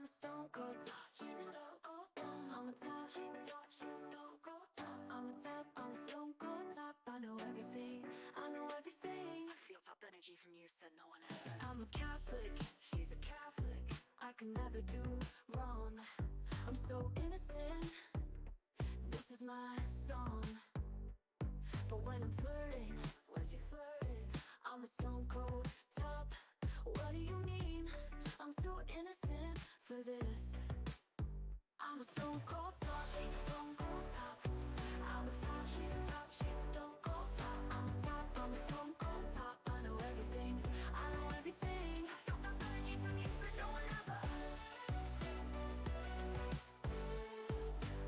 a stone cold top. She's a stone cold top. I'm a top. She's a top. She's a stone cold top. I'm a top. I'm a stone cold top. I know everything. I know everything. I feel top energy from you, said no one ever. I'm a Catholic. She's a Catholic. I can never do wrong. I'm so innocent. This is my song. But when I'm flirting, when she's flirting, I'm a stone cold top. What do you mean? I'm too innocent for this. I'm a stone cold top. She's a stone cold top. I'm a top. She's a top. She's a stone cold top. I'm a top. I'm a stone cold top. I know everything. I know everything. I feel top energy from you, but no one ever.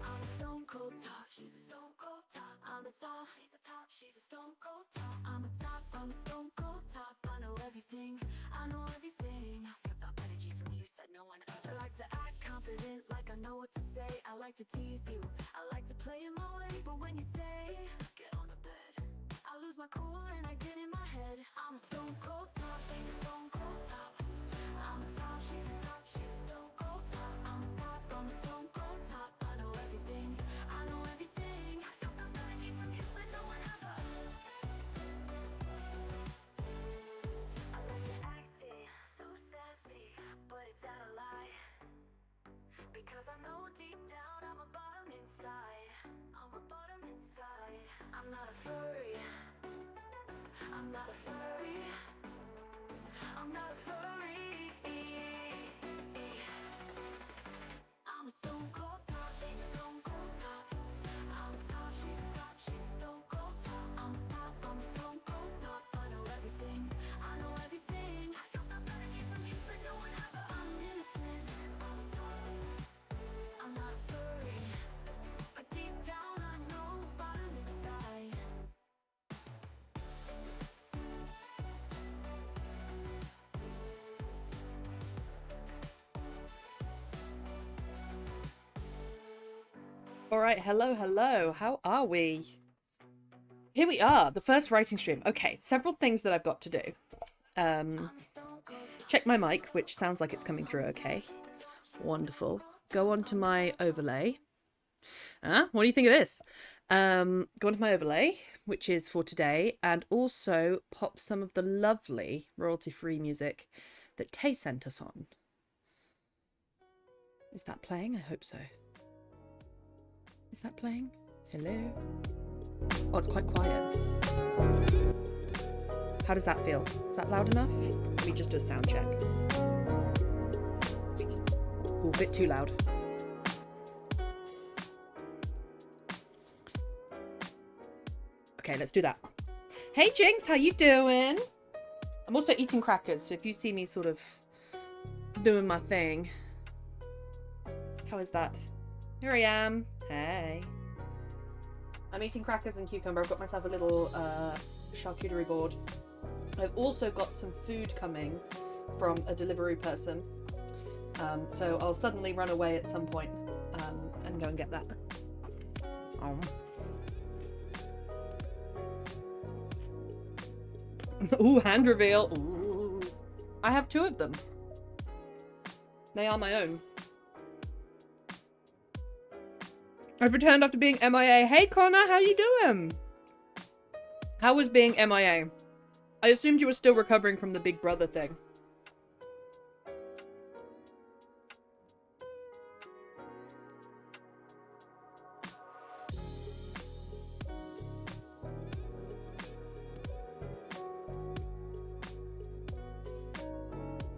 I'm a stone cold top. She's a stone cold top. I'm a top. She's a top. She's a stone cold top. I'm a top. I'm a stone cold top. I know everything. I know everything. I feel top energy from you, said no one ever. I like to act confident, like I know what to say. I like to tease you. I like to play in my way, but when you say get on the bed, I lose my cool and I get in my head. I'm a stone cold top. She's a stone cold top. I'm a top. She's a top. She's a stone cold top. I'm a top. I'm a stone cold top. I know everything. I know everything. I feel top energy from you, but no one ever. I like to act so sassy, but it's out of lie. Because I know deep down I'm a bottom inside. I'm a bottom inside. I'm not a furry. I'm not a furry. I'm not a furry. I'm a stone cold top. She's a stone cold top. I'm a top. She's a top. She's a stone cold top. I'm a top. I'm a stone cold top. I know everything. I know everything. I feel top energy from you, but no one ever. I'm innocent. I'm a top. I'm not a furry, but deep down I know bottom inside. All right, hello. How are we? Here we are, the first writing stream. Okay, several things that I've got to do. Check my mic, which sounds like it's coming through okay. Wonderful. Go on to my overlay. What do you think of this? Go on to my overlay, which is for today, and also pop some of the lovely royalty-free music that Tay sent us on. Is that playing? I hope so. Is that playing? Hello? Oh, it's quite quiet. How does that feel? Is that loud enough? We just do a sound check. Oh, a bit too loud. Okay, let's do that. Hey Jinx, how you doing? I'm also eating crackers, so if you see me sort of doing my thing. How is that? Here I am. Hey. I'm eating crackers and cucumber. I've got myself a little charcuterie board. I've also got some food coming from a delivery person. So I'll suddenly run away at some point and go and get that. Ooh, hand reveal. Ooh. I have 2 of them. They are my own. I've returned after being MIA. Hey Connor, how you doing? How was being MIA? I assumed you were still recovering from the Big Brother thing.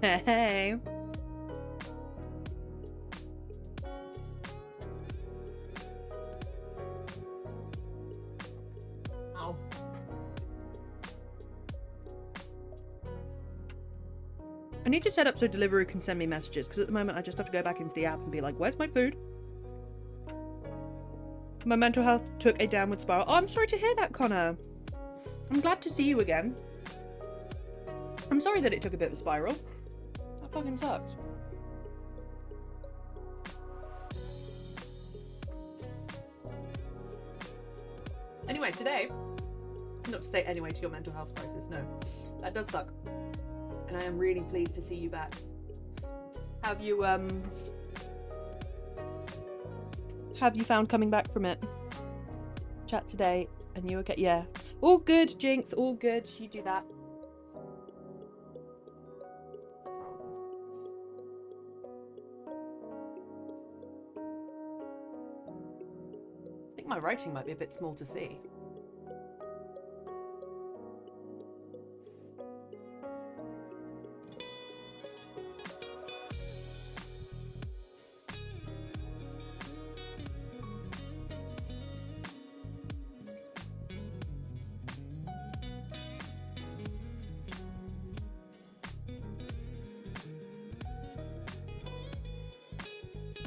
Hey. Ow. I need to set up so Deliveroo can send me messages, because at the moment I just have to go back into the app and be like, where's my food? My mental health took a downward spiral. Oh, I'm sorry to hear that, Connor. I'm glad to see you again. I'm sorry that it took a bit of a spiral. That fucking sucks. Anyway, today, not to say anyway to your mental health crisis, no. That does suck. And I am really pleased to see you back. Have you found coming back from it? Chat today, and you okay? Yeah. All good, Jinx. All good. You do that. I think my writing might be a bit small to see.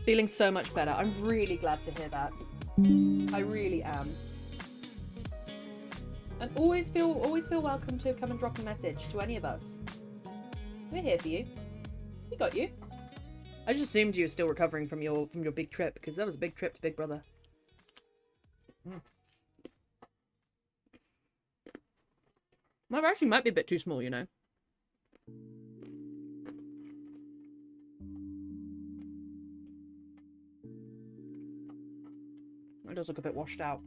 Feeling so much better. I'm really glad to hear that. I really am. And always feel welcome to come and drop a message to any of us. We're here for you. We got you. I just assumed you were still recovering from your big trip, because that was a big trip to Big Brother. My writing might be a bit too small, you know. It does look a bit washed out.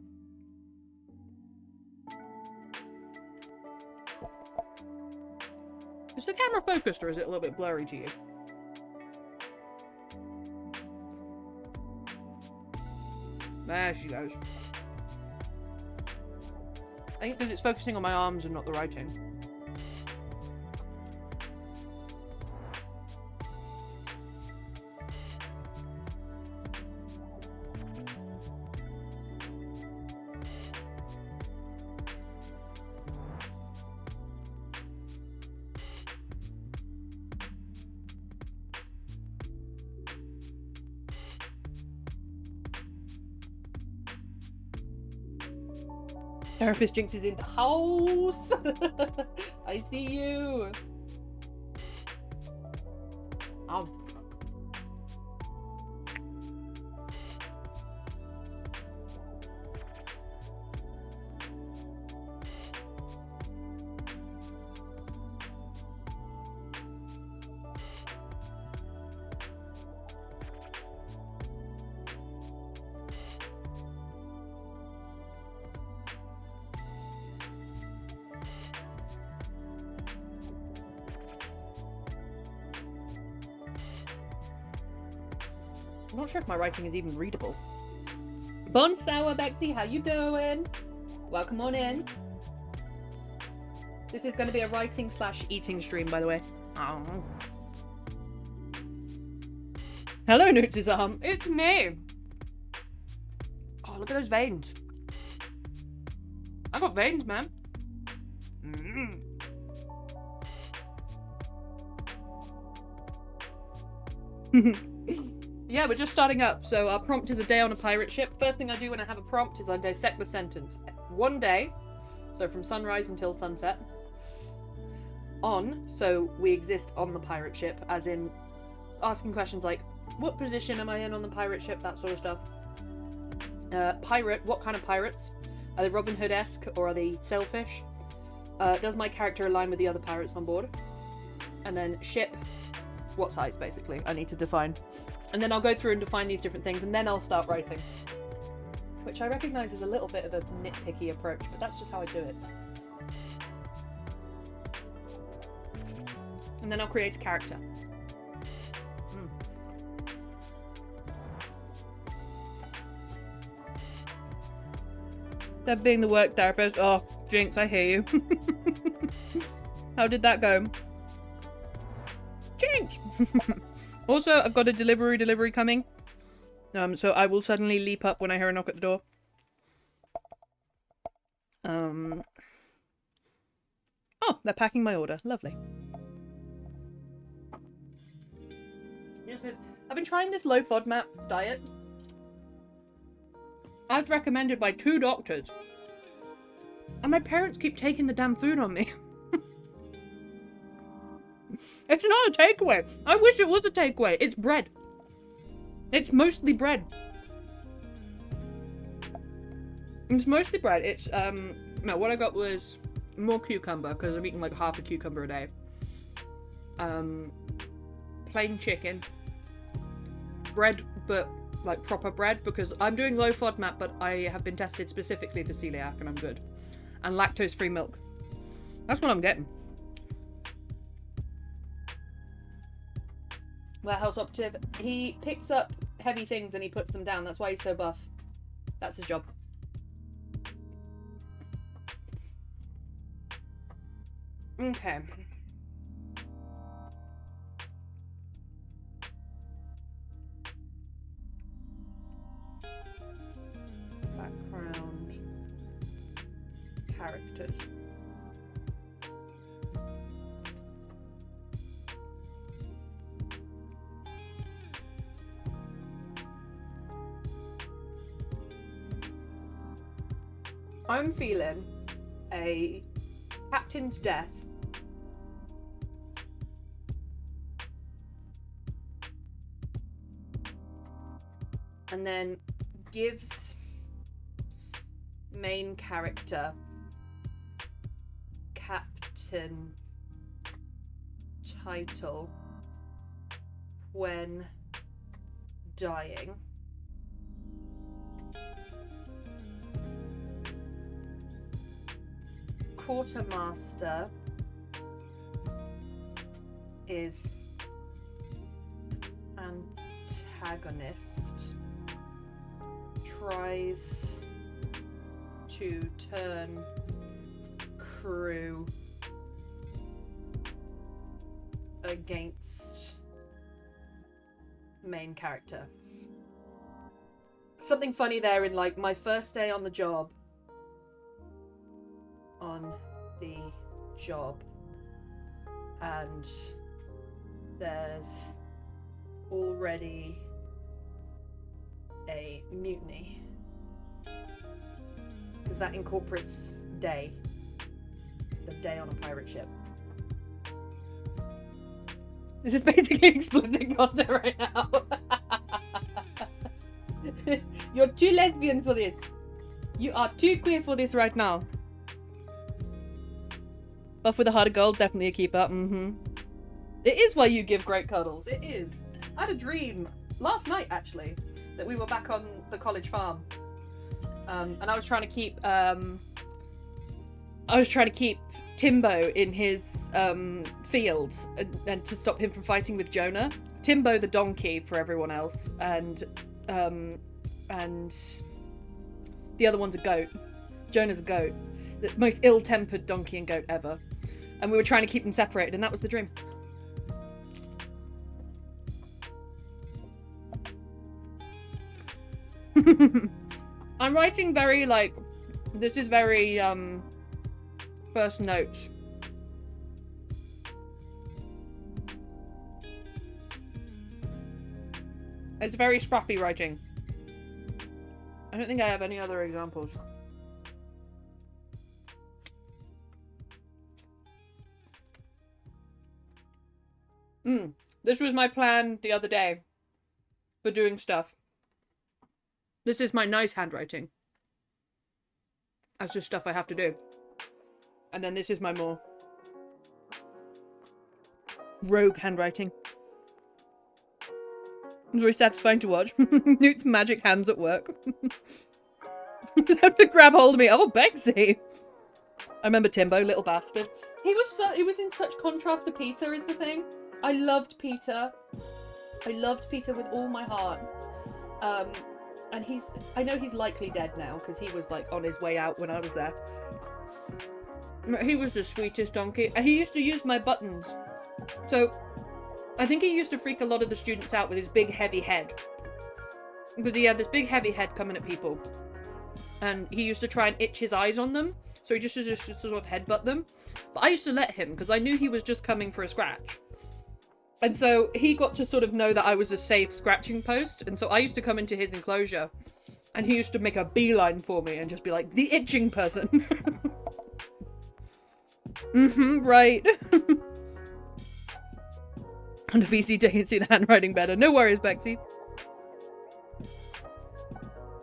Is the camera focused, or is it a little bit blurry to you? There she goes. I think because it's focusing on my arms and not the writing. Therapist Jinx is in the house. I see you. Oh. I'm not sure if my writing is even readable. Bon Sour Bexy, how you doing? Welcome on in. This is going to be a writing / eating stream, by the way. Oh. Hello, Newt's arm. It's me. Oh, look at those veins. I got veins, man. Yeah, we're just starting up, so our prompt is a day on a pirate ship. First thing I do when I have a prompt is I dissect the sentence. 1 day, so from sunrise until sunset. On, so we exist on the pirate ship, as in asking questions like, what position am I in on the pirate ship, that sort of stuff. Pirate, what kind of pirates? Are they Robin Hood-esque, or are they sailfish? Does my character align with the other pirates on board? And then ship, what size, basically, I need to define. And then I'll go through and define these different things, and then I'll start writing. Which I recognise is a little bit of a nitpicky approach, but that's just how I do it. And then I'll create a character. That being the work therapist. Oh, Jinx, I hear you. How did that go? Jinx! Also, I've got a delivery coming. So I will suddenly leap up when I hear a knock at the door. Oh, they're packing my order. Lovely. Yes, I've been trying this low FODMAP diet. As recommended by 2 doctors. And my parents keep taking the damn food on me. It's not a takeaway. I wish it was a takeaway. It's bread. It's mostly bread. It's mostly bread. It's, no, what I got was more cucumber, because I'm eating like half a cucumber a day. Plain chicken. bread, but like proper bread, because I'm doing low FODMAP, but I have been tested specifically for celiac and I'm good. And lactose-free milk. That's what I'm getting. Warehouse operative. He picks up heavy things and he puts them down. That's why he's so buff. That's his job. Okay. Background. Characters. I'm feeling a captain's death. And then gives main character captain title when dying. Quartermaster is antagonist, tries to turn crew against main character. Something funny there in like my first day on the job. And there's already a mutiny, because that incorporates day, the day on a pirate ship. This is basically explicit content right now. You're too lesbian for this. You are too queer for this right now. Buff with a heart of gold, definitely a keeper. It is why you give great cuddles. It is. I had a dream last night, actually, that we were back on the college farm, and I was trying to keep Timbo in his field and to stop him from fighting with Jonah. Timbo the donkey for everyone else, and the other one's a goat. Jonah's a goat. The most ill-tempered donkey and goat ever. And we were trying to keep them separated, and that was the dream. I'm writing very, like, this is very, first notes. It's very scrappy writing. I don't think I have any other examples. This was my plan the other day for doing stuff. This is my nice handwriting. That's just stuff I have to do. And then this is my more rogue handwriting. It's very satisfying to watch. Newt's magic hands at work. They have to grab hold of me. Oh, Bexy! I remember Timbo, little bastard. He was in such contrast to Peter is the thing. I loved Peter. I loved Peter with all my heart. And I know he's likely dead now, because he was like on his way out when I was there. He was the sweetest donkey. He used to use my buttons. So, I think he used to freak a lot of the students out with his big heavy head. Because he had this big heavy head coming at people. And he used to try and itch his eyes on them. So he just used to sort of headbutt them. But I used to let him, because I knew he was just coming for a scratch. And so he got to sort of know that I was a safe scratching post. And so I used to come into his enclosure. And he used to make a beeline for me and just be like, the itching person. Right. On a BC day and see the handwriting better. No worries, Bexy.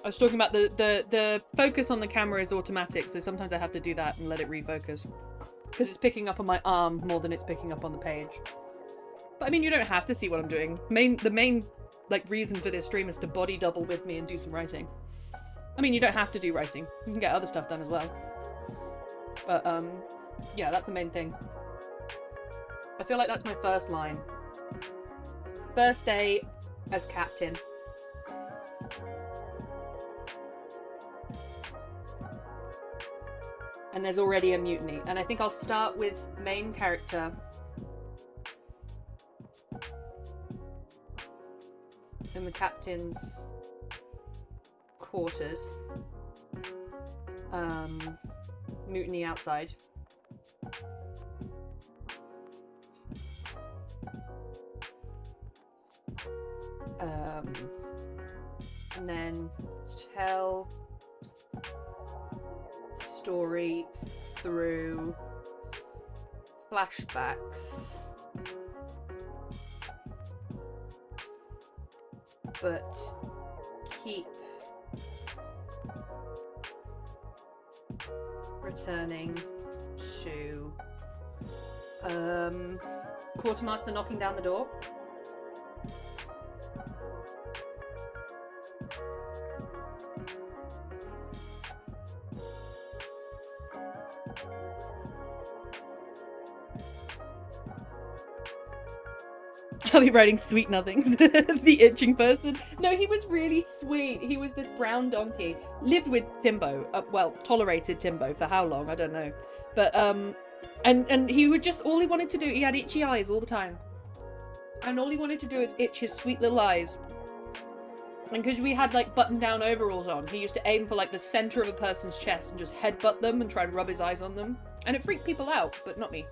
I was talking about the focus on the camera is automatic, so sometimes I have to do that and let it refocus. Because it's picking up on my arm more than it's picking up on the page. But I mean, you don't have to see what I'm doing. The like reason for this stream is to body double with me and do some writing. I mean, you don't have to do writing. You can get other stuff done as well. But yeah, that's the main thing. I feel like that's my first line. First day as captain. And there's already a mutiny. And I think I'll start with main character. In the captain's quarters. Mutiny outside. And then tell story through flashbacks, but keep returning to quartermaster knocking down the door. I'll be writing sweet nothings. The itching person. No, he was really sweet. He was this brown donkey. Lived with Timbo. Well, tolerated Timbo for how long? I don't know. But, and he would just, all he wanted to do, he had itchy eyes all the time. And all he wanted to do is itch his sweet little eyes. And because we had, like, button-down overalls on, he used to aim for, like, the center of a person's chest and just headbutt them and try and rub his eyes on them. And it freaked people out, but not me.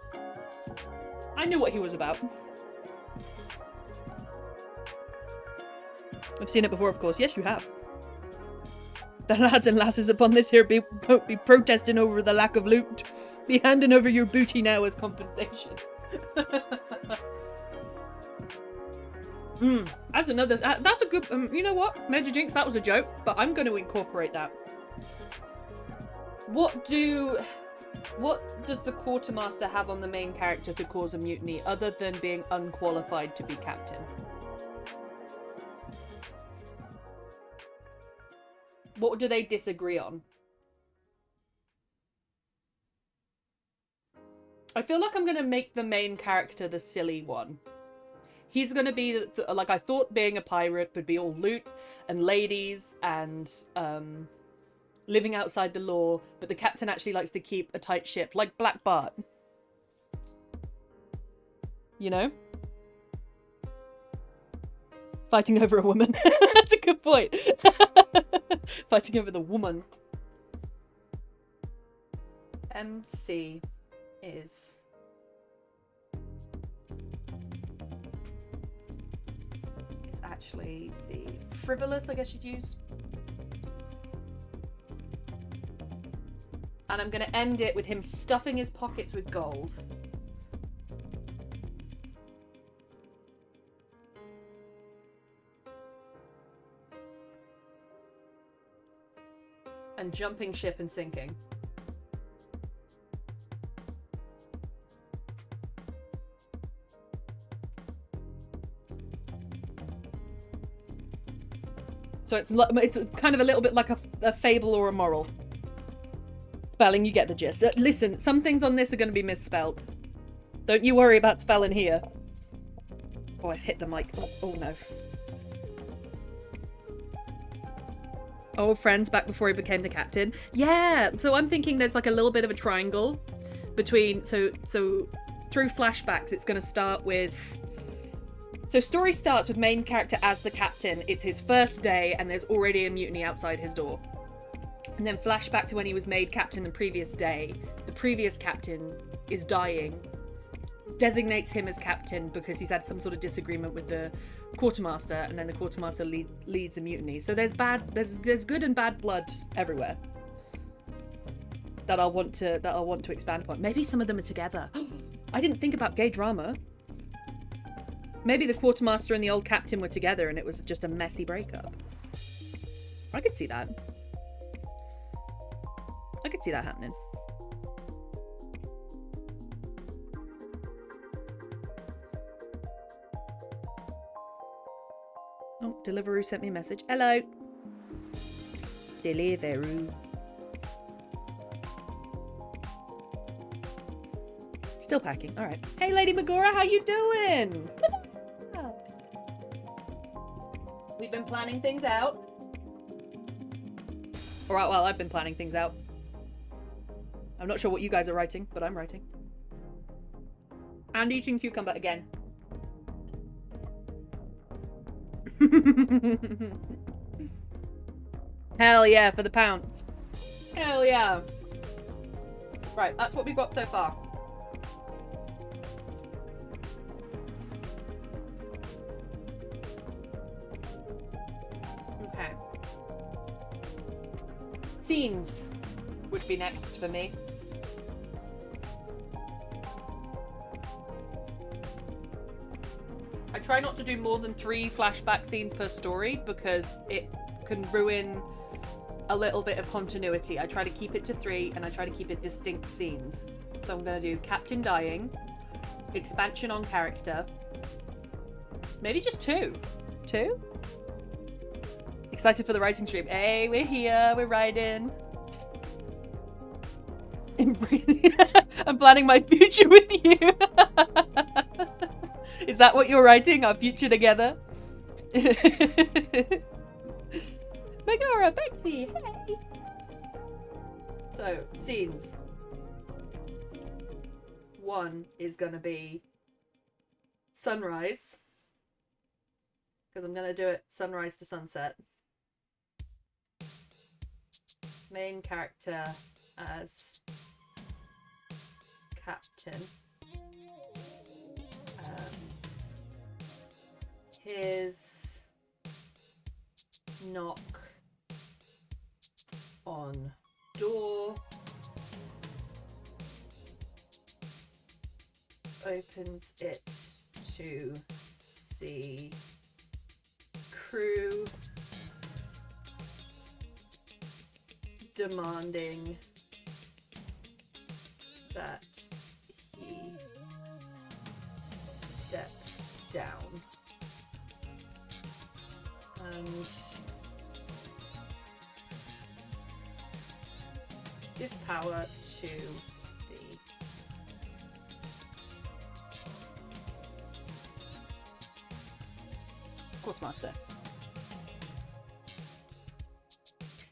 I knew what he was about. I've seen it before, of course. Yes, you have. The lads and lasses upon this here won't be protesting over the lack of loot. Be handing over your booty now as compensation. That's another... that's a good... you know what? Major Jinx, that was a joke, but I'm going to incorporate that. What does the quartermaster have on the main character to cause a mutiny, other than being unqualified to be captain? What do they disagree on? I feel like I'm going to make the main character the silly one. He's going to be, like, I thought being a pirate would be all loot and ladies and living outside the law, but the captain actually likes to keep a tight ship, like Black Bart. You know? Fighting over a woman. That's a good point. Fighting over the woman. MC is actually the frivolous, I guess you'd use. And I'm going to end it with him stuffing his pockets with gold. And jumping ship and sinking. So it's kind of a little bit like a fable or a moral. Spelling, you get the gist. Listen, some things on this are going to be misspelled. Don't you worry about spelling here. Oh, I've hit the mic. Oh no. Old friends back before he became the captain. Yeah, so I'm thinking there's like a little bit of a triangle between, so through flashbacks it's going to start with, so story starts with main character as the captain. It's his first day and there's already a mutiny outside his door. And then flashback to when he was made captain the previous day. The previous captain is dying, designates him as captain because he's had some sort of disagreement with the quartermaster, and then the quartermaster leads a mutiny. So there's good and bad blood everywhere that I'll want to expand upon. Maybe some of them are together. I didn't think about gay drama. Maybe the quartermaster and the old captain were together and it was just a messy breakup. I could see that. I could see that happening. Oh, Deliveroo sent me a message. Hello. Deliveroo. Still packing. All right. Hey, Lady Megora, how you doing? We've been planning things out. All right, well, I've been planning things out. I'm not sure what you guys are writing, but I'm writing. And eating cucumber again. Hell yeah, for the pounds. Hell yeah. Right, that's what we've got so far. Okay. Scenes would be next for me. I try not to do more than 3 flashback scenes per story because it can ruin a little bit of continuity. I try to keep it to 3 and I try to keep it distinct scenes. So I'm going to do Captain dying, expansion on character, maybe just 2. 2? Excited for the writing stream. Hey, we're here, we're writing. I'm planning my future with you. Is that what you're writing? Our future together? Megara, Bexy, hey! So, scenes. 1 is gonna be sunrise. Because I'm gonna do it sunrise to sunset. Main character as Captain. His knock on door, opens it to see crew demanding that he steps down. And gives power to the Quartermaster.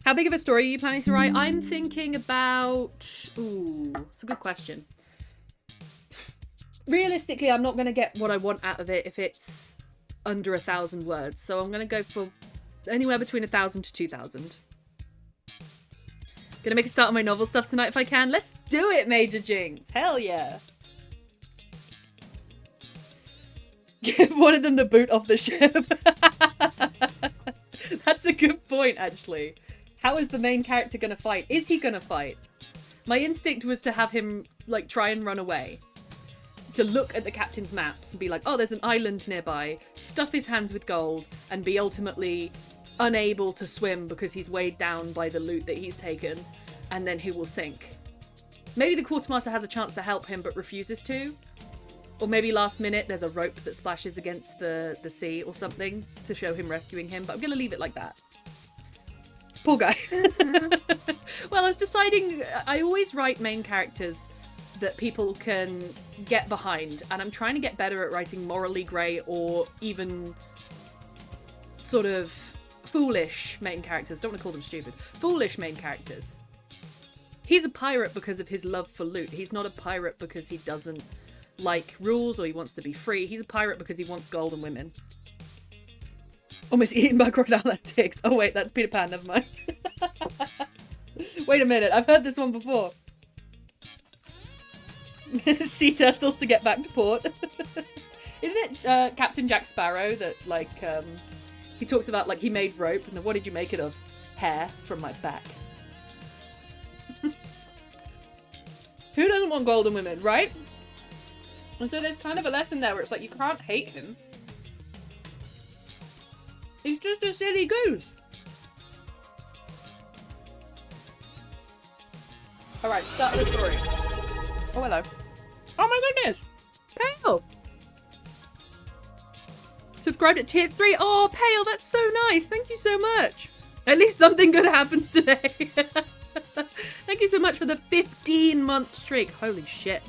How big of a story are you planning to write? I'm thinking about... Ooh, it's a good question. Realistically, I'm not going to get what I want out of it if it's under 1,000 words. So I'm going to go for anywhere between 1,000 to 2,000. Gonna make a start on my novel stuff tonight if I can. Let's do it, Major Jinx. Hell yeah. Give one of them the boot off the ship. That's a good point, actually. How is the main character gonna fight? Is he gonna fight? My instinct was to have him, like, try and run away. To look at the captain's maps and be like, oh, there's an island nearby, stuff his hands with gold, and be ultimately unable to swim because he's weighed down by the loot that he's taken, and then he will sink. Maybe the Quartermaster has a chance to help him but refuses to. Or maybe last minute there's a rope that splashes against the sea or something to show him rescuing him, but I'm gonna leave it like that. Poor guy. Well, I was deciding, I always write main characters that people can get behind, and I'm trying to get better at writing morally grey or even sort of foolish main characters. Don't want to call them stupid. Foolish main characters. He's a pirate because of his love for loot. He's not a pirate because he doesn't like rules or he wants to be free. He's a pirate because he wants gold and women. Almost eaten by crocodile that ticks. Oh wait, that's Peter Pan, never mind. Wait a minute, I've heard this one before. Sea turtles to get back to port. Isn't it Captain Jack Sparrow that, like, he talks about, like, he made rope, and then what did you make it of? Hair from my back. Who doesn't want golden women, right? And so there's kind of a lesson there where it's like, you can't hate him. He's just a silly goose. Alright, start the story. Oh, hello. Oh my goodness! Pale! Subscribed at tier 3. Oh, Pale, that's so nice. Thank you so much. At least something good happens today. Thank you so much for the 15-month streak. Holy shit.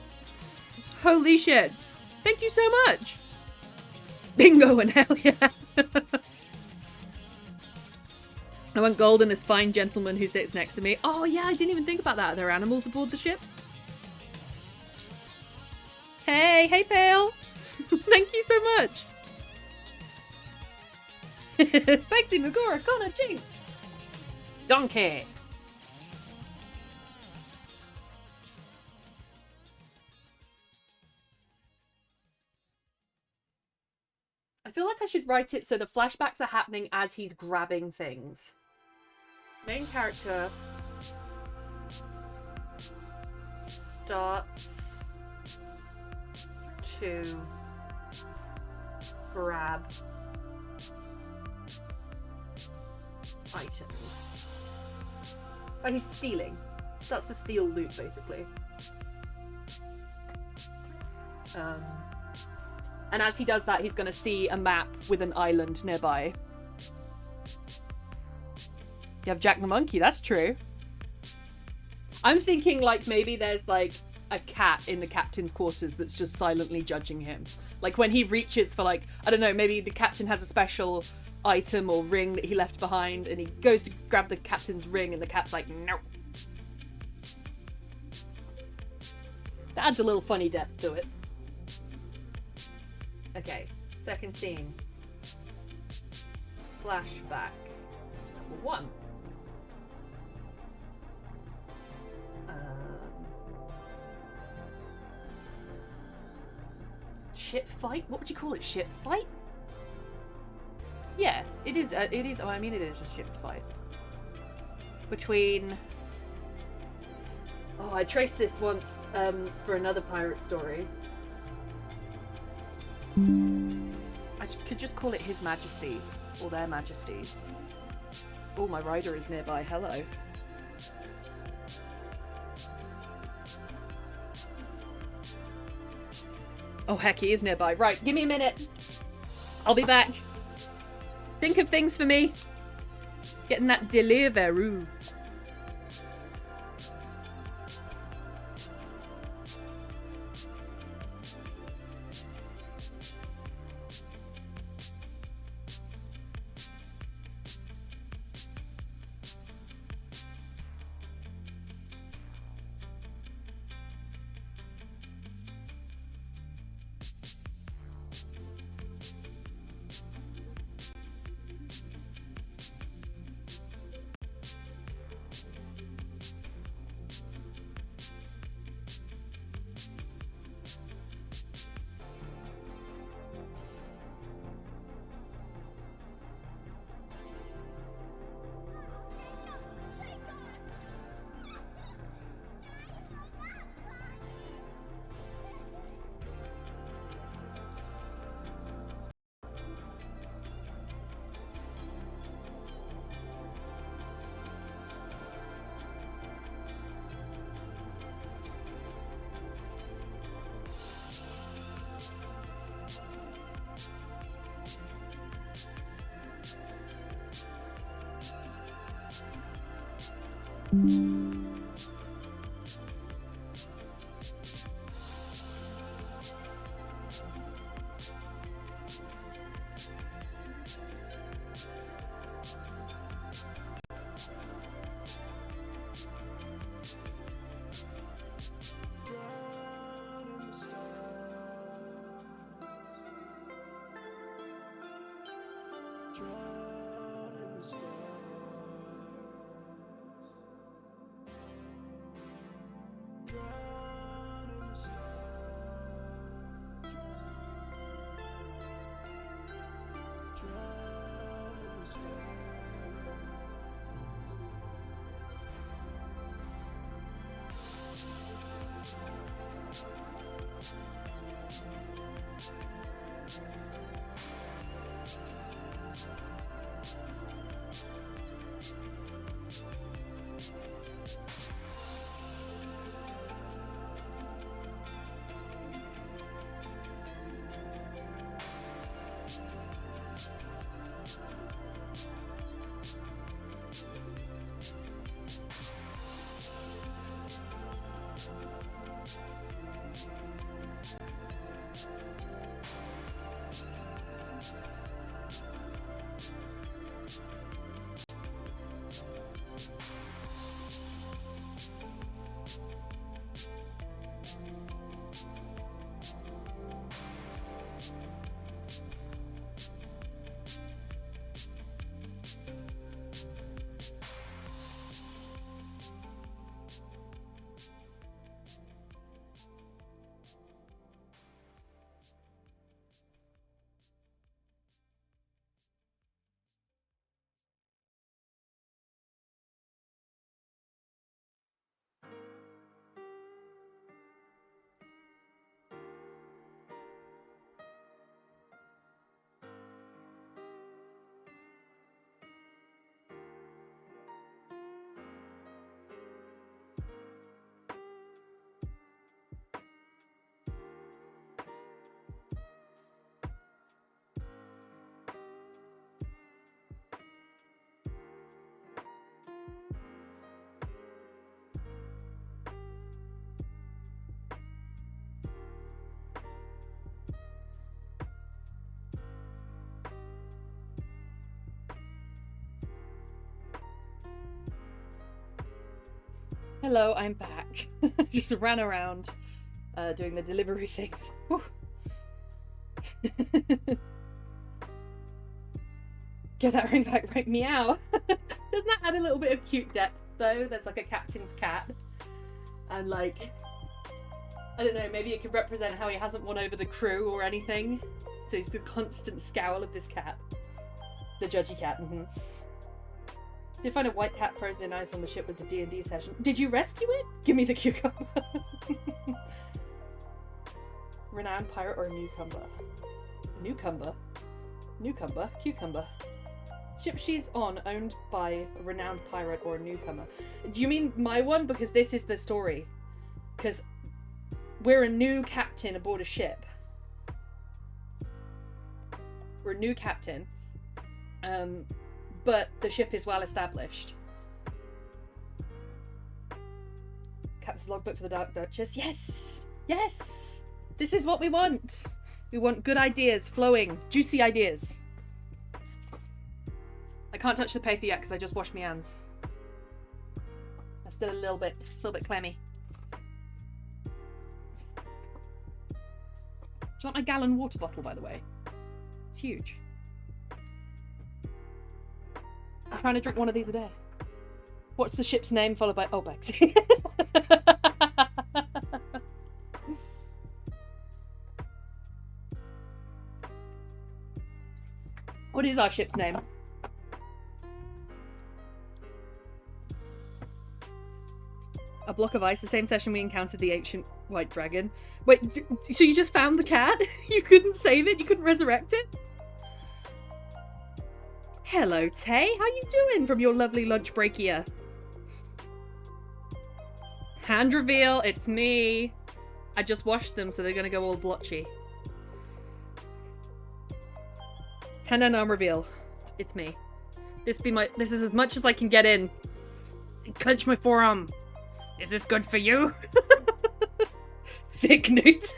Holy shit. Thank you so much. Bingo and hell yeah. I want gold and this fine gentleman who sits next to me. Oh yeah, I didn't even think about that. Are there animals aboard the ship? Hey, hey Pale. Thank you so much. Banksy, Magora, Connor, Jinx. Donkey. I feel like I should write it so the flashbacks are happening as he's grabbing things. Main character starts to grab items. Oh, he's stealing. Starts to steal loot, basically. And as he does that, he's going to see a map with an island nearby. You have Jack the Monkey, that's true. I'm thinking like maybe there's like a cat in the captain's quarters that's just silently judging him. Like when he reaches for like, I don't know, maybe the captain has a special item or ring that he left behind and he goes to grab the captain's ring and the cat's like, no. That adds a little funny depth to it. Okay, second scene. Flashback number 1. Ship fight? What would you call it? Ship fight? Yeah, it is. It is. Oh, I mean, it is a ship fight between. Oh, I traced this once for another pirate story. I could just call it His Majesty's or Their Majesties. Oh, my rider is nearby. Hello. Oh, heck, he is nearby. Right, give me a minute. I'll be back. Think of things for me. Getting that Deliveroo. Hello, I'm back. Just ran around doing the delivery things. Get that ring back, right? Meow. Doesn't that add a little bit of cute depth though? There's like a captain's cat. And like, I don't know, maybe it could represent how he hasn't won over the crew or anything. So he's the constant scowl of this cat. The judgy cat. Did find a white cat frozen in ice on the ship with the D&D session. Did you rescue it? Give me the cucumber. Renowned pirate or a newcomer? Newcomer? Newcomer? Cucumber. Ship she's on, owned by a renowned pirate or a newcomer. Do you mean my one? Because this is the story. Because we're a new captain aboard a ship. We're a new captain. But the ship is well established. Captain's logbook for the Dark Duchess. Yes! Yes! This is what we want! We want good ideas, flowing, juicy ideas. I can't touch the paper yet because I just washed my hands. That's still a little bit clammy. Do you like my gallon water bottle, by the way? It's huge. I'm trying to drink one of these a day. What's the ship's name followed by... Oh, Bexy. What is our ship's name? A block of ice, the same session we encountered the ancient white dragon. Wait, so you just found the cat? You couldn't save it? You couldn't resurrect it? Hello, Tay. How you doing from your lovely lunch break here? Hand reveal. It's me. I just washed them, so they're gonna go all blotchy. Hand and arm reveal. It's me. This is as much as I can get in. Clench my forearm. Is this good for you? Thick newt.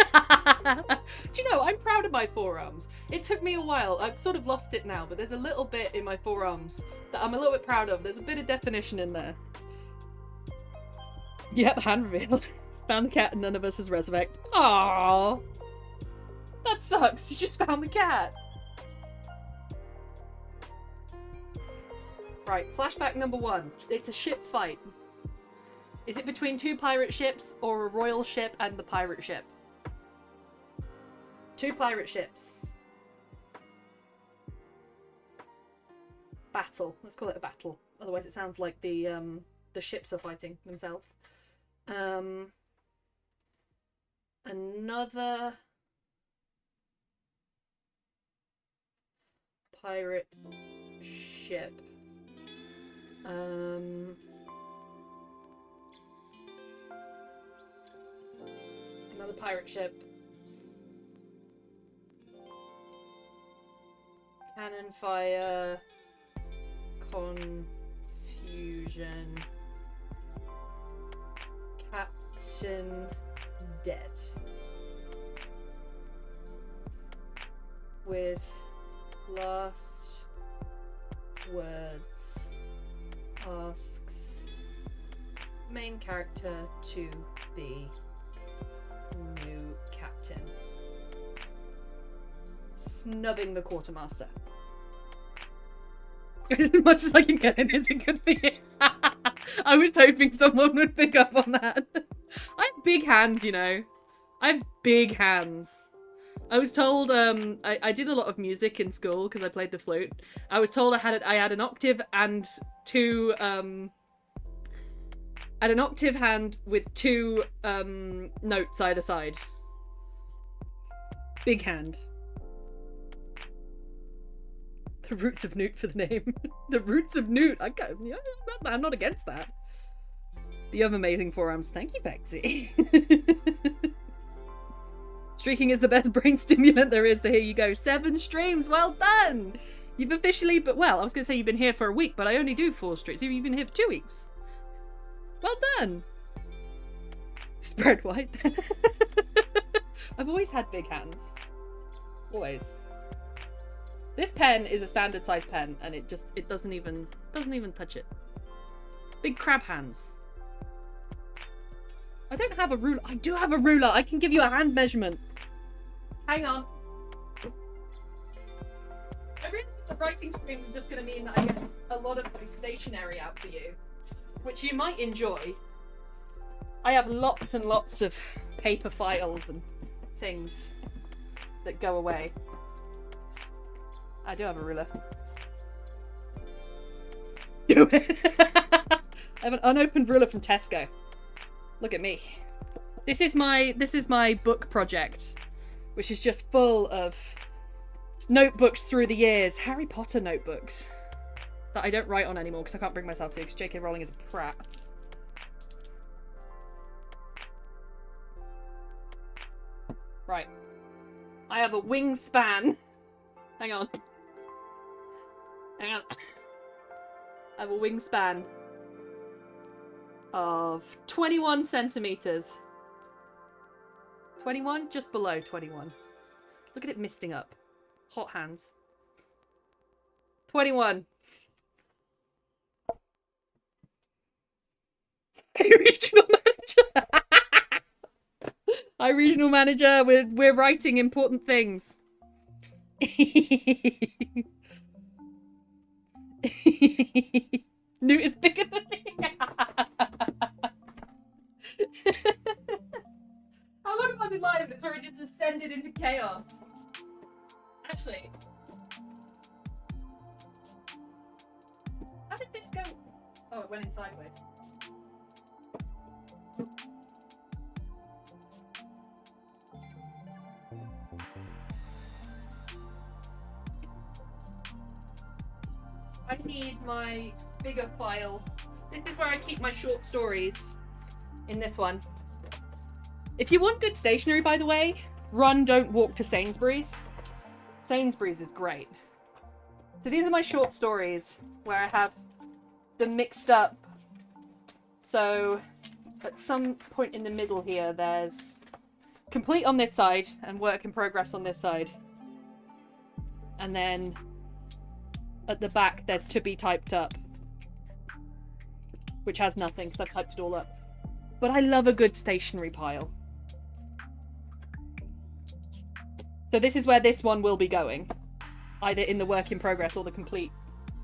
Do you know, I'm proud of my forearms. It took me a while. I've sort of lost it now, but there's a little bit in my forearms that I'm a little bit proud of. There's a bit of definition in there. Yep, hand reveal. Found the cat and none of us has resurrected. Aww. That sucks. You just found the cat. Right, flashback number 1. It's a ship fight. Is it between 2 pirate ships or a royal ship and the pirate ship? 2 pirate ships. Battle. Let's call it a battle. Otherwise it sounds like the ships are fighting themselves. Another pirate ship. Another pirate ship. Cannon fire. Confusion. Captain dead. With last words. Asks main character to be new captain. Snubbing the quartermaster. As much as I can get in, is it good for you? I was hoping someone would pick up on that. I have big hands, you know. I have big hands. I was told I did a lot of music in school because I played the flute. I was told I had an octave and 2 an octave hand with 2 notes either side. Big hand. The roots of Newt for the name. The roots of Newt. I'm not against that. You have amazing forearms. Thank you, Bexy. Streaking is the best brain stimulant there is, so here you go. 7 streams, well done! You've officially, but well, I was going to say you've been here for a week, but I only do 4 streams. You've been here for 2 weeks. Well done! Spread wide. I've always had big hands. Always. This pen is a standard size pen, and it doesn't even touch it. Big crab hands. I don't have a ruler. I do have a ruler. I can give you a hand measurement. Hang on. I realize the writing streams are just going to mean that I get a lot of my stationery out for you, which you might enjoy. I have lots and lots of paper files and things that go away. I do have a ruler. Do it. I have an unopened ruler from Tesco. Look at me. This is my book project, which is just full of notebooks through the years. Harry Potter notebooks that I don't write on anymore because I can't bring myself to, because J.K. Rowling is a prat. Right. I have a wingspan. Hang on. Hang on. I have a wingspan of 21 centimeters. 21? Just below 21. Look at it misting up. Hot hands. 21. Hey, regional manager. Hi, regional manager. We're writing important things. Newt is bigger than me. How long have I been live and it's already just descended into chaos? Actually, how did this go? Oh, it went in sideways. I need my bigger file. This is where I keep my short stories. In this one. If you want good stationery, by the way, run, don't walk to Sainsbury's. Sainsbury's is great. So these are my short stories where I have them mixed up. So at some point in the middle here, there's complete on this side and work in progress on this side. And then at the back, there's to be typed up, which has nothing because I've typed it all up. But I love a good stationery pile. So this is where this one will be going. Either in the work in progress or the complete.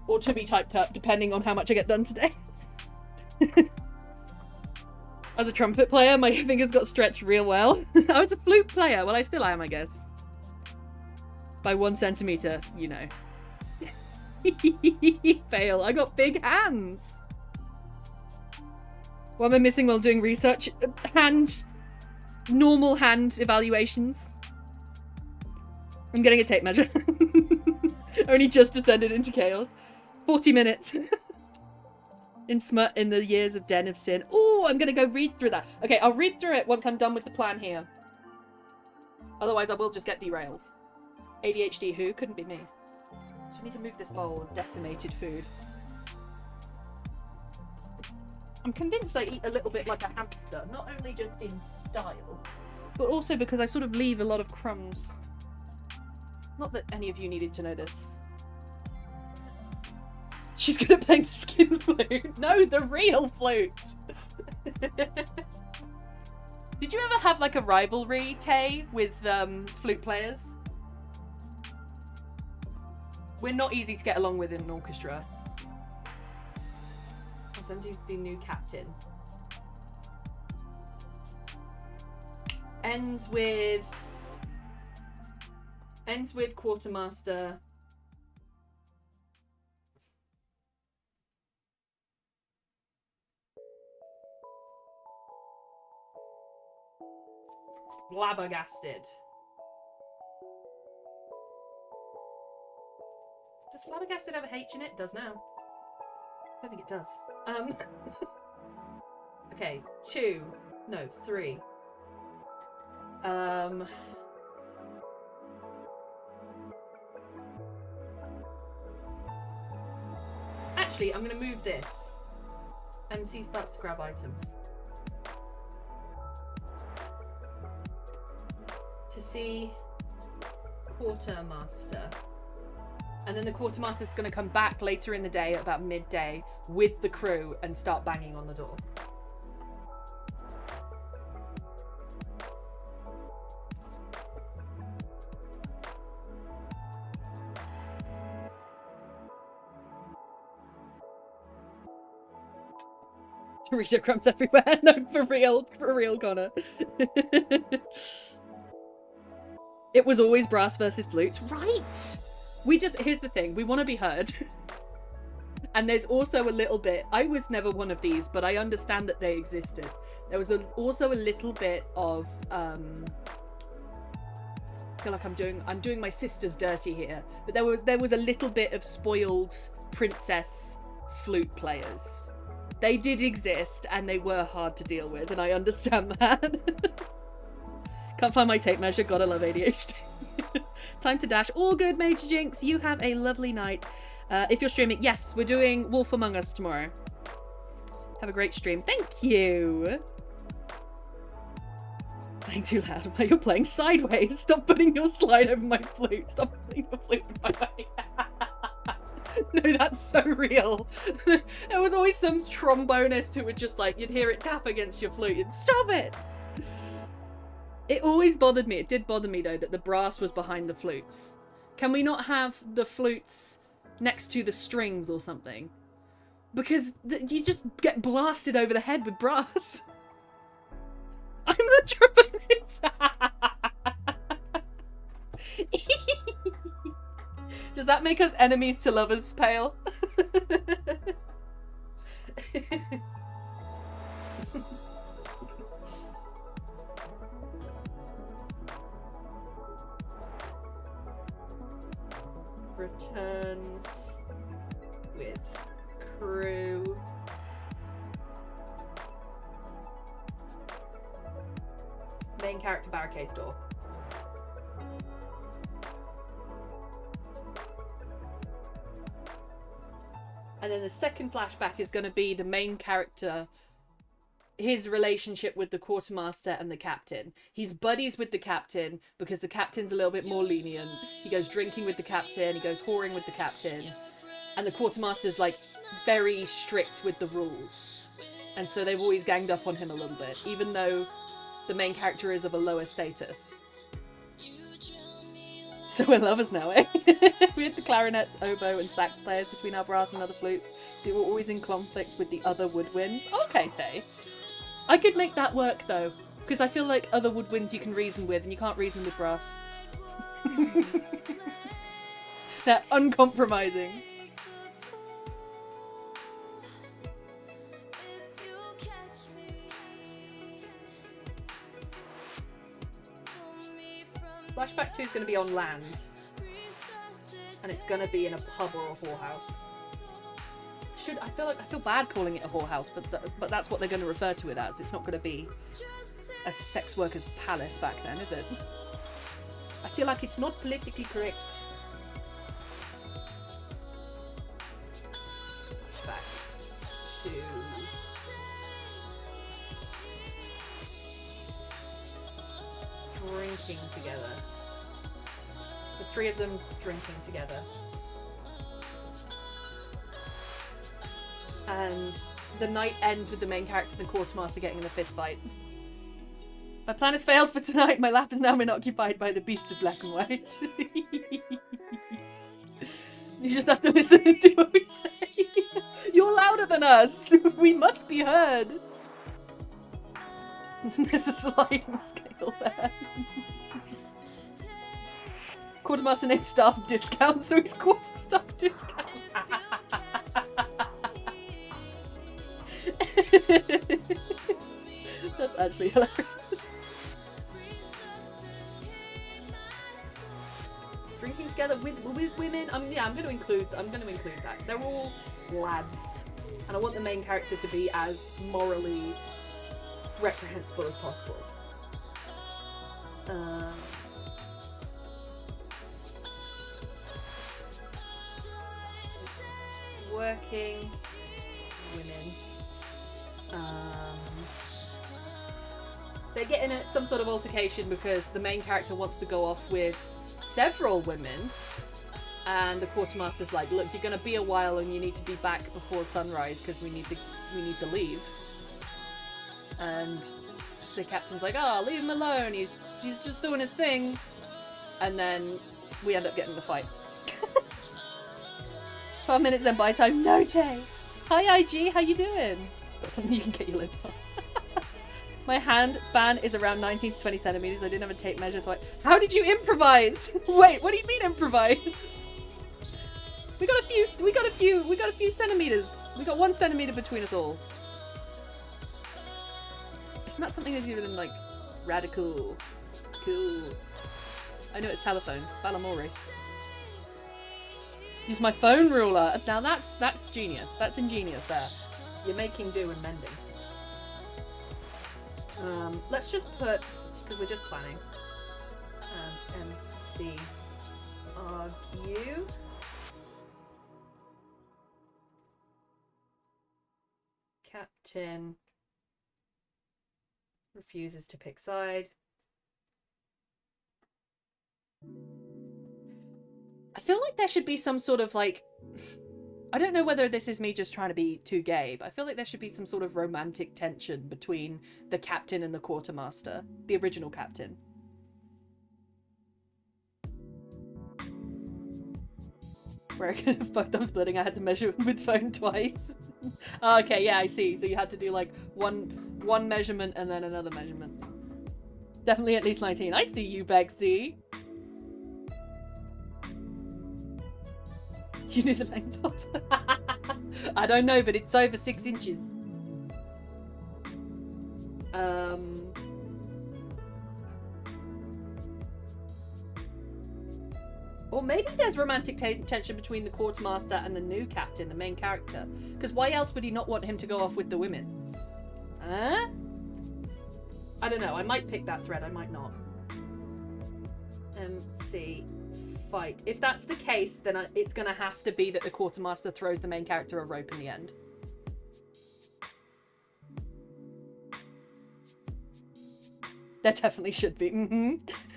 Or to be typed up, depending on how much I get done today. As a trumpet player, my fingers got stretched real well. I was a flute player. Well, I still am, I guess. By 1 centimeter, you know. Fail. I got big hands. What am I missing while doing research? Normal hand evaluations. I'm getting a tape measure. Only just descended into chaos. 40 minutes. In Smut in the Years of Den of Sin. Oh, I'm gonna go read through that. Okay, I'll read through it once I'm done with the plan here. Otherwise I will just get derailed. ADHD who? Couldn't be me. So I need to move this bowl of decimated food. I'm convinced I eat a little bit like a hamster, not only just in style, but also because I sort of leave a lot of crumbs. Not that any of you needed to know this. She's good at playing the skin flute. No, the real flute. Did you ever have like a rivalry, Tay, with flute players? We're not easy to get along with in an orchestra. I'll send you the new captain. Ends with quartermaster. Flabbergasted. Does flabbergasted have a H in it? It does now. I don't think it does. Okay, 2. No, 3. Actually, I'm going to move this. MC starts to grab items. To see quartermaster. And then the quartermaster's going to come back later in the day at about midday with the crew and start banging on the door. Dorito crumbs everywhere. No, for real, Connor. It was always brass versus flutes. Right! Here's the thing, we want to be heard. And there's also a little bit, I was never one of these, but I understand that they existed. There was also a little bit of, I feel like I'm doing my sisters dirty here, but there was a little bit of spoiled princess flute players. They did exist, and they were hard to deal with, and I understand that. Can't find my tape measure, gotta love ADHD. Time to dash. All good, Major Jinx, you have a lovely night. If you're streaming, yes, we're doing Wolf Among Us tomorrow. Have a great stream. Thank you. Playing too loud while you're playing sideways. Stop putting your slide over my flute. Stop putting your flute in my way. No, that's so real. There was always some trombonist who would just like, you'd hear it tap against your flute. You'd stop it. It always bothered me. It did bother me though that the brass was behind the flutes. Can we not have the flutes next to the strings or something? Because you just get blasted over the head with brass. I'm the trombonist. Does that make us enemies to lovers, Pale? Returns with crew. Main character barricades door. And then the second flashback is going to be the main character, his relationship with the quartermaster and the captain. He's buddies with the captain because the captain's a little bit more lenient. He goes drinking with the captain, he goes whoring with the captain. And the quartermaster's like very strict with the rules. And so they've always ganged up on him a little bit, even though the main character is of a lower status. So we're lovers now, eh? We had the clarinets, oboe and sax players between our brass and other flutes. So we're always in conflict with the other woodwinds. Okay, Tay. I could make that work though, because I feel like other woodwinds you can reason with and you can't reason with brass. They're uncompromising. Flashback 2 is going to be on land. And it's going to be in a pub or a whorehouse. I feel bad calling it a whorehouse, but that's what they're going to refer to it as. It's not going to be a sex worker's palace back then, is it? I feel like it's not politically correct. Flashback 2. Drinking together. The three of them drinking together. And the night ends with the main character and the quartermaster getting in a fist fight. My plan has failed for tonight. My lap has now been occupied by the beast of black and white. You just have to listen and do what we say. You're louder than us. We must be heard. There's a sliding scale there. Quartermaster named staff discount, so he's quarter staff discount. That's actually hilarious. Drinking together with women. I'm going to include that. They're all lads, and I want the main character to be as morally reprehensible as possible. Working women. They get in some sort of altercation because the main character wants to go off with several women, and the quartermaster's like, look, you're going to be a while and you need to be back before sunrise because we need to leave. And the captain's like, oh, leave him alone, he's just doing his thing. And then we end up getting in a fight. 12 minutes then by time. No, Tay. Hi, IG, how you doing? Got something you can get your lips on. My hand span is around 19 to 20 centimeters. I didn't have a tape measure, so How did you improvise? Wait, what do you mean improvise? We got a few centimeters. We got 1 centimeter between us all. It's not something to do with like radical. Cool. I know it's telephone. Balamori. Use my phone ruler. Now that's genius. That's ingenious there. You're making do and mending. Let's just put, because we're just planning. MC argue. Captain refuses to pick side. I feel like there should be some sort of like, I don't know whether this is me just trying to be too gay, but I feel like there should be some sort of romantic tension between the captain and the quartermaster, the original captain. Where I kind of fucked up splitting, I had to measure with phone twice. Oh, okay, yeah, I see. So you had to do like one measurement and then another measurement. Definitely at least 19. I see you, Bexy. You knew the length of. I don't know, but it's over 6 inches. Or maybe there's romantic tension between the quartermaster and the new captain, the main character. Because why else would he not want him to go off with the women? Huh? I don't know. I might pick that thread. I might not. MC fight. If that's the case, then it's going to have to be that the quartermaster throws the main character a rope in the end. There definitely should be.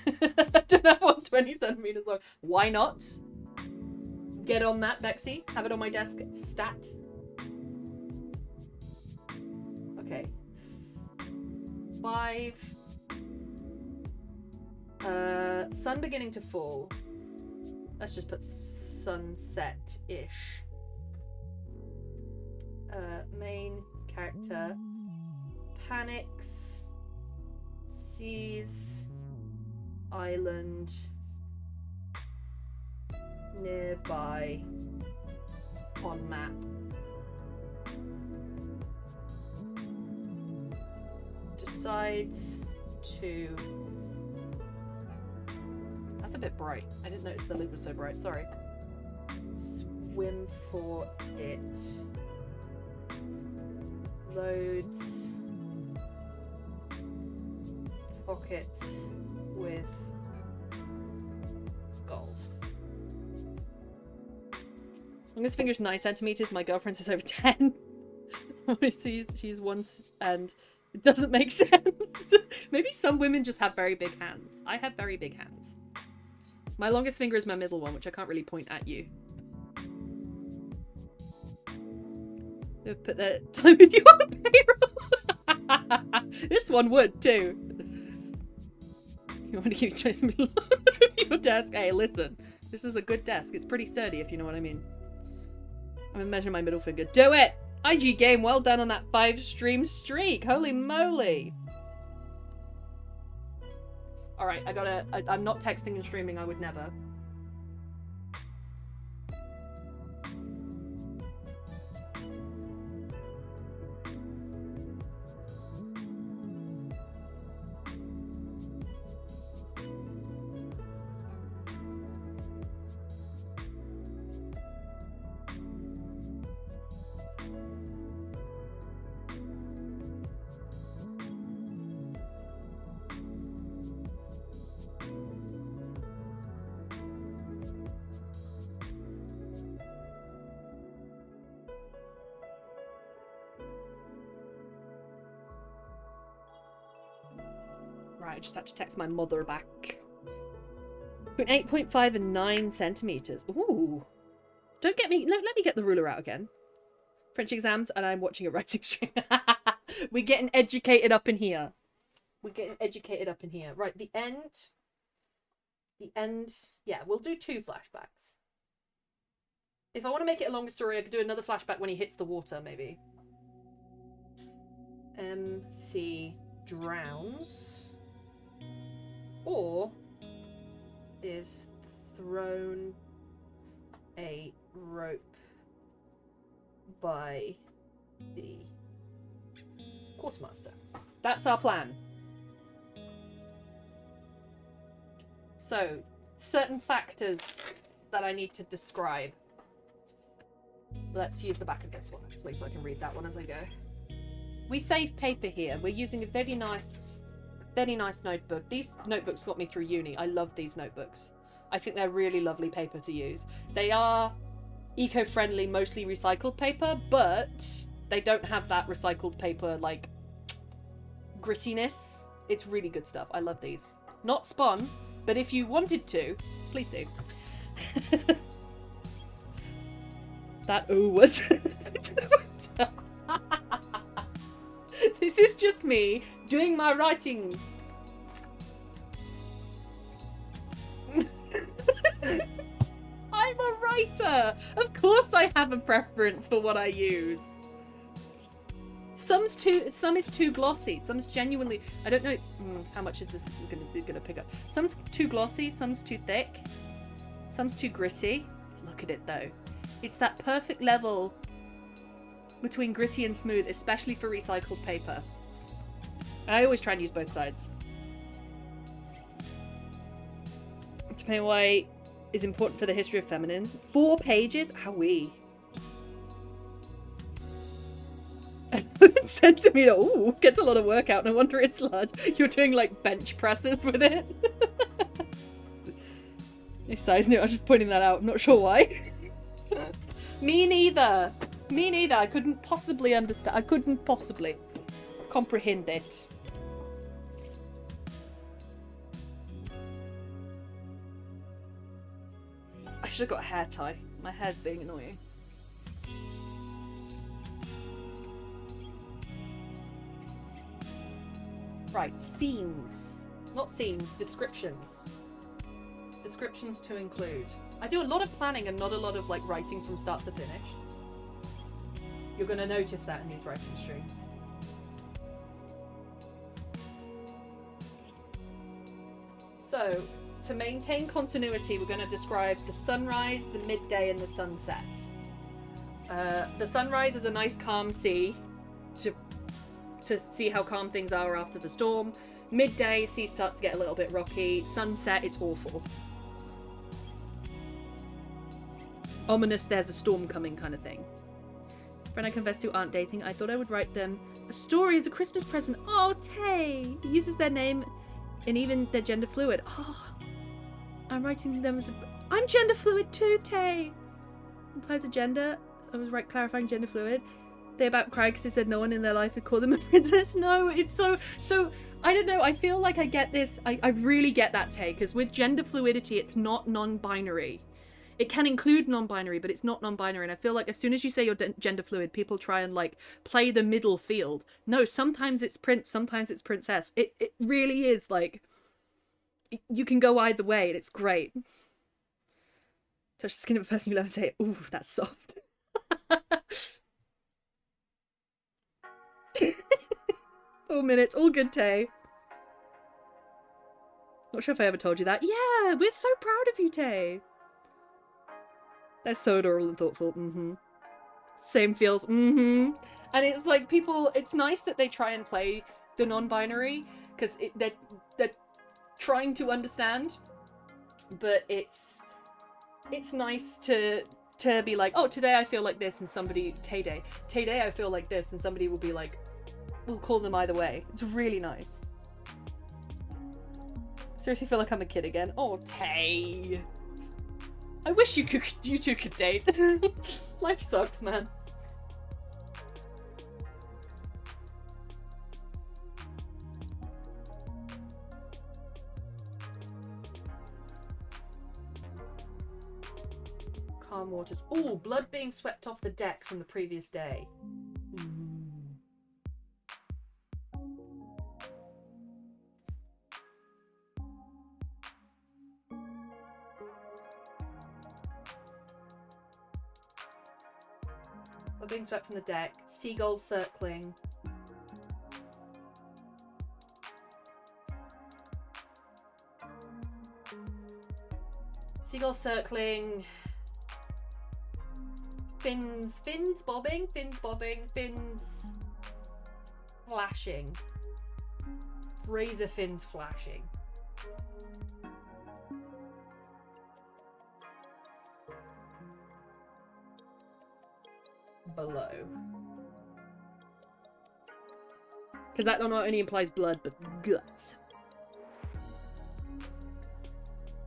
I don't have one 20 centimeters long. Why not? Get on that, Bexy. Have it on my desk. Stat. Okay. 5. Sun beginning to fall. Let's just put sunset-ish. Main character panics, sees island nearby on map. Decides to... That's a bit bright. I didn't notice the lid was so bright, sorry. Swim for it. Loads pockets with gold. And this finger's 9 centimeters. My girlfriend's is over 10. She's once, and it doesn't make sense. Maybe some women just have very big hands. I have very big hands. My longest finger is my middle one, which I can't really point at you. They'll put their time with you on the payroll. This one would too. You want to keep tracing me of your desk? Hey, listen. This is a good desk. It's pretty sturdy, if you know what I mean. I'm gonna measure my middle finger. Do it! IG game, well done on that 5-stream streak. Holy moly. Alright, I'm not texting and streaming. I would never. Right, I just had to text my mother back. Between 8.5 and 9 centimeters. Ooh. Don't get me... Let me get the ruler out again. French exams, and I'm watching a writing stream. We're getting educated up in here. We're getting educated up in here. Right, the end... Yeah, we'll do 2 flashbacks. If I want to make it a longer story, I could do another flashback when he hits the water, maybe. MC drowns or is thrown a rope by the quartermaster. That's our plan. So, certain factors that I need to describe. Let's use the back of this one actually so I can read that one as I go. We save paper here. We're using a very nice notebook. These notebooks got me through uni. I love these notebooks. I think they're really lovely paper to use. They are eco-friendly, mostly recycled paper, but they don't have that recycled paper, like, grittiness. It's really good stuff. I love these. Not spun, but if you wanted to, please do. That ooh was... This is just me doing my writings. I'm a writer. Of course I have a preference for what I use. Some is too glossy. Some's genuinely... I don't know how much is this gonna pick up. Some's too glossy. Some's too thick. Some's too gritty. Look at it though. It's that perfect level between gritty and smooth, especially for recycled paper. I always try and use both sides. Plain white is important for the history of feminines. 4 pages? Owie. Centimeter. Ooh, gets a lot of work out. No wonder it's large. You're doing like bench presses with it. A size note. I was just pointing that out. I'm not sure why. Me neither. Me neither. I couldn't possibly understand. I couldn't possibly comprehend it. I should have got a hair tie. My hair's being annoying. Right, scenes. Not scenes, descriptions. Descriptions to include. I do a lot of planning and not a lot of like writing from start to finish. You're going to notice that in these writing streams. So, to maintain continuity, we're going to describe the sunrise, the midday, and the sunset. The sunrise is a nice calm sea to see how calm things are after the storm. Midday, sea starts to get a little bit rocky. Sunset, it's awful. Ominous, there's a storm coming kind of thing. Friend I confessed to aren't dating. I thought I would write them a story as a Christmas present. Oh, Tay! He uses their name and even their gender fluid. Oh, I'm writing them as a... I'm gender fluid too, Tay! Implies a gender. I was right clarifying gender fluid. They about cried because they said no one in their life would call them a princess. No, it's so I don't know. I feel like I get this. I really get that, Tay, because with gender fluidity, it's not non-binary. It can include non-binary, but it's not non-binary. And I feel like as soon as you say you're gender fluid, people try and like play the middle field. No, sometimes it's prince, sometimes it's princess. It really is like, you can go either way and it's great. Touch the skin of a person you love and say, ooh, that's soft. 4 minutes, all good, Tay. Not sure if I ever told you that. Yeah, we're so proud of you, Tay. They're so adorable and thoughtful. Same feels. And it's like people, it's nice that they try and play the non-binary because they're trying to understand, but it's nice to be like, oh, today I feel like this, and somebody, Tay Day I feel like this, and somebody will be like, we'll call them either way. It's really nice. Seriously feel like I'm a kid again. Oh, Tay. I wish you two could date. Life sucks, man. Calm waters. Ooh, blood being swept off the deck from the previous day. Being swept from the deck, seagulls circling. Seagull circling. Fins bobbing, fins flashing. Razor fins flashing. Below. Because that not only implies blood, but guts.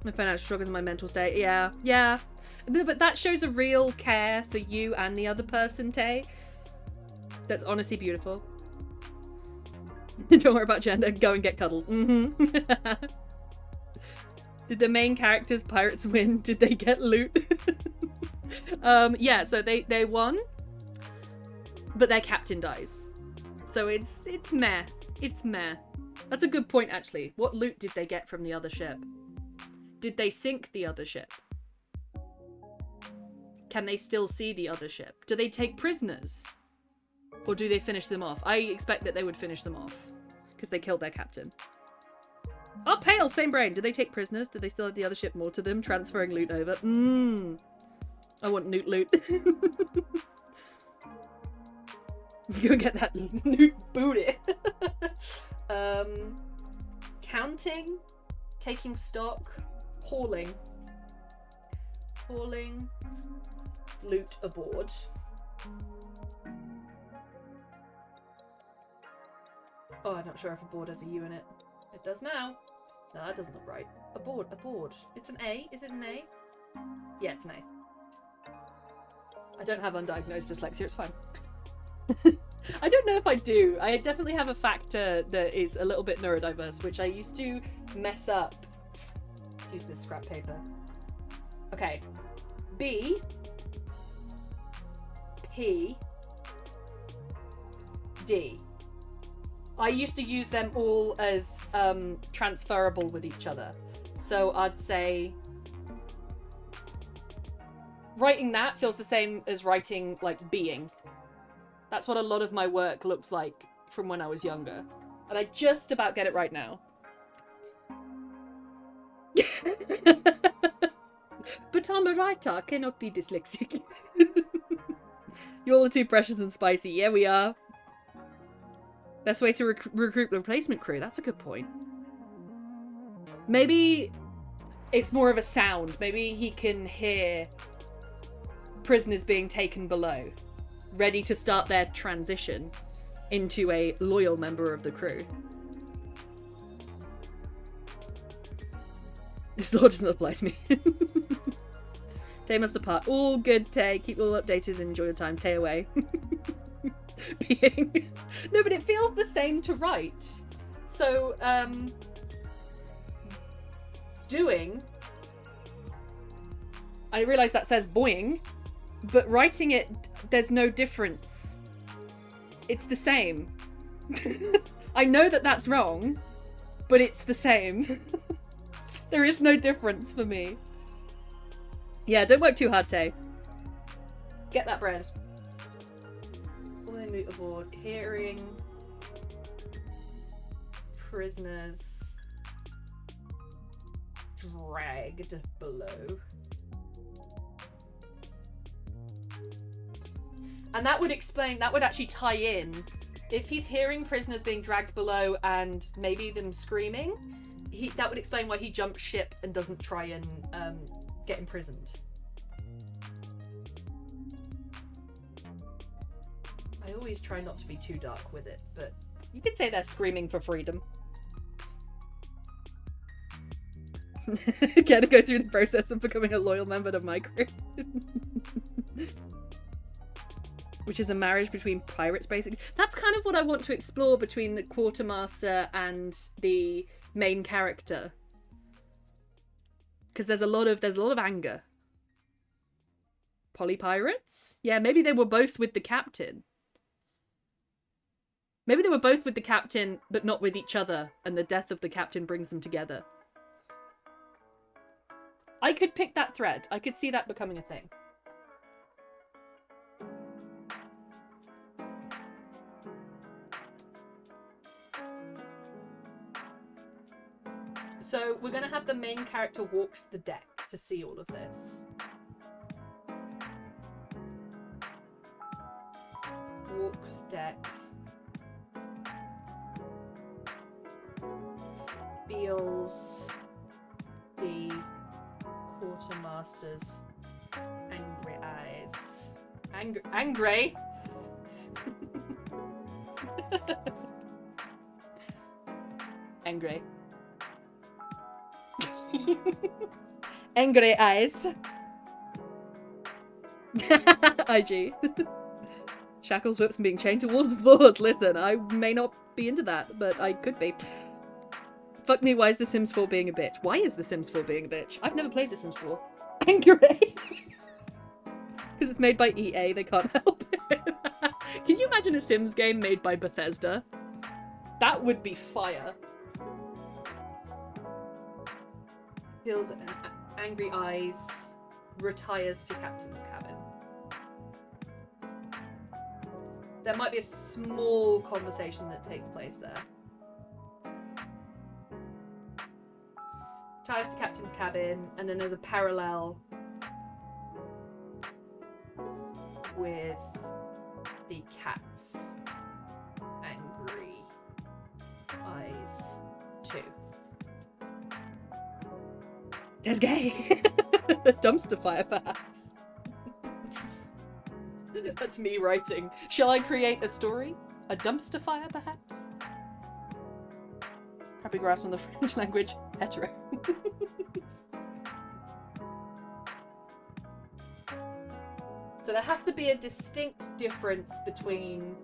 My financial struggles and my mental state. Yeah. But that shows a real care for you and the other person, Tay. That's honestly beautiful. Don't worry about gender. Go and get cuddled. Mm-hmm. Did the main characters pirates win? Did they get loot? Yeah, so they won. But their captain dies. So it's meh. It's meh. That's a good point, actually. What loot did they get from the other ship? Did they sink the other ship? Can they still see the other ship? Do they take prisoners? Or do they finish them off? I expect that they would finish them off. Because they killed their captain. Oh, Pale! Same brain. Do they take prisoners? Do they still have the other ship more to them? Transferring loot over. I want Newt loot. Go get that Newt booty. Counting. Taking stock. Hauling. Loot aboard. Oh, I'm not sure if aboard has a U in it. It does now. No, that doesn't look right. Aboard. It's an A. Is it an A? Yeah, it's an A. I don't have undiagnosed dyslexia, it's fine. I don't know if I do. I definitely have a factor that is a little bit neurodiverse, which I used to mess up. Let's use this scrap paper. Okay. B. P. D. I used to use them all as transferable with each other. So I'd say writing that feels the same as writing like being. That's what a lot of my work looks like from when I was younger. And I just about get it right now. But I'm a writer, I cannot be dyslexic. You're all too precious and spicy. Yeah, we are. Best way to recruit the replacement crew. That's a good point. Maybe it's more of a sound. Maybe he can hear prisoners being taken below, ready to start their transition into a loyal member of the crew. This law does not apply to me. Tay must depart. All good, Tay. Keep all updated and enjoy your time. Tay away. Being. No, but it feels the same to write. So, doing. I realise that says boing, but writing it, there's no difference. It's the same. I know that that's wrong, but it's the same. There is no difference for me. Yeah, don't work too hard, Tay. Get that bread. Loot aboard. Hearing prisoners dragged below. And that would explain, that would actually tie in. If he's hearing prisoners being dragged below and maybe them screaming, that would explain why he jumped ship and doesn't try and get imprisoned. I always try not to be too dark with it, but you could say they're screaming for freedom. Gotta go through the process of becoming a loyal member of my crew. Which is a marriage between pirates, basically. That's kind of what I want to explore between the quartermaster and the main character. Because there's a lot of anger. Polypirates? Yeah, maybe they were both with the captain. Maybe they were both with the captain, but not with each other, and the death of the captain brings them together. I could pick that thread. I could see that becoming a thing. So we're going to have the main character walks the deck to see all of this. Walks deck. Feels the quartermaster's angry eyes. Angry? Angry. Angry eyes. IG. Shackles, whips, and being chained to walls and floors. Listen, I may not be into that, but I could be. Fuck me, why is The Sims 4 being a bitch? Why is The Sims 4 being a bitch? I've never played The Sims 4. Angry. Because it's made by EA, they can't help it. Can you imagine a Sims game made by Bethesda? That would be fire. Feels angry eyes, retires to captain's cabin. There might be a small conversation that takes place there. Retires to captain's cabin, and then there's a parallel with the cat's angry eyes too. That's gay. Dumpster fire, perhaps. That's me writing. Shall I create a story? A dumpster fire, perhaps? Happy graphs from the French language. Hetero. So there has to be a distinct difference between...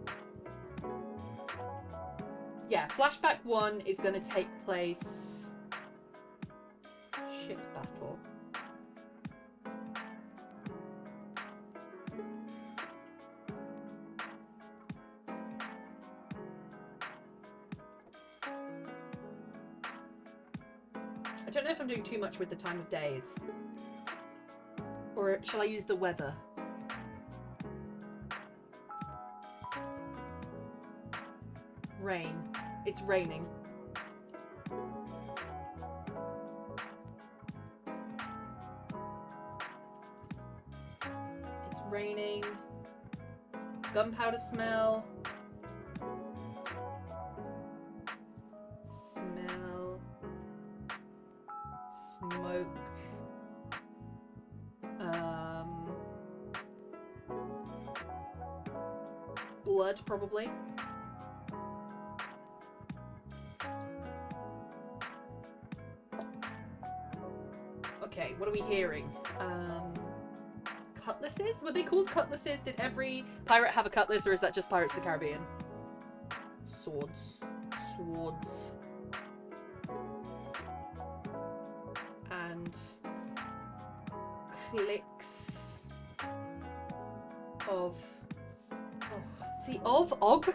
Yeah, Flashback 1 is going to take place... Ship battle. I don't know if I'm doing too much with the time of days. Or shall I use the weather? Rain. It's raining. It's raining. Gunpowder smell. Smell. Smoke. Blood, probably. Okay, what are we hearing? Cutlasses? Were they called cutlasses? Did every pirate have a cutlass, or is that just Pirates of the Caribbean? Swords. Swords. And clicks of... Oh, see, of? Og?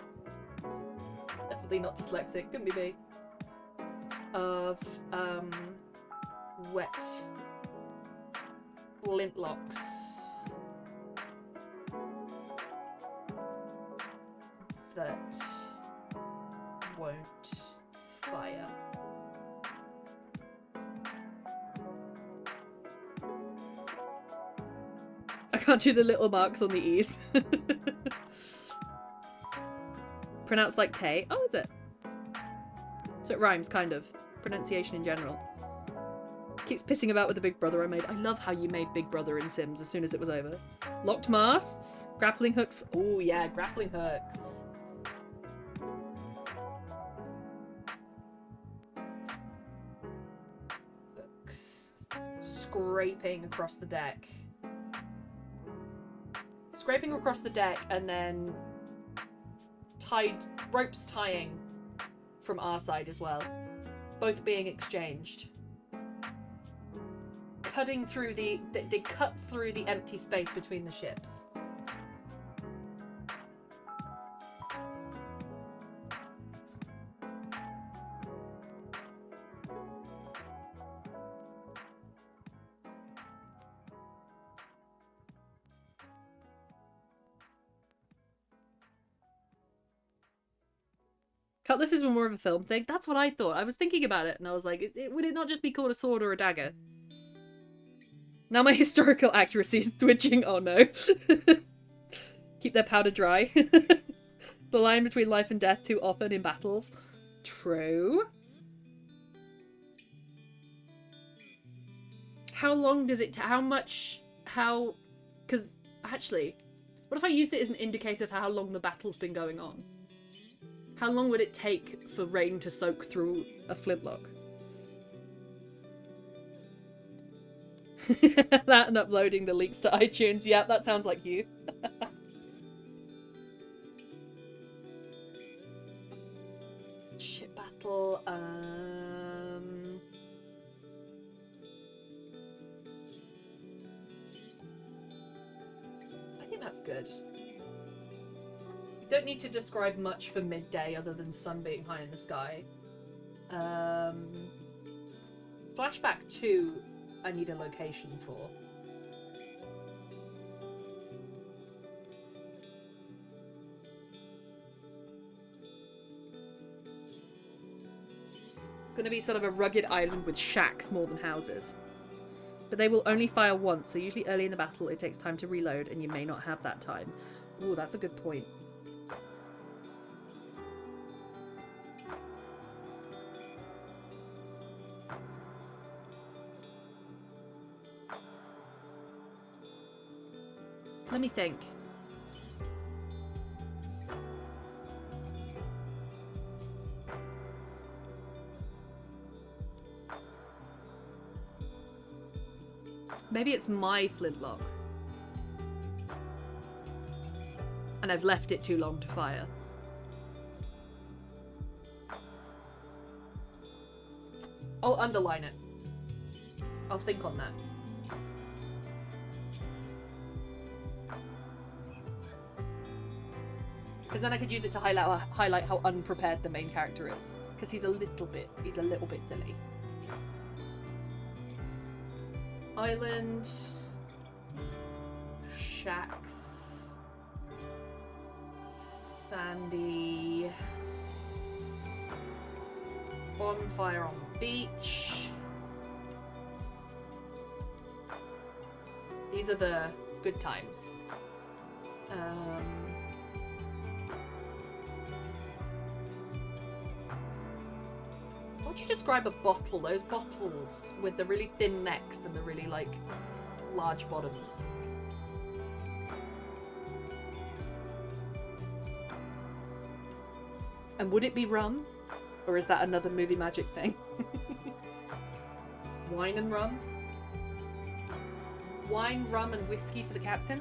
Definitely not dyslexic, couldn't be me. Of, wet flintlocks that won't fire. I can't do the little marks on the E's. Pronounced like Tay. Oh, is it? So it rhymes, kind of. Pronunciation in general. Keeps pissing about with the Big Brother I made. I love how you made Big Brother in Sims as soon as it was over. Locked masts. Grappling hooks. Oh yeah, grappling hooks. Hooks. Scraping across the deck. Scraping across the deck and then ropes tying from our side as well. Both being exchanged. Cutting through they cut through the empty space between the ships. Cutlasses were more of a film thing. That's what I thought. I was thinking about it and I was like, would it not just be called a sword or a dagger? Now my historical accuracy is twitching. Oh no. Keep their powder dry. The line between life and death too often in battles. True. How long does it because actually, what if I used it as an indicator for how long the battle's been going on? How long would it take for rain to soak through a flintlock? That and uploading the leaks to iTunes. Yep, that sounds like you. Ship battle. I think that's good. You don't need to describe much for midday other than sun being high in the sky. Flashback 2, I need a location for. It's going to be sort of a rugged island with shacks more than houses. But they will only fire once, so usually early in the battle it takes time to reload and you may not have that time. Ooh, that's a good point. Let me think. Maybe it's my flintlock. And I've left it too long to fire. I'll underline it. I'll think on that. Because then I could use it to highlight how unprepared the main character is. Because he's a little bit silly. Island. Shacks. Sandy. Bonfire on beach. These are the good times. How would you describe a bottle? Those bottles with the really thin necks and the really, like, large bottoms. And would it be rum? Or is that another movie magic thing? Wine and rum? Wine, rum, and whiskey for the captain?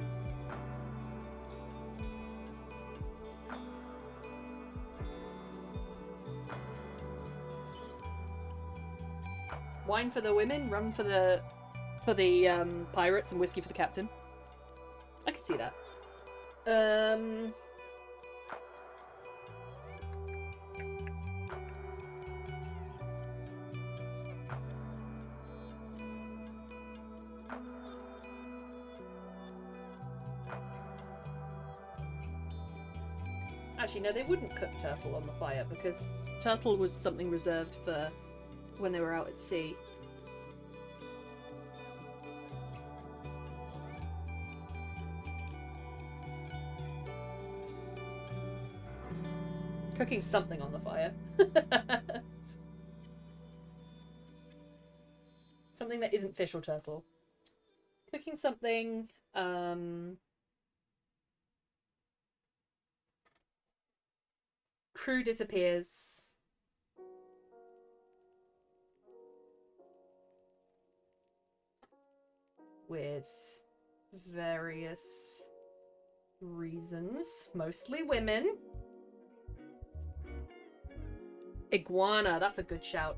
Wine for the women, rum for the pirates, and whiskey for the captain. I could see that. Actually, no, they wouldn't cook turtle on the fire because turtle was something reserved for when they were out at sea. Cooking something on the fire. Something that isn't fish or turtle. Cooking something, crew disappears. With various reasons. Mostly women. Iguana, that's a good shout.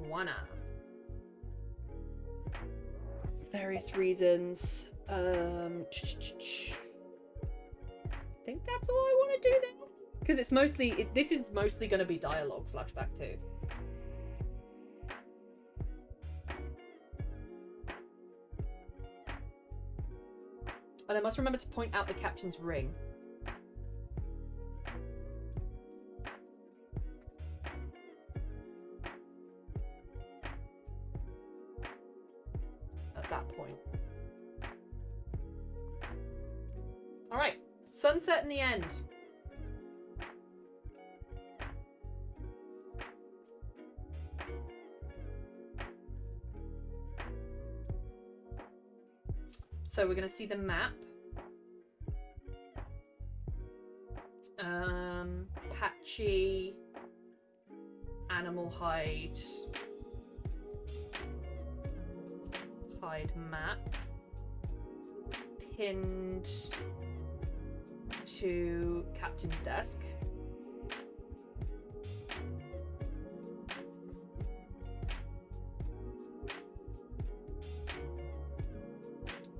Iguana. Various reasons. I think that's all I want to do then. Because it's mostly, this is mostly going to be dialogue, Flashback 2. And I must remember to point out the captain's ring. Alright, sunset in the end. So we're going to see the map. Patchy. Animal hide. Hide map. Pinned to captain's desk.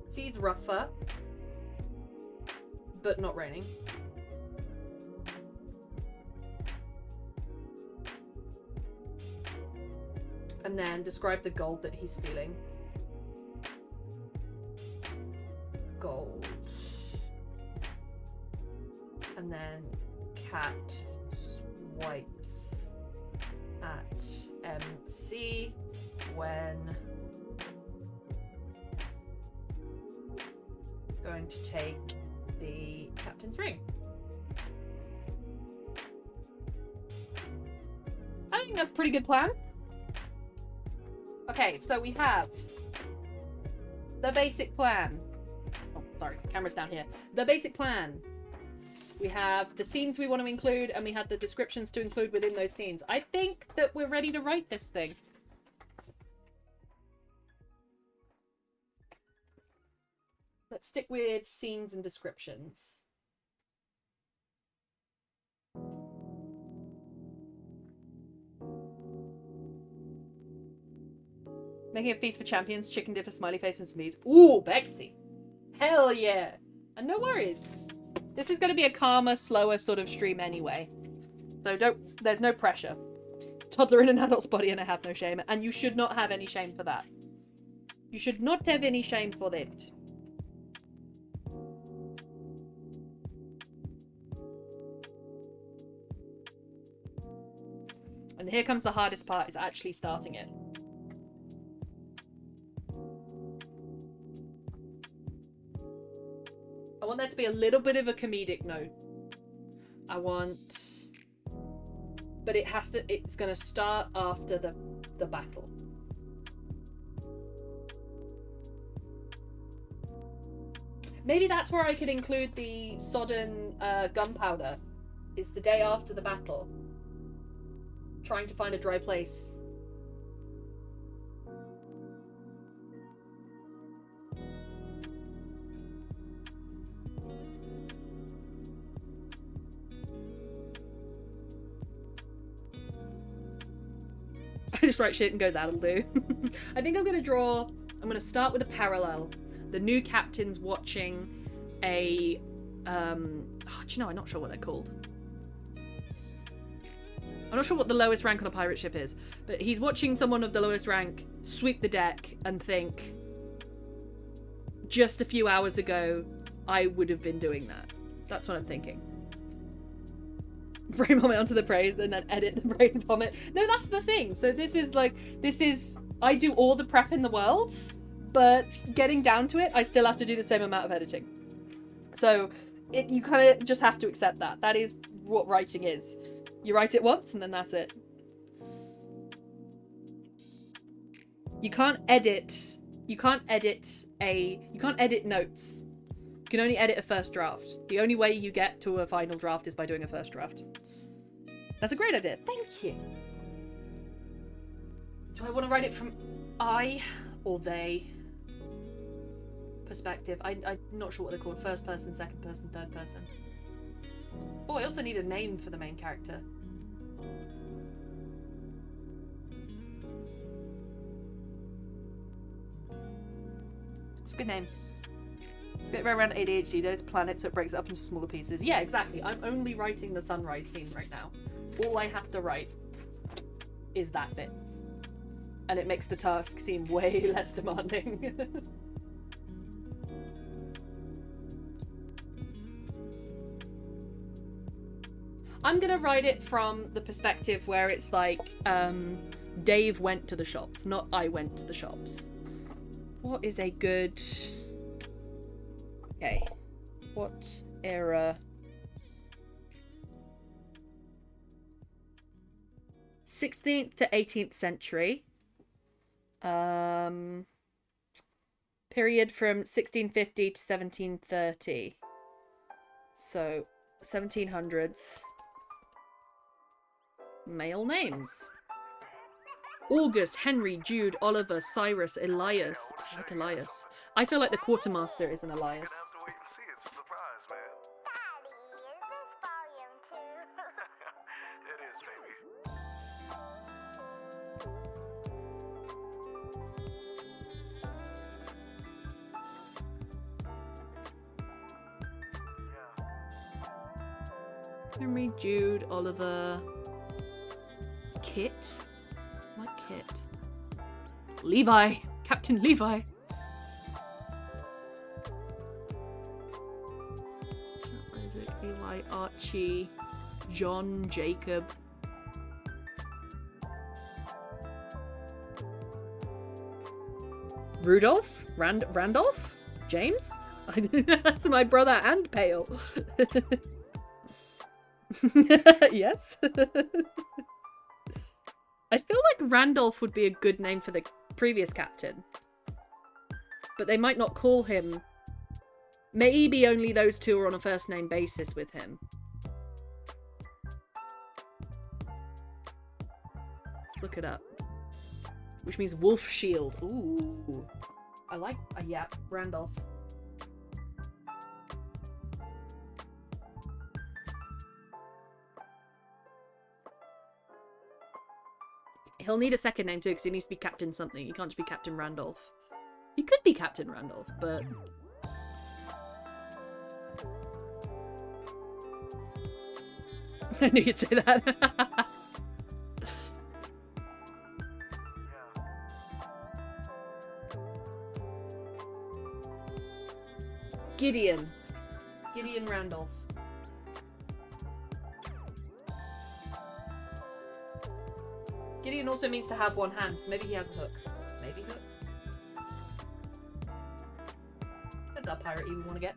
Sea's rougher, but not raining. And then describe the gold that he's stealing. Gold. And then cat swipes at MC when going to take the captain's ring. I think that's a pretty good plan. Okay, so we have the basic plan. Oh, sorry, camera's down here. The basic plan. We have the scenes we want to include, and we have the descriptions to include within those scenes. I think that we're ready to write this thing. Let's stick with scenes and descriptions. Making a feast for champions, chicken dip, a smiley face, and some meat. Ooh, Bexy. Hell yeah. And no worries. This is going to be a calmer, slower sort of stream anyway. So there's no pressure. Toddler in an adult's body and I have no shame. And you should not have any shame for that. You should not have any shame for that. And here comes the hardest part, is actually starting it. I want there to be a little bit of a comedic note. But it's gonna start after the battle. Maybe that's where I could include the sodden gunpowder. It's the day after the battle. Trying to find a dry place. I just write shit and go, that'll do. I think I'm going to start with a parallel. The new captain's watching a, do you know, I'm not sure what they're called. I'm not sure what the lowest rank on a pirate ship is, but he's watching someone of the lowest rank sweep the deck and think, just a few hours ago, I would have been doing that. That's what I'm thinking. Brain vomit onto the praise and then edit the brain vomit. No, that's the thing. So this is, I do all the prep in the world, but getting down to it, I still have to do the same amount of editing. So you kind of just have to accept that. That is what writing is. You write it once and then that's it. You can't edit notes. You can only edit a first draft. The only way you get to a final draft is by doing a first draft. That's a great idea. Thank you. Do I want to write it from I or they perspective? I'm not sure what they're called. First person, second person, third person. Oh, I also need a name for the main character. It's a good name. Bit around ADHD, there's planets, so it breaks it up into smaller pieces. Yeah, exactly. I'm only writing the sunrise scene right now. All I have to write is that bit. And it makes the task seem way less demanding. I'm gonna write it from the perspective where it's like, Dave went to the shops, not I went to the shops. What is a good... Okay. What era? 16th to 18th century. Period from 1650 to 1730. So, 1700s. Male names. August, Henry, Jude, Oliver, Cyrus, Elias. I like Elias. I feel like the quartermaster is an Elias. Henry, Jude, Oliver, Kit. I like Kit. Levi, Captain Levi. Isaac, Eli, Archie, John, Jacob. Rudolph, Randolph, James. That's my brother and Pale. Yes. I feel like Randolph would be a good name for the previous captain. But they might not call him. Maybe only those two are on a first name basis with him. Let's look it up. Which means Wolf Shield. Ooh. I like, yeah, Randolph. He'll need a second name too, because he needs to be Captain something. He can't just be Captain Randolph. He could be Captain Randolph, but... I knew you'd say that. Gideon. Gideon Randolph. Gideon also means to have one hand, so maybe he has a hook. Maybe hook. That's how pirate you want to get.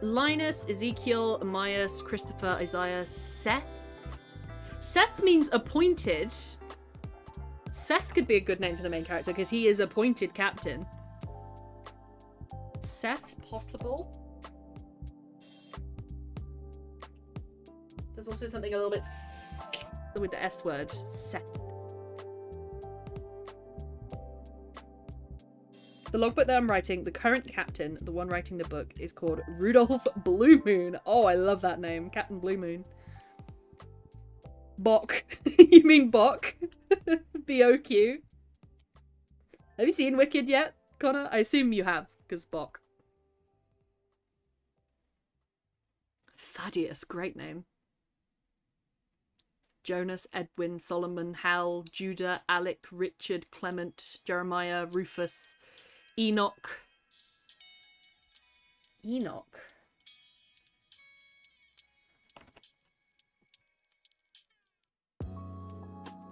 Linus, Ezekiel, Amias, Christopher, Isaiah, Seth. Seth means appointed. Seth could be a good name for the main character because he is appointed captain. Seth, possible. There's also something a little bit with the S word. Seth. The logbook that I'm writing, the current captain, the one writing the book, is called Rudolph Blue Moon. Oh, I love that name. Captain Blue Moon. Bok. You mean Bok? B-O-Q. Have you seen Wicked yet, Connor? I assume you have, because Bok. Thaddeus, great name. Jonas, Edwin, Solomon, Hal, Judah, Alec, Richard, Clement, Jeremiah, Rufus, Enoch. Enoch.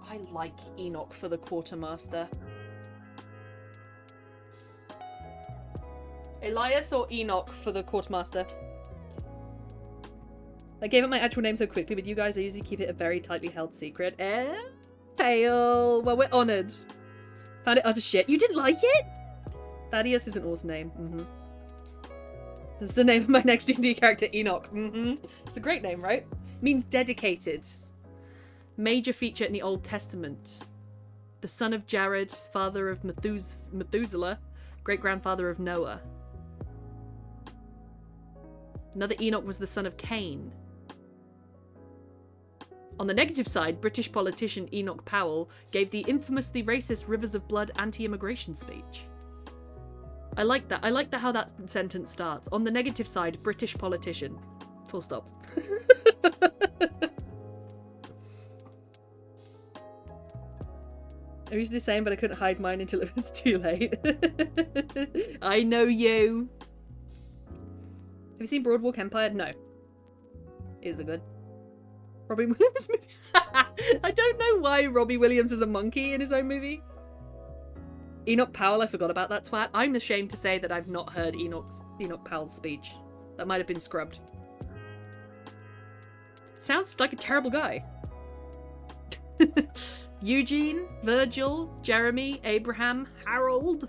I like Enoch for the quartermaster. Elias or Enoch for the quartermaster? I gave up my actual name so quickly with you guys, I usually keep it a very tightly held secret. Pale. Well, we're honoured. Found it utter shit. You didn't like it? Thaddeus is an awesome name. That's the name of my next D&D character, Enoch. It's a great name, right? It means dedicated. Major feature in the Old Testament. The son of Jared, father of Methuselah, great-grandfather of Noah. Another Enoch was the son of Cain. On the negative side, British politician Enoch Powell gave the infamously racist Rivers of Blood anti-immigration speech. I like that. I like how that sentence starts. On the negative side, British politician. Full stop. I was the same, but I couldn't hide mine until it was too late. I know you. Have you seen Broadwalk Empire? No. Is it good? Robbie Williams movie? I don't know why Robbie Williams is a monkey in his own movie. Enoch Powell, I forgot about that twat. I'm ashamed to say that I've not heard Enoch's Enoch Powell's speech. That might have been scrubbed. Sounds like a terrible guy. Eugene, Virgil, Jeremy, Abraham, Harold,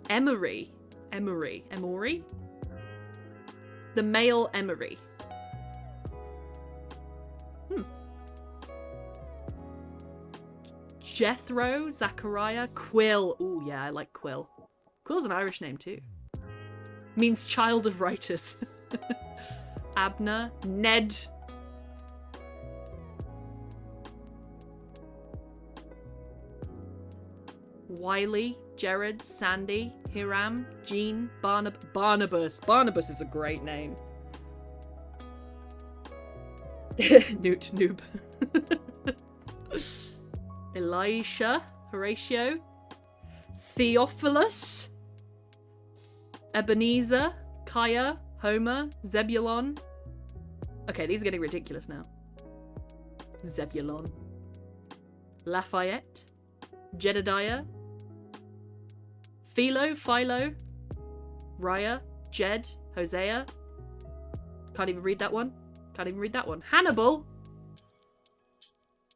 Emery. Emory? The male Emery. Jethro, Zachariah, Quill. Ooh, yeah, I like Quill. Quill's an Irish name too. Means child of writers. Abner, Ned. Wiley, Jared, Sandy, Hiram, Jean, Barnabas. Barnabas is a great name. Newt, noob. Elisha, Horatio, Theophilus, Ebenezer, Kaya, Homer, Zebulon. Okay, these are getting ridiculous now. Zebulon. Lafayette, Jedediah, Philo, Raya, Jed, Hosea. Can't even read that one. Hannibal.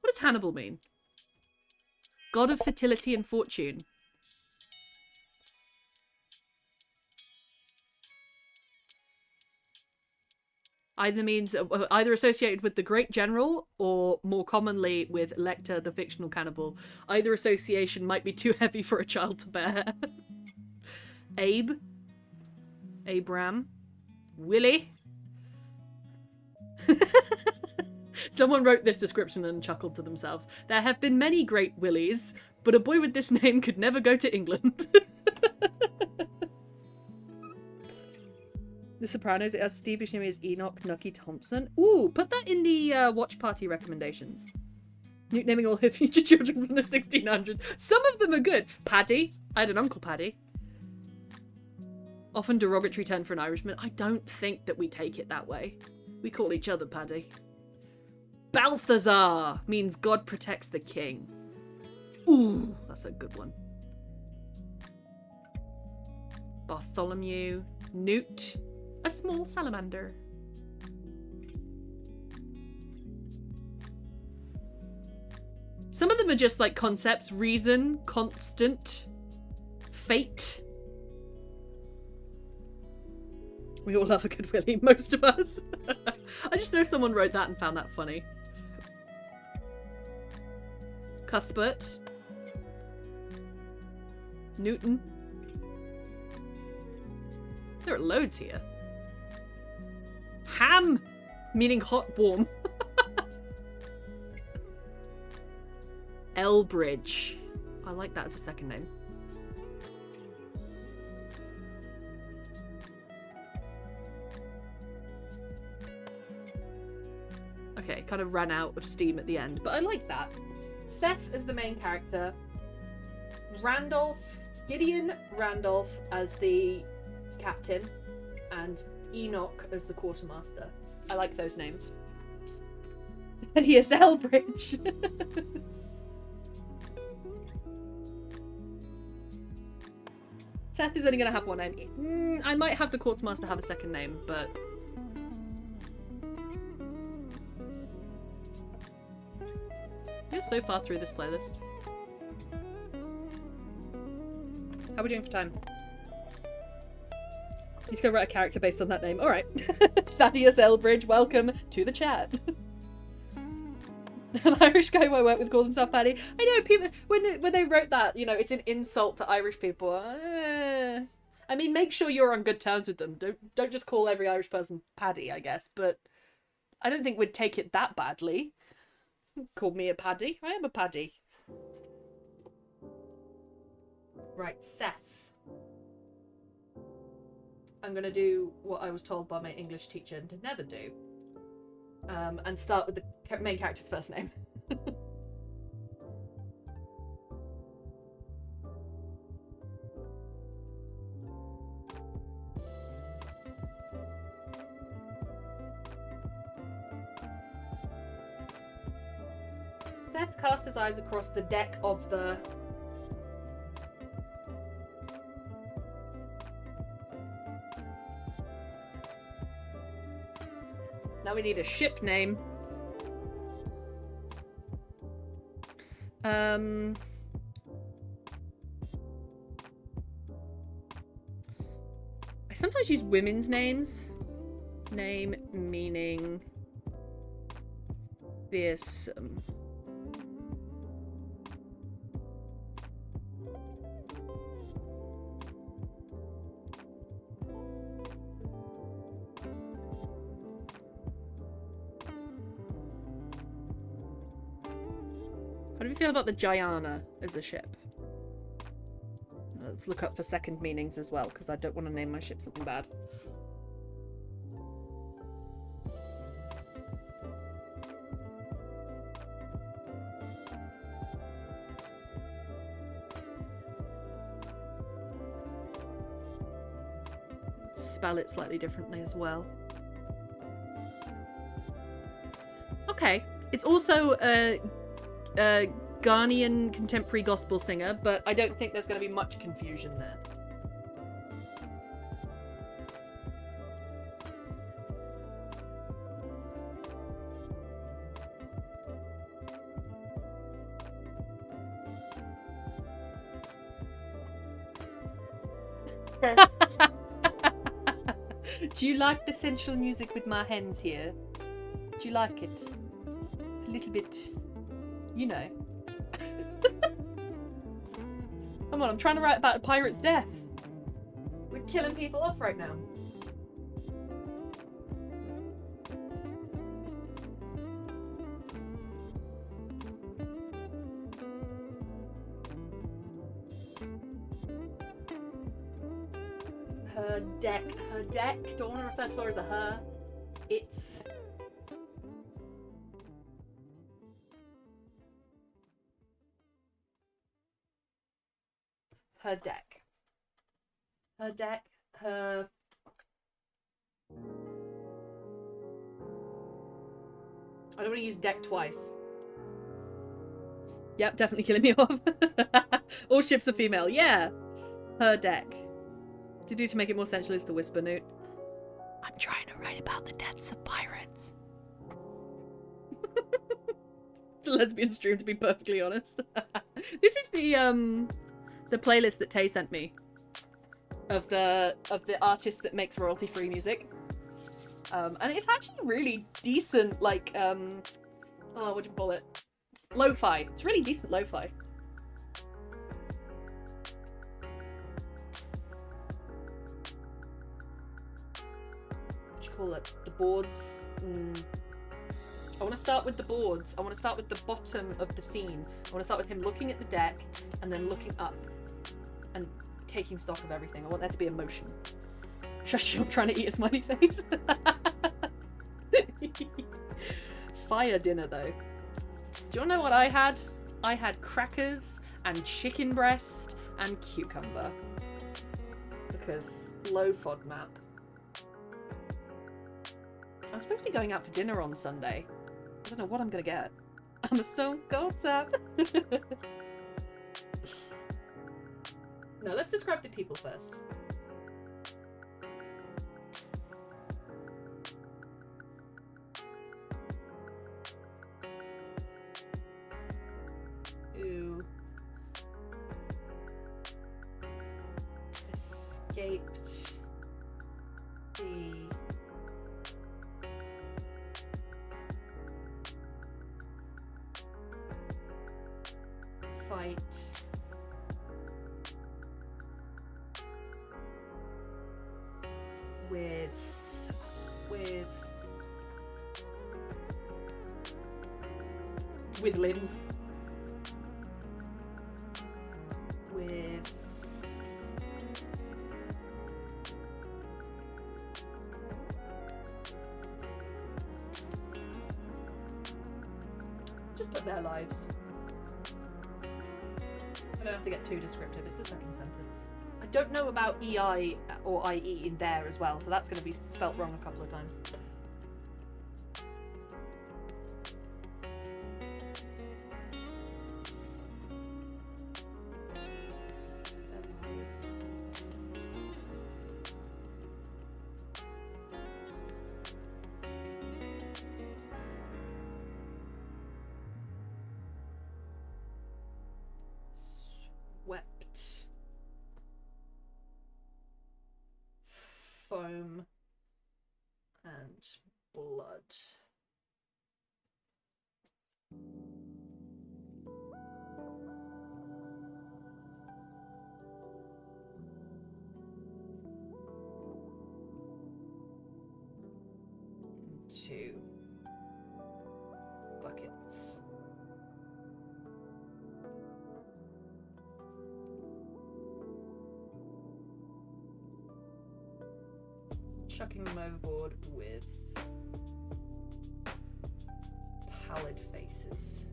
What does Hannibal mean? God of fertility and fortune. Either associated with the great general or more commonly with Lecter the fictional cannibal. Either association might be too heavy for a child to bear. Abe, Abram, Willie. Someone wrote this description and chuckled to themselves. There have been many great Willies, but a boy with this name could never go to England. The Sopranos, Steve Buscemi is Enoch Nucky Thompson. Ooh, put that in the watch party recommendations. Naming all her future children from the 1600s. Some of them are good. Paddy. I had an Uncle Paddy. Often derogatory term for an Irishman. I don't think that we take it that way. We call each other Paddy. Balthazar means God protects the king. Ooh, that's a good one. Bartholomew. Newt. A small salamander. Some of them are just like concepts. Reason, constant, fate. We all love a good Willy, most of us. I just know someone wrote that and found that funny. Cuthbert. Newton. There are loads here. Ham, meaning hot, warm. Elbridge. I like that as a second name. Okay, kind of ran out of steam at the end, but I like that. Seth as the main character. Gideon Randolph as the captain, and Enoch as the quartermaster. I like those names. And he is Elbridge. Seth is only going to have one name. I might have the quartermaster have a second name, but... We're so far through this playlist. How are we doing for time? He's gonna write a character based on that name. Alright. Thaddeus Elbridge, welcome to the chat. An Irish guy who I work with calls himself Paddy. I know, people, when they wrote that, you know, it's an insult to Irish people. I mean, make sure you're on good terms with them. Don't just call every Irish person Paddy, I guess, but I don't think we'd take it that badly. Call me a Paddy. I am a Paddy. Right, Seth. I'm going to do what I was told by my English teacher to never do. And start with the main character's first name. Seth cast his eyes across the deck of the... Now we need a ship name. I sometimes use women's names. Name meaning fearsome. How do you feel about the Gianna as a ship? Let's look up for second meanings as well, because I don't want to name my ship something bad. Spell it slightly differently as well. Okay, it's also a Ghanaian contemporary gospel singer, but I don't think there's going to be much confusion there. Do you like the sensual music with my hands here? Do you like it? It's a little bit, you know. Come on, I'm trying to write about a pirate's death. We're killing people off right now. Her deck. Don't want to refer to her as a her. It's... her deck. Her deck, her... I don't want to use deck twice. Yep, definitely killing me off. All ships are female. Yeah. Her deck. To do to make it more sensual is the whisper note. I'm trying to write about the deaths of pirates. It's a lesbian stream, to be perfectly honest. This is the playlist that Tay sent me of the artist that makes royalty-free music. And it's actually really decent, like what do you call it? Lo-fi. It's really decent lo-fi. What do you call it? The boards. I want to start with the boards. I want to start with the bottom of the scene. I want to start with him looking at the deck and then looking up and taking stock of everything. I want there to be emotion. Shush you, I'm trying to eat a smiley face. Fire dinner though. Do you want to know what I had? I had crackers and chicken breast and cucumber. Because low FODMAP. I'm supposed to be going out for dinner on Sunday. I don't know what I'm gonna get. I'm so caught up. No, let's describe the people first. Who escaped the fight with limbs, just put their lives. I don't have to get too descriptive, it's the second sentence. I don't know about EI or IE in there as well, so that's going to be spelt wrong a couple of times. Their lives. blood. Two buckets. Chucking them overboard with pallid faces.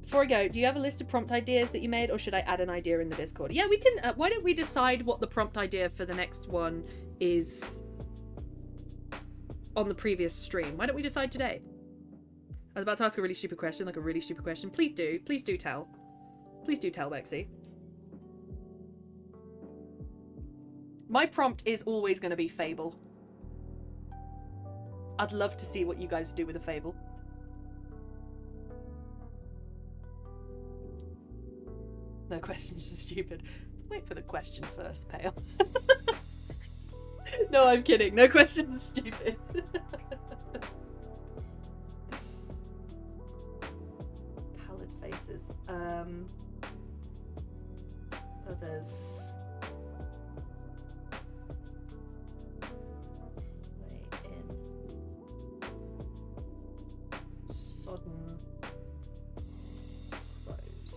Before I go, do you have a list of prompt ideas that you made, or should I add an idea in the Discord? Yeah, we can. Why don't we decide what the prompt idea for the next one is on the previous stream? Why don't we decide today? I was about to ask a really stupid question, like a really stupid question. Please do. Please do tell. Please do tell, Bexy. My prompt is always going to be Fable. I'd love to see what you guys do with a Fable. No questions are stupid. Wait for the question first, Pale. No, I'm kidding. No questions are stupid. Pallid faces. Others. Lay in sodden clothes.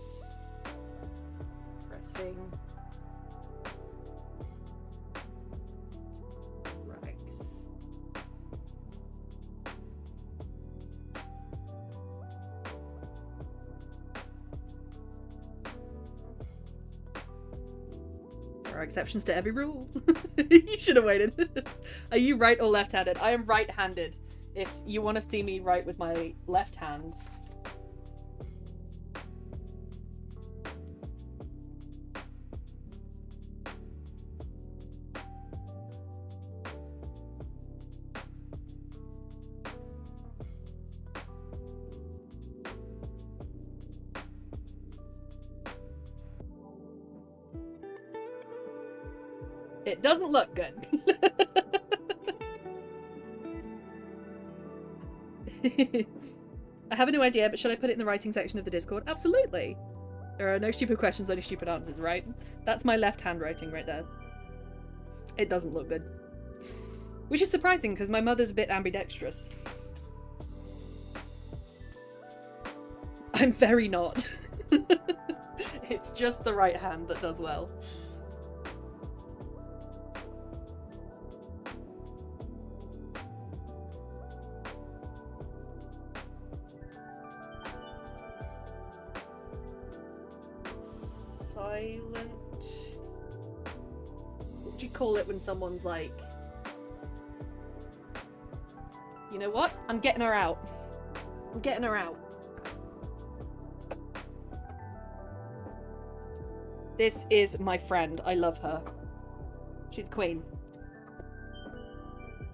Pressing rags. There are exceptions to every rule. You should have waited. Are you right or left-handed? I am right-handed. If you want to see me write with my left hand. It doesn't look good. I have a new idea, but should I put it in the writing section of the Discord? Absolutely. There are no stupid questions, only stupid answers, right? That's my left handwriting right there. It doesn't look good. Which is surprising, because my mother's a bit ambidextrous. I'm very not. It's just the right hand that does well. Silent. What do you call it when someone's like, you know what? I'm getting her out. I'm getting her out. This is my friend. I love her. She's queen.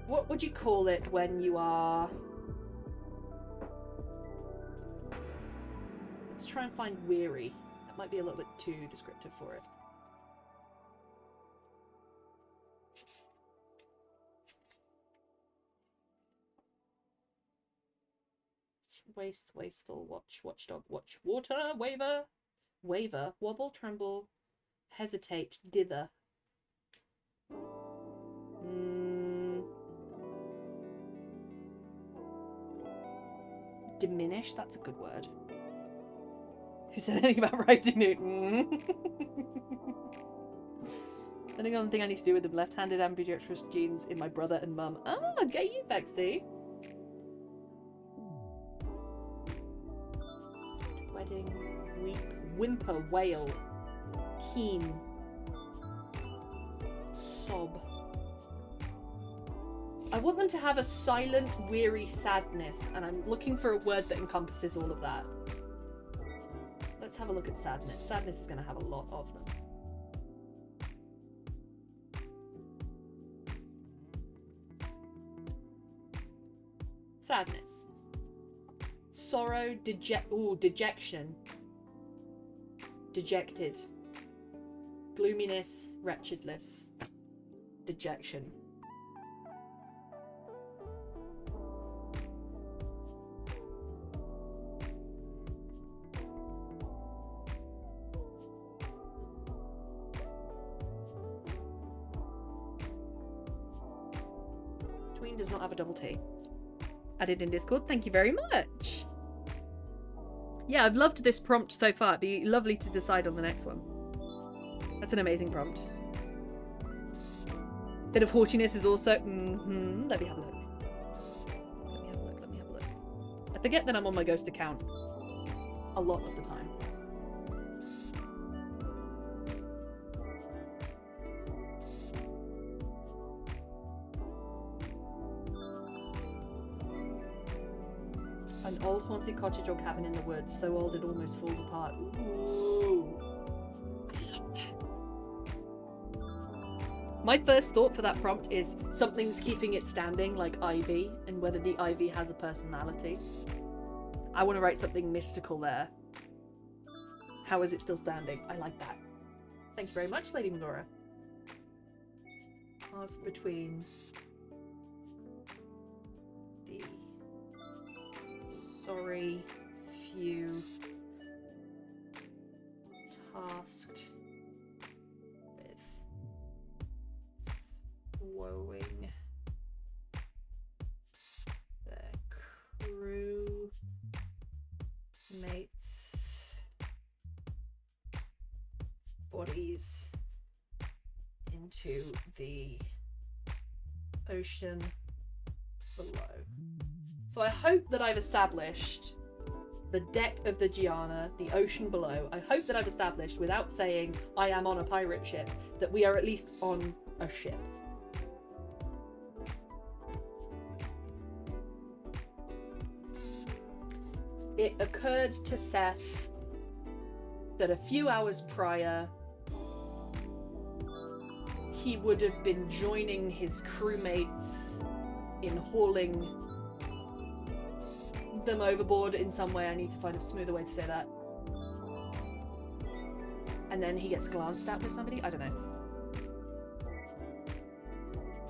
What would you call it when you are... Let's try and find weary. That might be a little bit too descriptive for it. Waste, wasteful, watch, watchdog, watch, water, waver, waver, wobble, tremble, hesitate, dither. Diminish, that's a good word. Who said anything about writing Newton? Depending on the thing I need to do with the left-handed ambidextrous genes in my brother and mum. Oh, get you, Bexy. Wedding, weep, whimper, wail, keen, sob. I want them to have a silent, weary sadness, and I'm looking for a word that encompasses all of that. Let's have a look at sadness. Sadness is going to have a lot of them. Sadness. Sorrow, dejection. Dejected. gloominess, wretchedness, dejection. Tween does not have a double T. Added in Discord. Thank you very much. Yeah, I've loved this prompt so far. It'd be lovely to decide on the next one. That's an amazing prompt. Bit of haughtiness is also... Let me have a look. Let me have a look. I forget that I'm on my ghost account a lot of the time. An old haunted cottage or cabin in the woods, so old it almost falls apart. Ooh. My first thought for that prompt is something's keeping it standing, like ivy, and whether the ivy has a personality. I want to write something mystical there. How is it still standing? I like that. Thank you very much, Lady Megora. Pass between the sorry few tasked with throwing their crew mates' bodies into the ocean below. So I hope that I've established the deck of the Gianna, the ocean below. I hope that I've established, without saying I am on a pirate ship, that we are at least on a ship. It occurred to Seth that a few hours prior, he would have been joining his crewmates in hauling them overboard in some way. I need to find a smoother way to say that. And then he gets glanced at with somebody? I don't know.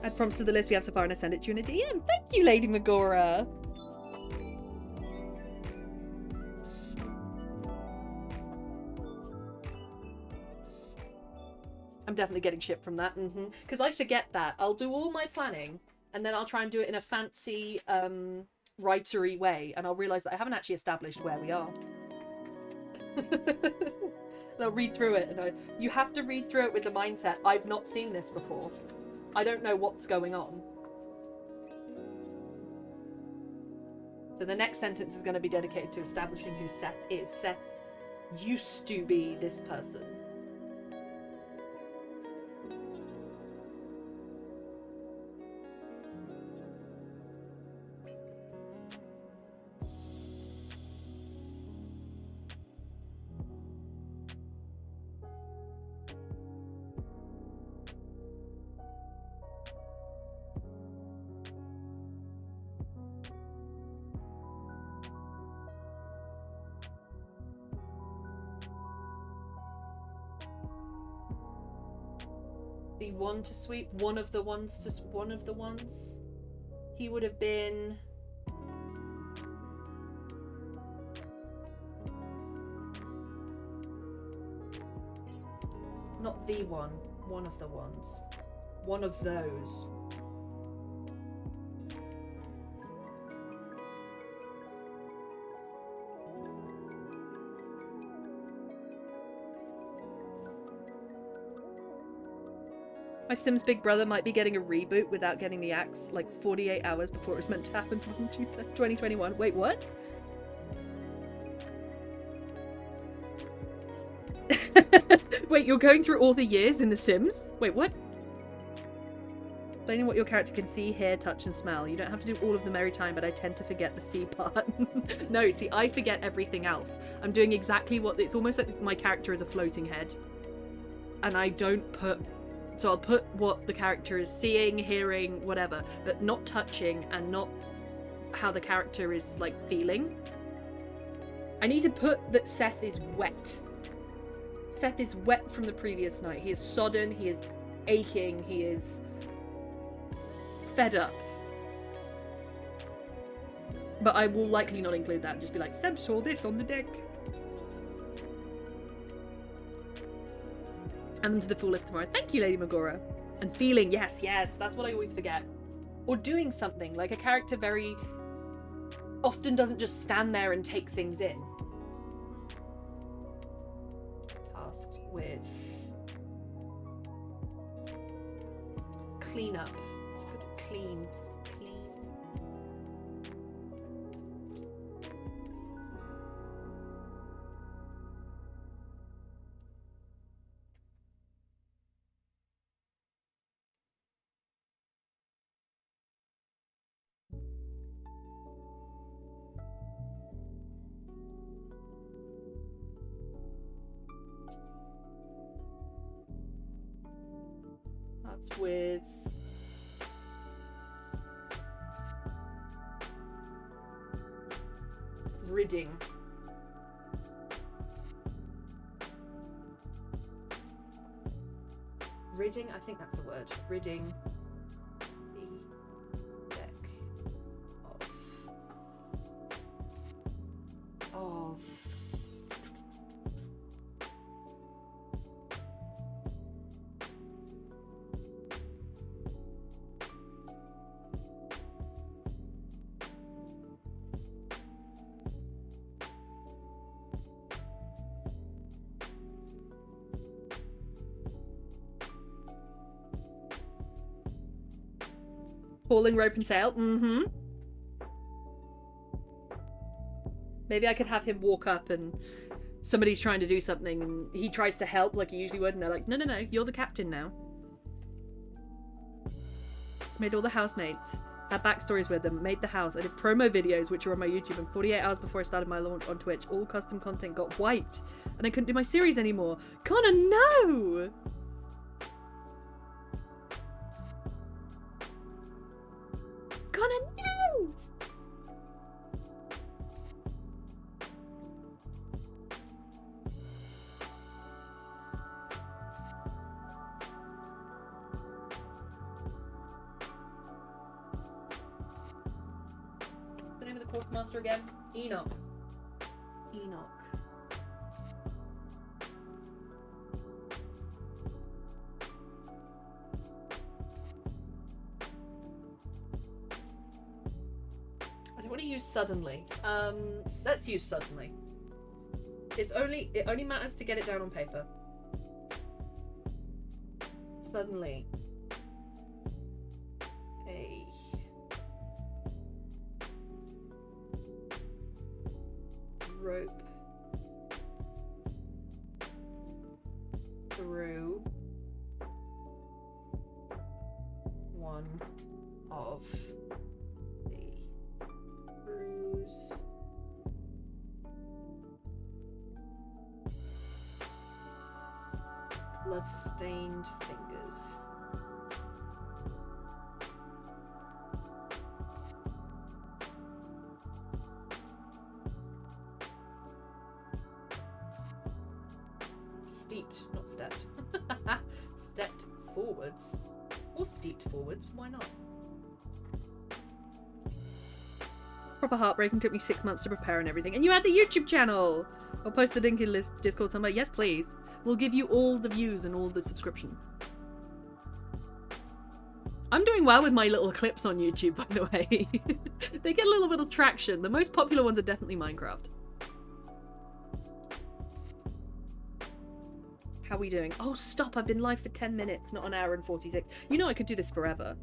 Add prompts to the list we have so far and I send it to you in a DM. Thank you, Lady Megora. I'm definitely getting shit from that. Because I forget that. I'll do all my planning and then I'll try and do it in a fancy writery way, and I'll realise that I haven't actually established where we are. And I'll read through it, and you have to read through it with the mindset, I've not seen this before. I don't know what's going on. So the next sentence is going to be dedicated to establishing who Seth is. Seth used to be this person. The one to sweep, one of the ones. He would have been... Not the one of the ones. One of those. My Sims Big Brother might be getting a reboot without getting the axe like 48 hours before it was meant to happen in 2021. Wait, what? Wait, you're going through all the years in The Sims? Wait, what? Explaining what your character can see, hear, touch, and smell. You don't have to do all of them every time, but I tend to forget the see part. No, see, I forget everything else. I'm doing exactly what... It's almost like my character is a floating head. And I don't put... So I'll put what the character is seeing, hearing, whatever, but not touching and not how the character is, like, feeling. I need to put that Seth is wet. Seth is wet from the previous night. He is sodden, he is aching, he is fed up. But I will likely not include that and just be like, Seb saw this on the deck. And then to the full list tomorrow. Thank you, Lady Magora. And feeling, yes, that's what I always forget. Or doing something, like a character very often doesn't just stand there and take things in. Tasked with clean up. Let's put it clean. That's with ridding. Ridding, I think that's a word. Ridding the deck of hauling rope and sail. Mm-hmm. Maybe I could have him walk up and somebody's trying to do something and he tries to help like he usually would and they're like, no, you're the captain now. Made all the housemates. Had backstories with them. Made the house. I did promo videos which are on my YouTube, and 48 hours before I started my launch on Twitch, all custom content got wiped and I couldn't do my series anymore. Connor, no! Connor, no! The name of the quartermaster again? Enoch. Use suddenly. Let's use suddenly. It only matters to get it down on paper. Suddenly. A rope through one of blood-stained fingers. Steeped, not stepped. Stepped forwards. Or steeped forwards, why not? Proper heartbreaking, took me 6 months to prepare and everything. And you had the YouTube channel! I'll post the link in this Discord somewhere. Yes, please. We'll give you all the views and all the subscriptions. I'm doing well with my little clips on YouTube, by the way. They get a little bit of traction. The most popular ones are definitely Minecraft. How are we doing? Oh, stop. I've been live for 10 minutes, not an hour and 46. You know I could do this forever.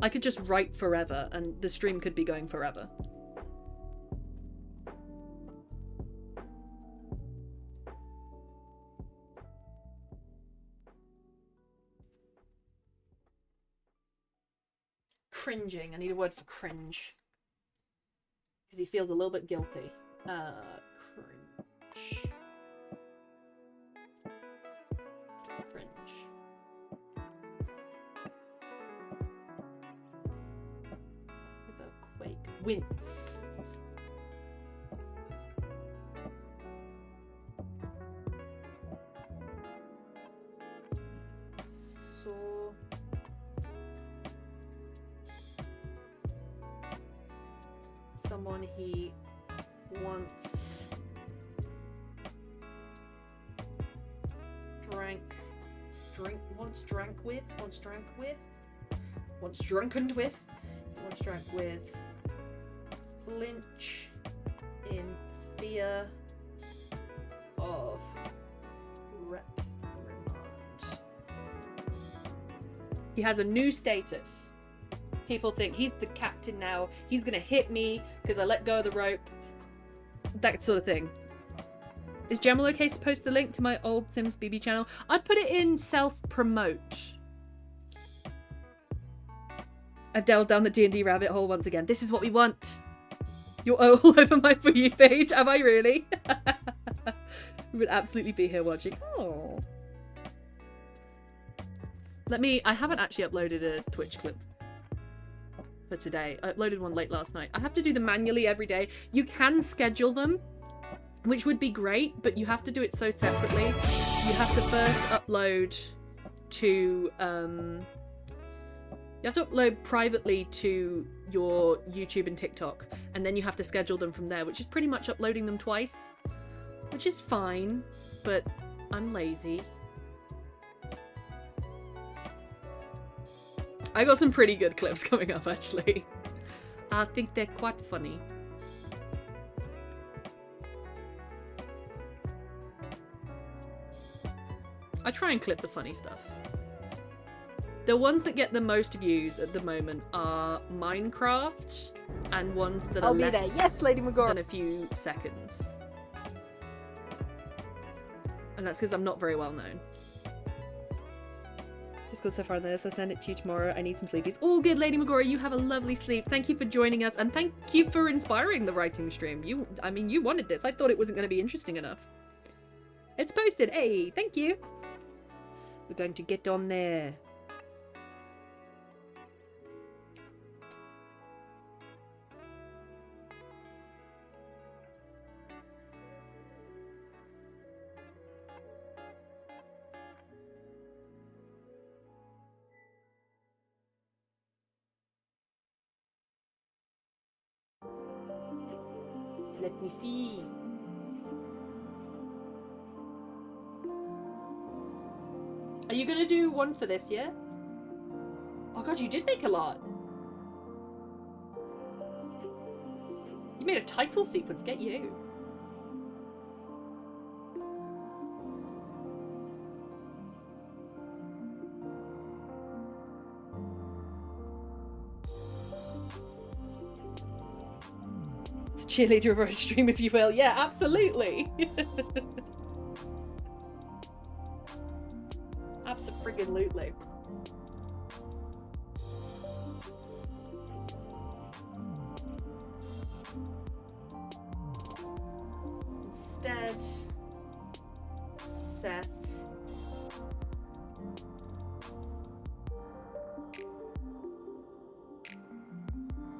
I could just write forever and the stream could be going forever. Cringing. I need a word for cringe. Because he feels a little bit guilty. Cringe. Cringe. With a quake. Wince. saw someone he once once drank with flinch in fear of reprimand. He has a new status. People think he's the captain now. He's gonna hit me because I let go of the rope. That sort of thing. Is Gemma okay to post the link to my old Sims BB channel? I'd put it in self-promote. I've delved down the D&D rabbit hole once again. This is what we want. You're all over my For You page. Am I really? We would absolutely be here watching. Oh. I haven't actually uploaded a Twitch clip for today. I uploaded one late last night. I have to do them manually every day. You can schedule them, which would be great, but you have to do it so separately. You have to first upload to, you have to upload privately to your YouTube and TikTok, and then you have to schedule them from there, which is pretty much uploading them twice, which is fine, but I'm lazy. I got some pretty good clips coming up, actually. I think they're quite funny. I try and clip the funny stuff. The ones that get the most views at the moment are Minecraft and ones that are less Yes, Lady Magora. than a few seconds. And that's because I'm not very well known. Discord so far on this. I'll send it to you tomorrow. I need some sleepies. All good, Lady Magora. You have a lovely sleep. Thank you for joining us, and thank you for inspiring the writing stream. You wanted this. I thought it wasn't going to be interesting enough. It's posted. Hey, thank you. We're going to get on there. Let me see. Are you gonna do one for this, yeah? Oh god, you did make a lot. You made a title sequence, get you. Cheerleader of our stream, if you will. Yeah, absolutely. Abso-friggin-lutely. Instead, Seth.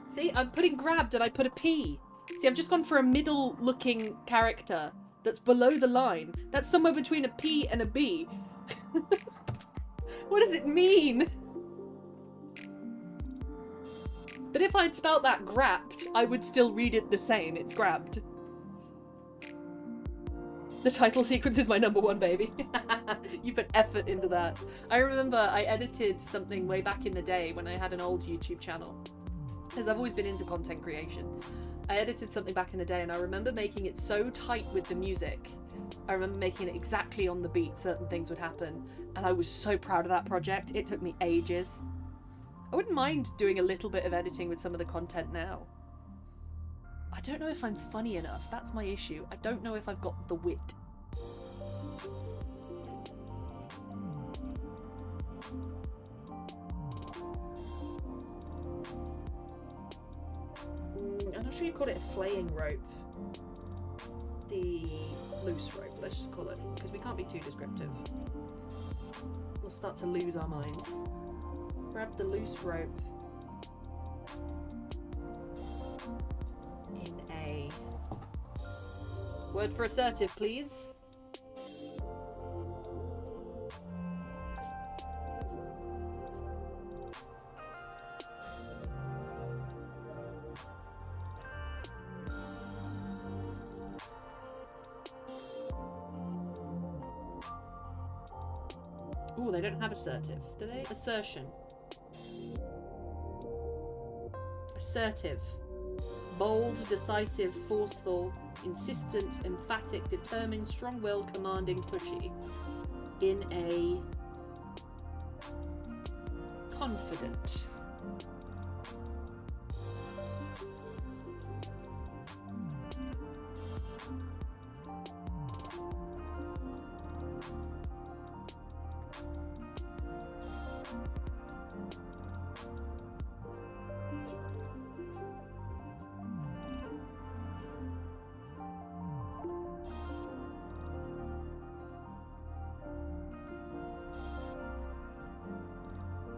See, I'm putting grabbed and I put a P. See, I've just gone for a middle-looking character that's below the line. That's somewhere between a P and a B. What does it mean? But if I'd spelt that grabbed, I would still read it the same. It's grabbed. The title sequence is my #1, baby. You put effort into that. I remember I edited something way back in the day when I had an old YouTube channel, because I've always been into content creation. I edited something back in the day and I remember making it so tight with the music. I remember making it exactly on the beat, certain things would happen, and I was so proud of that project. It took me ages. I wouldn't mind doing a little bit of editing with some of the content now. I don't know if I'm funny enough, that's my issue. I don't know if I've got the wit. I'm not sure you call it a flaying rope. The loose rope, let's just call it, because we can't be too descriptive. We'll start to lose our minds. Grab the loose rope in a word for assertive, please. Ooh, they don't have assertive, do they? Assertion. Assertive. Bold, decisive, forceful, insistent, emphatic, determined, strong-willed, commanding, pushy. In a confident.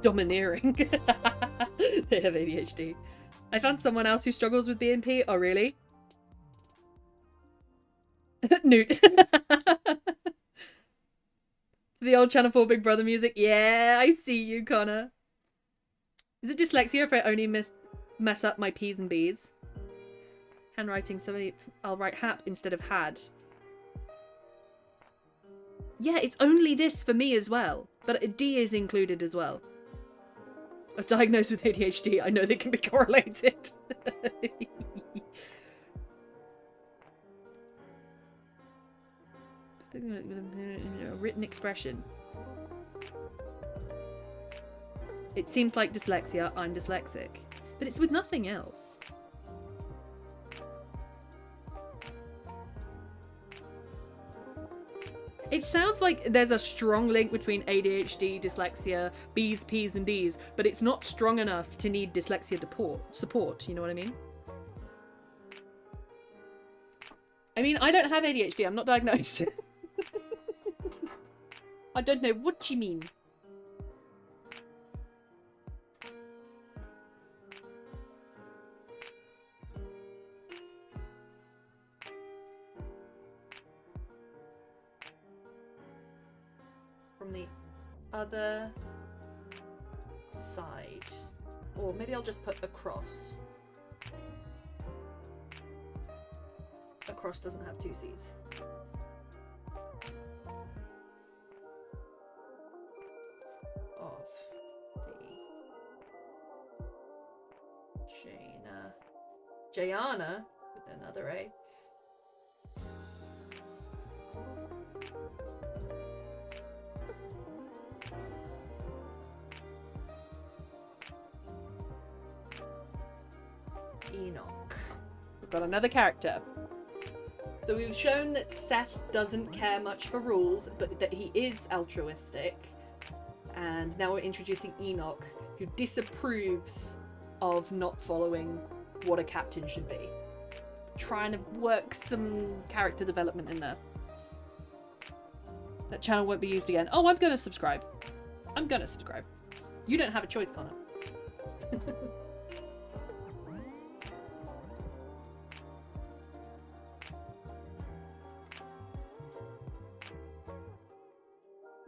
Domineering. They have ADHD. I found someone else who struggles with BNP. Oh, really? Newt. The old Channel 4 Big Brother music. Yeah, I see you, Connor. Is it dyslexia if I only mess up my P's and B's? Handwriting, so I'll write hap instead of had. Yeah, it's only this for me as well. But a D is included as well. I was diagnosed with ADHD. I know they can be correlated. Written expression. It seems like dyslexia. I'm dyslexic. But it's with nothing else. It sounds like there's a strong link between ADHD, dyslexia, B's, P's, and D's, but it's not strong enough to need dyslexia support, you know what I mean? I mean, I don't have ADHD, I'm not diagnosed. I don't know what you mean. From the other side. Or maybe I'll just put across. Across doesn't have two C's. Of the Jayana with another A. Enoch. We've got another character. So we've shown that Seth doesn't care much for rules, but that he is altruistic. And now we're introducing Enoch, who disapproves of not following what a captain should be. Trying to work some character development in there. That channel won't be used again. Oh, I'm gonna subscribe. I'm gonna subscribe. You don't have a choice, Connor.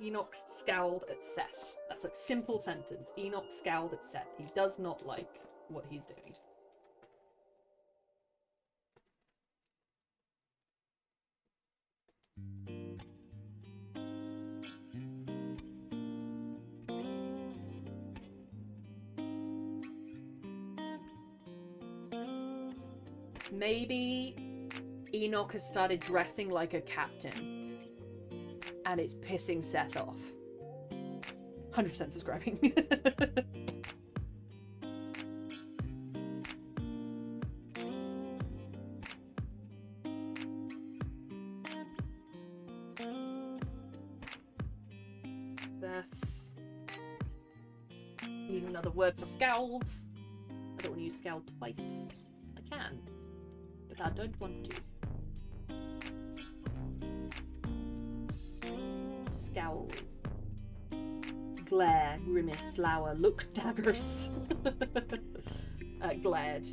Enoch scowled at Seth. That's a simple sentence. Enoch scowled at Seth. He does not like what he's doing. Maybe Enoch has started dressing like a captain. And it's pissing Seth off. 100% subscribing. Seth. Need another word for scowled. I don't want to use scowled twice. I can, but I don't want to. Scowl. Glare, grimace, lower, look, daggers. Glared.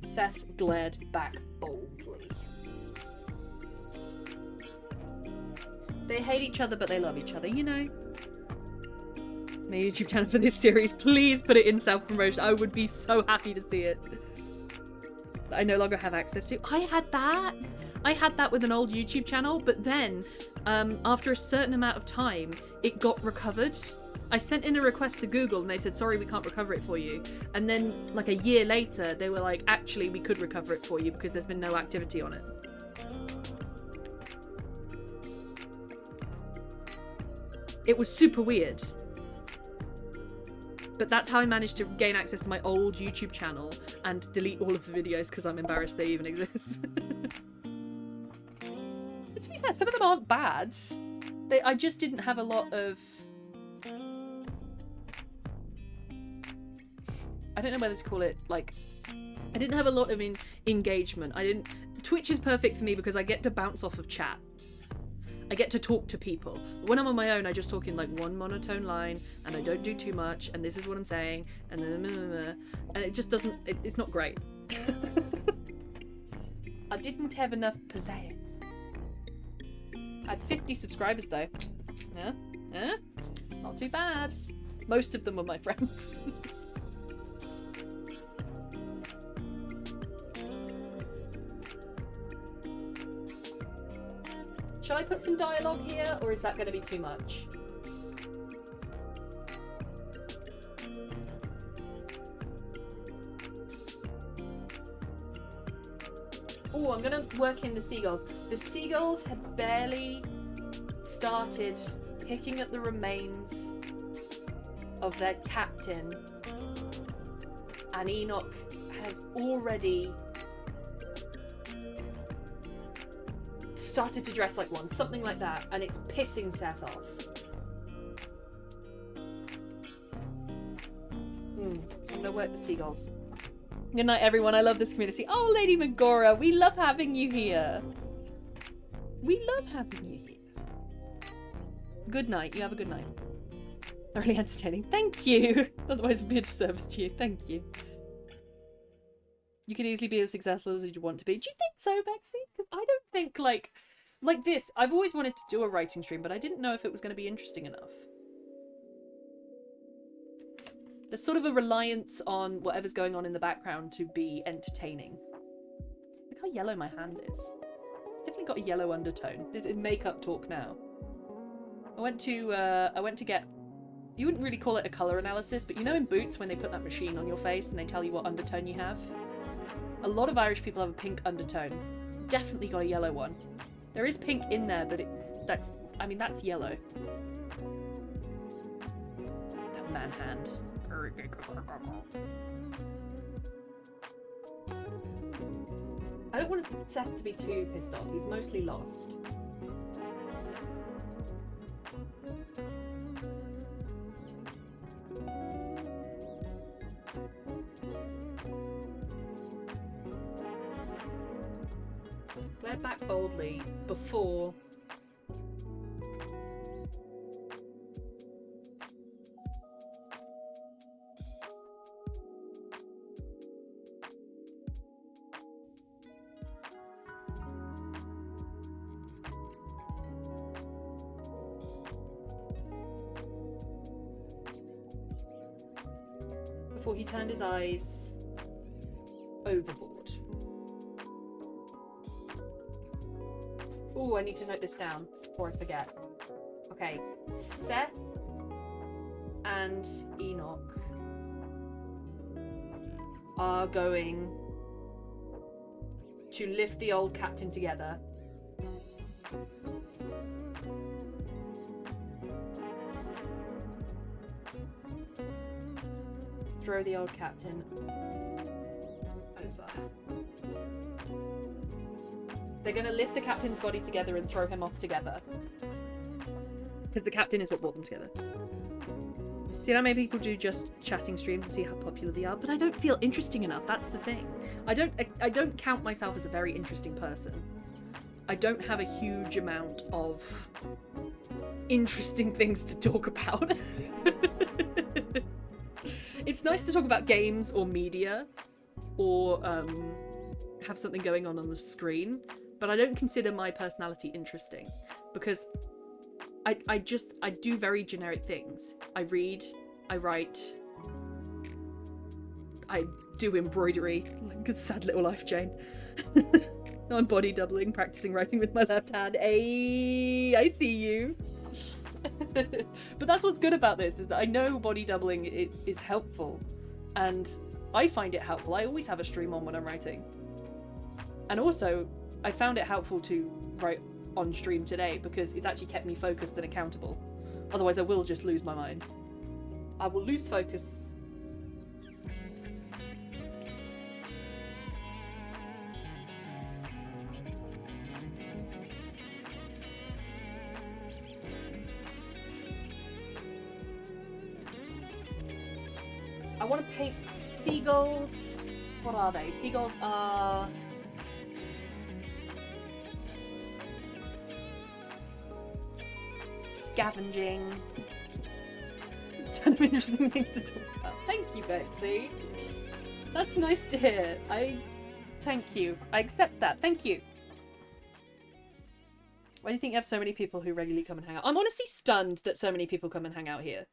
Seth glared back boldly. They hate each other, but they love each other, you know. My YouTube channel for this series, please put it in self-promotion. I would be so happy to see it. That I no longer have access to. I had that. I had that with an old YouTube channel, but then after a certain amount of time, it got recovered. I sent in a request to Google and they said, sorry, we can't recover it for you. And then like a year later, they were like, actually, we could recover it for you because there's been no activity on it. It was super weird. But that's how I managed to gain access to my old YouTube channel and delete all of the videos because I'm embarrassed they even exist. But to be fair, some of them aren't bad. I just didn't have a lot of... I don't know whether to call it, like... I didn't have a lot of engagement. Twitch is perfect for me because I get to bounce off of chat. I get to talk to people. But when I'm on my own, I just talk in like one monotone line and I don't do too much and this is what I'm saying and then and it just doesn't, it's not great. I didn't have enough pizzazz. I had 50 subscribers though. Yeah? Not too bad. Most of them were my friends. Shall I put some dialogue here, or is that going to be too much? Oh, I'm going to work in the seagulls. The seagulls had barely started picking at the remains of their captain, and Enoch has already started to dress like one, something like that, and it's pissing Seth off. I'm gonna work the seagulls. Good night, everyone. I love this community. Oh, Lady Megora, we love having you here. We love having you here. Good night. You have a good night. Thoroughly entertaining. Thank you. Otherwise, it'd be a disservice to you. Thank you. You could easily be as successful as you want to be. Do you think so, Bexy? Because I don't think, like this. I've always wanted to do a writing stream, but I didn't know if it was going to be interesting enough. There's sort of a reliance on whatever's going on in the background to be entertaining. Look how yellow my hand is. Definitely got a yellow undertone. This is makeup talk now. I went to get... You wouldn't really call it a colour analysis, but you know in Boots when they put that machine on your face and they tell you what undertone you have? A lot of Irish people have a pink undertone. Definitely got a yellow one. There is pink in there, but that's yellow. That man hand. I don't want Seth to be too pissed off. He's mostly lost. Glare back boldly before... before he turned his eyes overboard. Oh, I need to note this down before I forget. Okay, Seth and Enoch are going to lift the old captain together. Throw the old captain over. They're going to lift the captain's body together and throw him off together. Because the captain is what brought them together. See how many people do just chatting streams and see how popular they are, but I don't feel interesting enough. That's the thing. I don't count myself as a very interesting person. I don't have a huge amount of interesting things to talk about. It's nice to talk about games or media or have something going on the screen, but I don't consider my personality interesting because I do very generic things. I read, I write, I do embroidery, like a sad little life, Jane. On body doubling, practicing writing with my left hand. Hey, I see you. But that's what's good about this, is that I know body doubling is helpful. And I find it helpful. I always have a stream on when I'm writing. And also, I found it helpful to write on stream today because it's actually kept me focused and accountable. Otherwise I will just lose my mind. I will lose focus. I want to paint seagulls. What are they? Seagulls are... scavenging. Ton of interesting things to talk about. Thank you, Bexy. That's nice to hear. Thank you. I accept that. Thank you. Why do you think you have so many people who regularly come and hang out? I'm honestly stunned that so many people come and hang out here.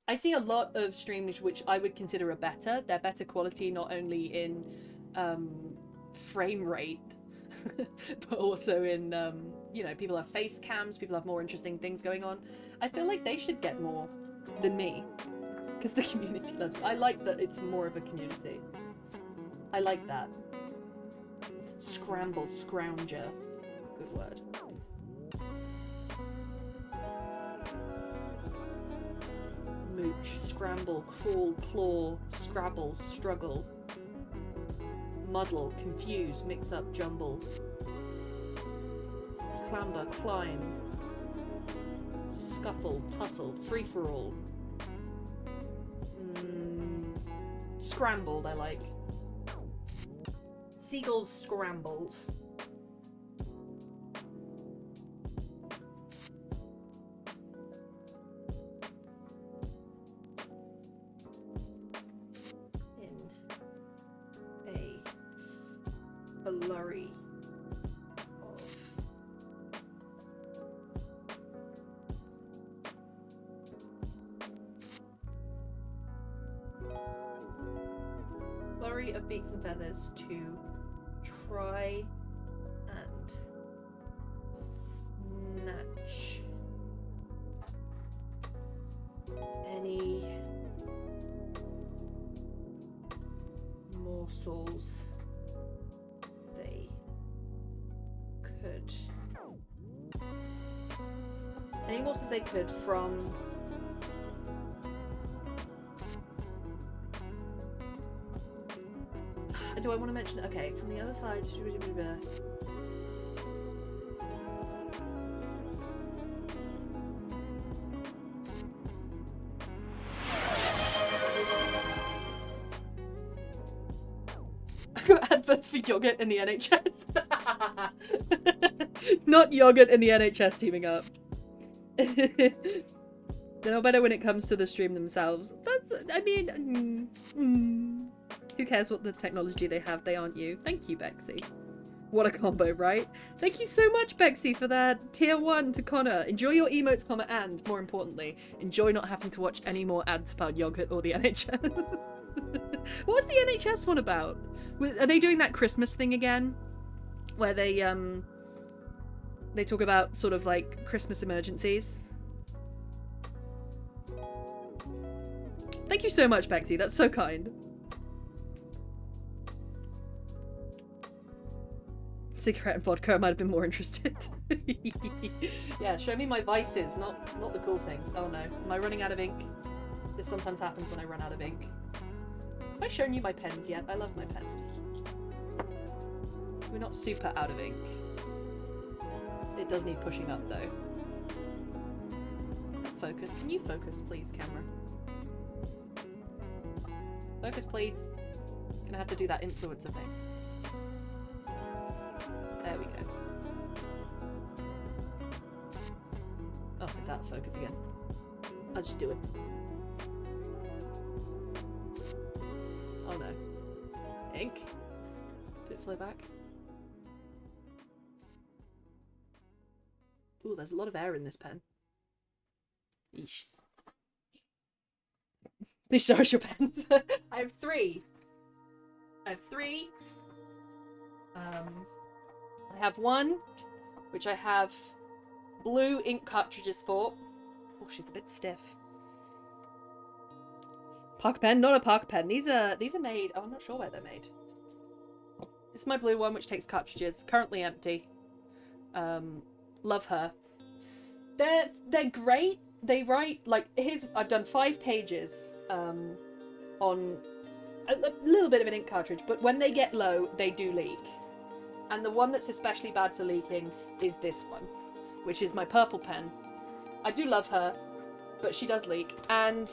I see a lot of streams which I would consider they're better quality, not only in frame rate, but also in, you know, people have face cams, people have more interesting things going on. I feel like they should get more than me, because the community loves. I like that it's more of a community. I like that. Scramble, scrounger. Good word. Mooch, scramble, crawl, claw, scrabble, struggle. Muddle, confuse, mix up, jumble. Clamber, climb. Scuffle, tussle, free-for-all. Scrambled, I like. Seagulls scrambled. A flurry of beaks and feathers to try and snatch any morsels they could. Any morsels they could from do I want to mention it? Okay, from the other side. I got adverts for yogurt in the NHS. Not yogurt in the NHS teaming up. They're not better when it comes to the stream themselves. That's, I mean, who cares what the technology they have? They aren't you. Thank you, Bexy. What a combo, right? Thank you so much, Bexy, for that tier 1 to Connor. Enjoy your emotes, Connor, and, more importantly, enjoy not having to watch any more ads about yogurt or the NHS. What was the NHS one about? Are they doing that Christmas thing again? Where they talk about sort of like Christmas emergencies? Thank you so much, Bexy. That's so kind. Cigarette and vodka, I might have been more interested. Yeah, show me my vices, not the cool things. Oh no, am I running out of ink? This sometimes happens when I run out of ink. Have I shown you my pens yet? I love my pens. We're not super out of ink. It does need pushing up though. Focus. Can you focus please, camera? Focus please. Gonna have to do that influencer thing. There we go. Oh, it's out of focus again. I'll just do it. Oh no. Ink? Did it flow back? Ooh, there's a lot of air in this pen. Yeesh. Please show us your pens. I have 3. I have 3. I have one, which I have blue ink cartridges for. Oh, she's a bit stiff. Parker pen, not a Parker pen. These are made. Oh, I'm not sure where they're made. This is my blue one, which takes cartridges. Currently empty. Love her. They're great. They write like I've done 5 pages on a little bit of an ink cartridge, but when they get low, they do leak. And the one that's especially bad for leaking is this one, which is my purple pen. I do love her, but she does leak. And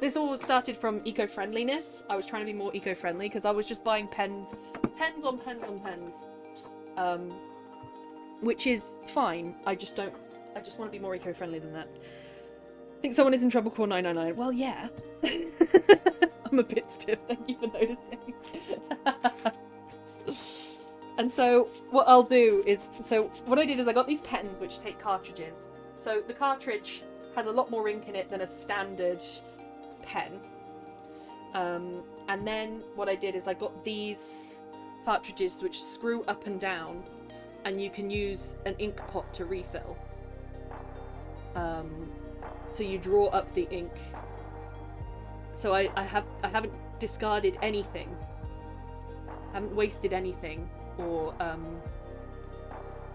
this all started from eco-friendliness. I was trying to be more eco-friendly because I was just buying pens on pens, which is fine. I just want to be more eco-friendly than that. Think someone is in trouble, call 999. Well, yeah. I'm a bit stiff, thank you for noticing. And so what I'll do is, what I did is I got these pens which take cartridges. So the cartridge has a lot more ink in it than a standard pen. And then what I did is I got these cartridges which screw up and down, and you can use an ink pot to refill. So you draw up the ink. So I haven't discarded anything. I haven't wasted anything or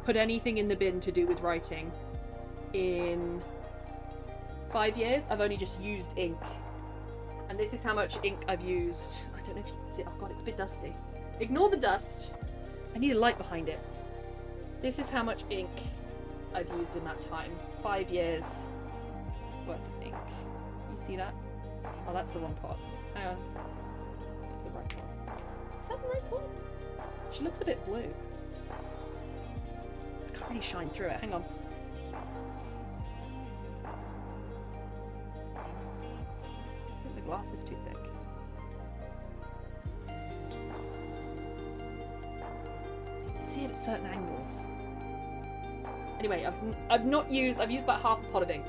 put anything in the bin to do with writing. In 5 years, I've only just used ink. And this is how much ink I've used. I don't know if you can see it. Oh god, it's a bit dusty. Ignore the dust. I need a light behind it. This is how much ink I've used in that time. 5 years worth of ink. You see that? Oh, that's the wrong pot. Hang on. It's the right pot. Is that the right pot? She looks a bit blue. I can't really shine through it. Hang on. I think the glass is too thick. See it at certain angles. Anyway, I've used about half a pot of ink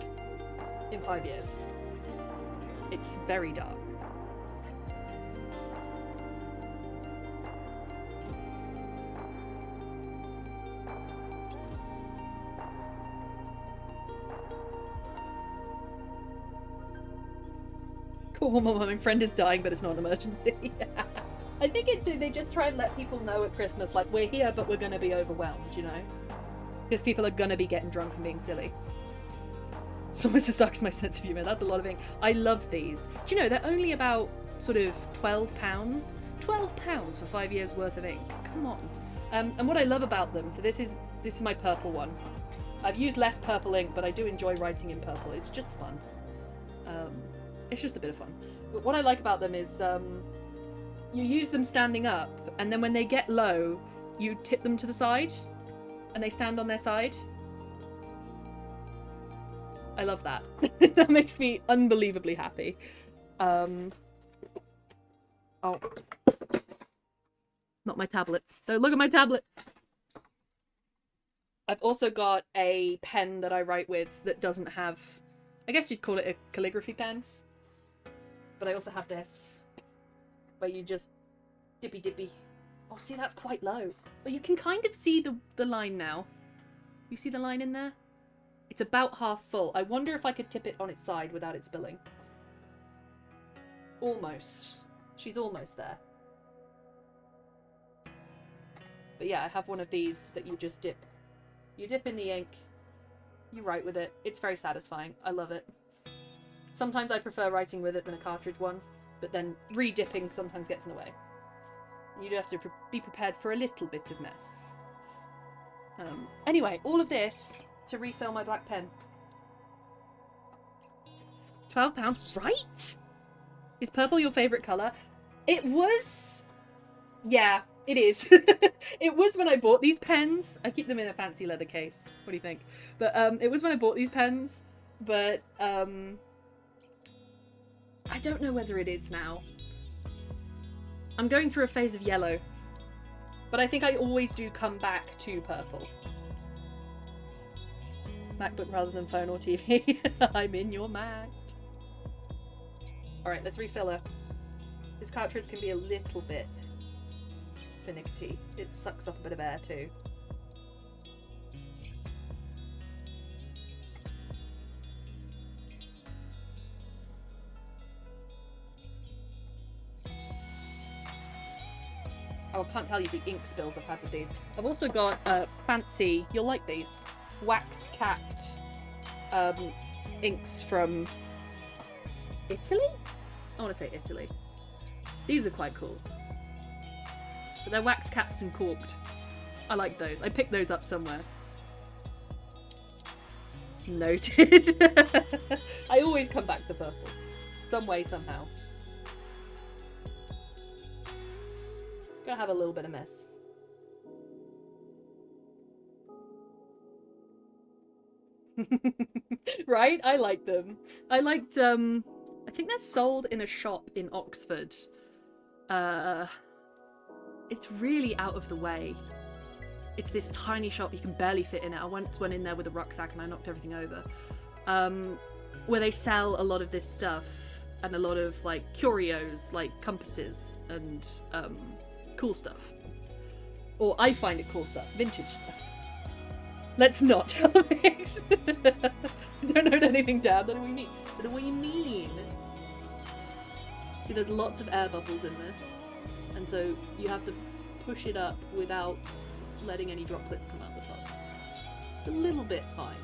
in 5 years. It's very dark. Cool, my friend is dying, but it's not an emergency. I think they just try and let people know at Christmas, like, we're here, but we're going to be overwhelmed, you know? Because people are going to be getting drunk and being silly. So much sucks my sense of humour. That's a lot of ink. I love these. Do you know, they're only about sort of £12. £12 for 5 years worth of ink. Come on. And what I love about them, so this is my purple one. I've used less purple ink, but I do enjoy writing in purple. It's just fun. It's just a bit of fun. But what I like about them is you use them standing up, and then when they get low, you tip them to the side, and they stand on their side. I love that. That makes me unbelievably happy. Oh. Not my tablets. Don't look at my tablets! I've also got a pen that I write with that doesn't have... I guess you'd call it a calligraphy pen. But I also have this, where you just dippy. Oh, see, that's quite low. But you can kind of see the line now. You see the line in there? It's about half full. I wonder if I could tip it on its side without it spilling. Almost. She's almost there. But yeah, I have one of these that you just dip. You dip in the ink. You write with it. It's very satisfying. I love it. Sometimes I prefer writing with it than a cartridge one, but then re-dipping sometimes gets in the way. You do have to be prepared for a little bit of mess. Anyway, all of this to refill my black pen. £12, right? Is purple your favourite colour? It was... Yeah, it is. It was when I bought these pens. I keep them in a fancy leather case. What do you think? But it was when I bought these pens, but I don't know whether it is now. I'm going through a phase of yellow, but I think I always do come back to purple. MacBook rather than phone or TV. I'm in your Mac. Alright, let's refill her. This cartridge can be a little bit finicky. It sucks up a bit of air too. Oh, I can't tell you the ink spills I've had with these. I've also got fancy, you'll like these, wax capped inks from Italy? I want to say Italy. These are quite cool. But they're wax caps and corked. I like those. I picked those up somewhere. Noted. I always come back to purple. Some way, somehow. Gonna have a little bit of mess. Right? I like them. I liked, I think they're sold in a shop in Oxford. It's really out of the way. It's this tiny shop, you can barely fit in it. I once went in there with a rucksack and I knocked everything over. Where they sell a lot of this stuff and a lot of like curios, like compasses and cool stuff. Or I find it cool stuff, vintage stuff. Let's not tell Alex. Don't note anything down. What do we mean? What do we mean? See, there's lots of air bubbles in this, and so you have to push it up without letting any droplets come out the top. It's a little bit fine.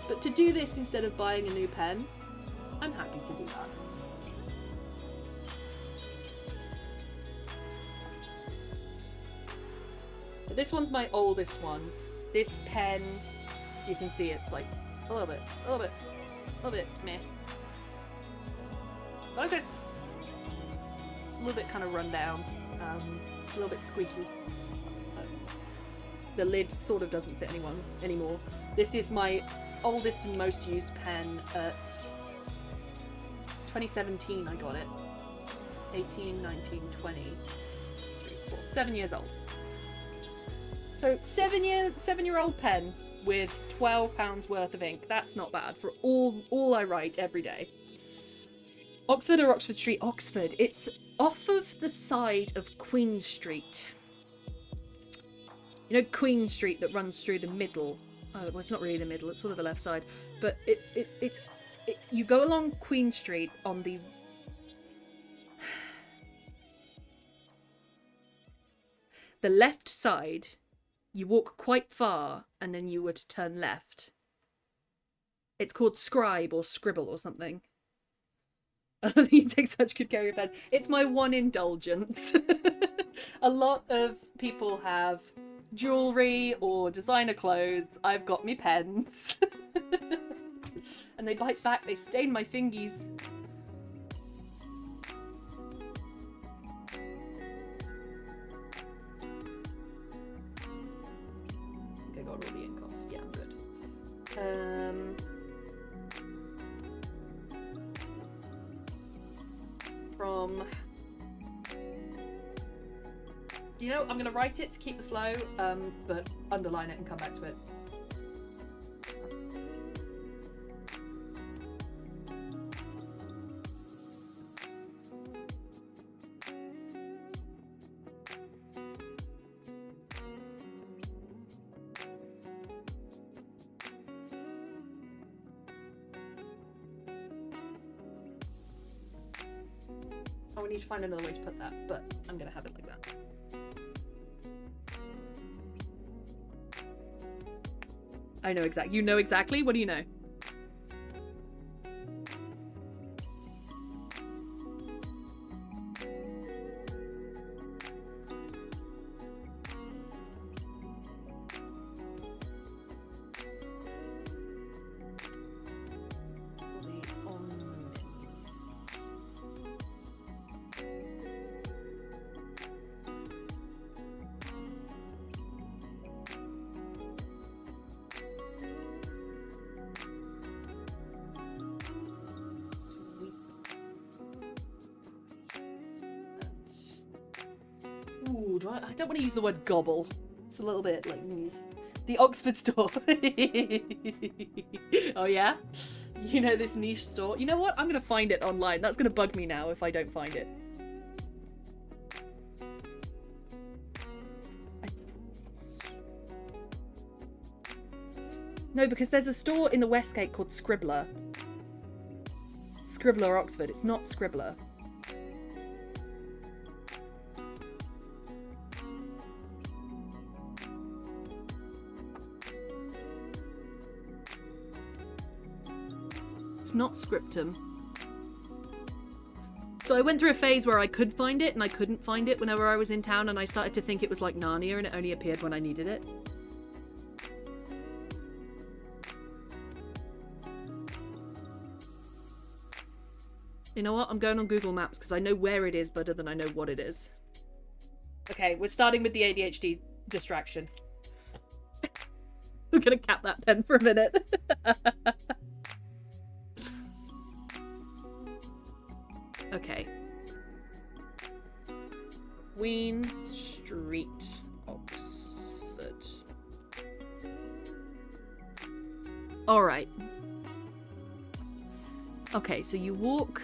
But to do this instead of buying a new pen, I'm happy to do that. But this one's my oldest one. This pen, you can see it's like a little bit meh. Like this. It's a little bit kind of run down. It's a little bit squeaky. The lid sort of doesn't fit anyone anymore. This is my oldest and most used pen at 2017 I got it. 18, 19, 20, 3, 4, 7 years old. So 7-year-old pen with £12 worth of ink. That's not bad for all I write every day. Oxford or Oxford Street? Oxford. It's off of the side of Queen Street. You know Queen Street that runs through the middle? Oh, well, it's not really the middle. It's sort of the left side. But it's you go along Queen Street on the left side. You walk quite far, and then you would turn left. It's called Scribe or Scribble or something. You take such good care of your pen. It's my one indulgence. A lot of people have jewellery or designer clothes. I've got me pens. And they bite back, they stain my fingies. I got all the ink off. Yeah, I'm good. From... You know, I'm going to write it to keep the flow, but underline it and come back to it. Oh, we need to find another way to put that, but I'm going to have it like that. I know exactly. You know exactly? What do you know? Ooh, I don't want to use the word gobble. It's a little bit like the Oxford store. Oh yeah? You know this niche store? You know what? I'm going to find it online. That's going to bug me now if I don't find it. No, because there's a store in the Westgate called Scribbler. Scribbler Oxford. It's not Scribbler. It's not Scriptum. So I went through a phase where I could find it and I couldn't find it whenever I was in town, and I started to think it was like Narnia and it only appeared when I needed it. You know what? I'm going on Google Maps because I know where it is better than I know what it is. Okay, we're starting with the ADHD distraction. We're gonna cap that pen for a minute. Okay. Queen Street, Oxford. Alright. Okay, so you walk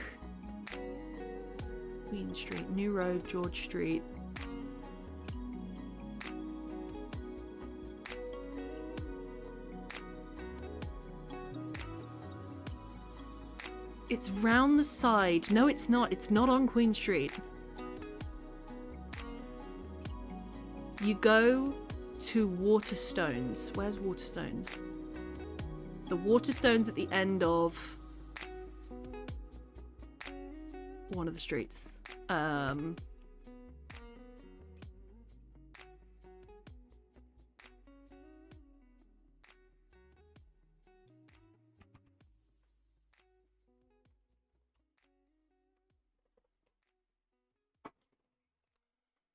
Queen Street, New Road, George Street. It's round the side. No, it's not. It's not on Queen Street. You go to Waterstones. Where's Waterstones? The Waterstones at the end of one of the streets.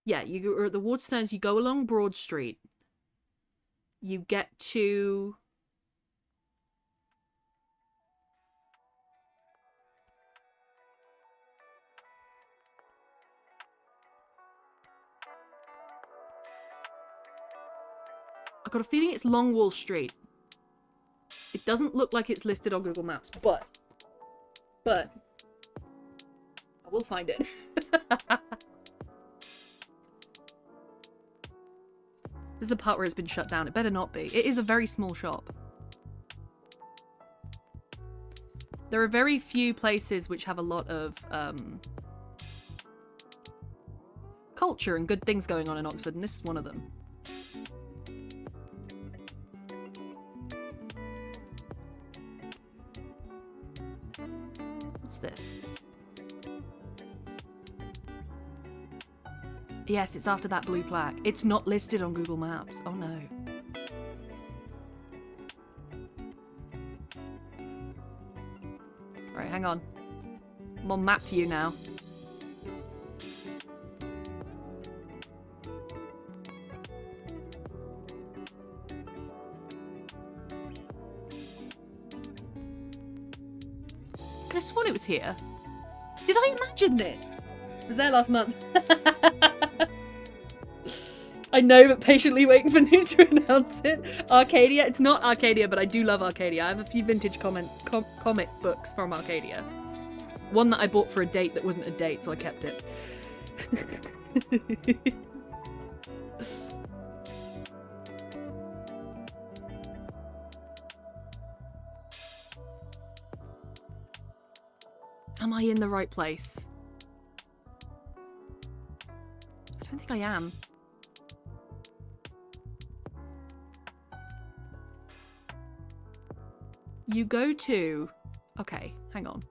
Yeah, you're at the Waterstones, you go along Broad Street. You get to... I've got a feeling it's Longwall Street. It doesn't look like it's listed on Google Maps, but I will find it. This is the part where it's been shut down. It better not be. It is a very small shop. There are very few places which have a lot of culture and good things going on in Oxford, and this is one of them. What's this? Yes, it's after that blue plaque. It's not listed on Google Maps. Oh no. Right, hang on. I'm on map view now. Could have sworn it was here. Did I imagine this? It was there last month. I know, but patiently waiting for New to announce it. Arcadia. It's not Arcadia, but I do love Arcadia. I have a few vintage comic books from Arcadia. One that I bought for a date that wasn't a date, so I kept it. Am I in the right place? I don't think I am. You go to... Okay, hang on.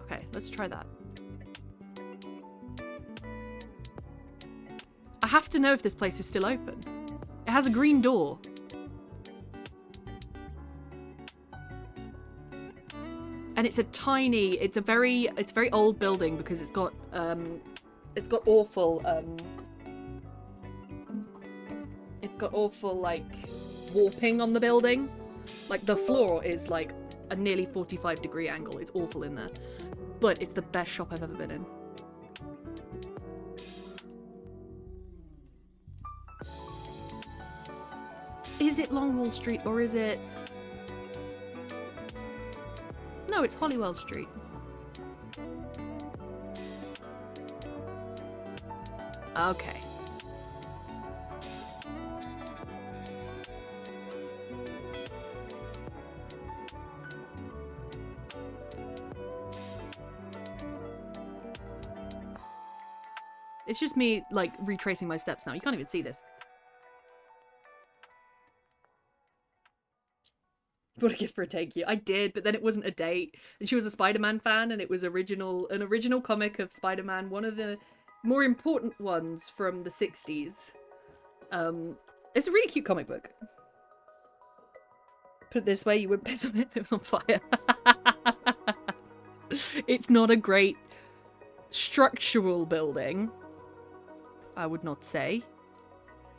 Okay, let's try that. I have to know if this place is still open. It has a green door. And it's a tiny... It's a very old building because it's got awful, like, warping on the building. Like, the floor is, like, a nearly 45-degree angle. It's awful in there. But it's the best shop I've ever been in. Is it Longwall Street, or is it... No, it's Holywell Street. Okay. It's just me, like, retracing my steps now. You can't even see this. What a gift for a thank you. I did, but then it wasn't a date. And she was a Spider-Man fan, and it was an original comic of Spider-Man, one of the more important ones from the 60s. It's a really cute comic book. Put it this way, you wouldn't piss on it if it was on fire. It's not a great structural building, I would not say.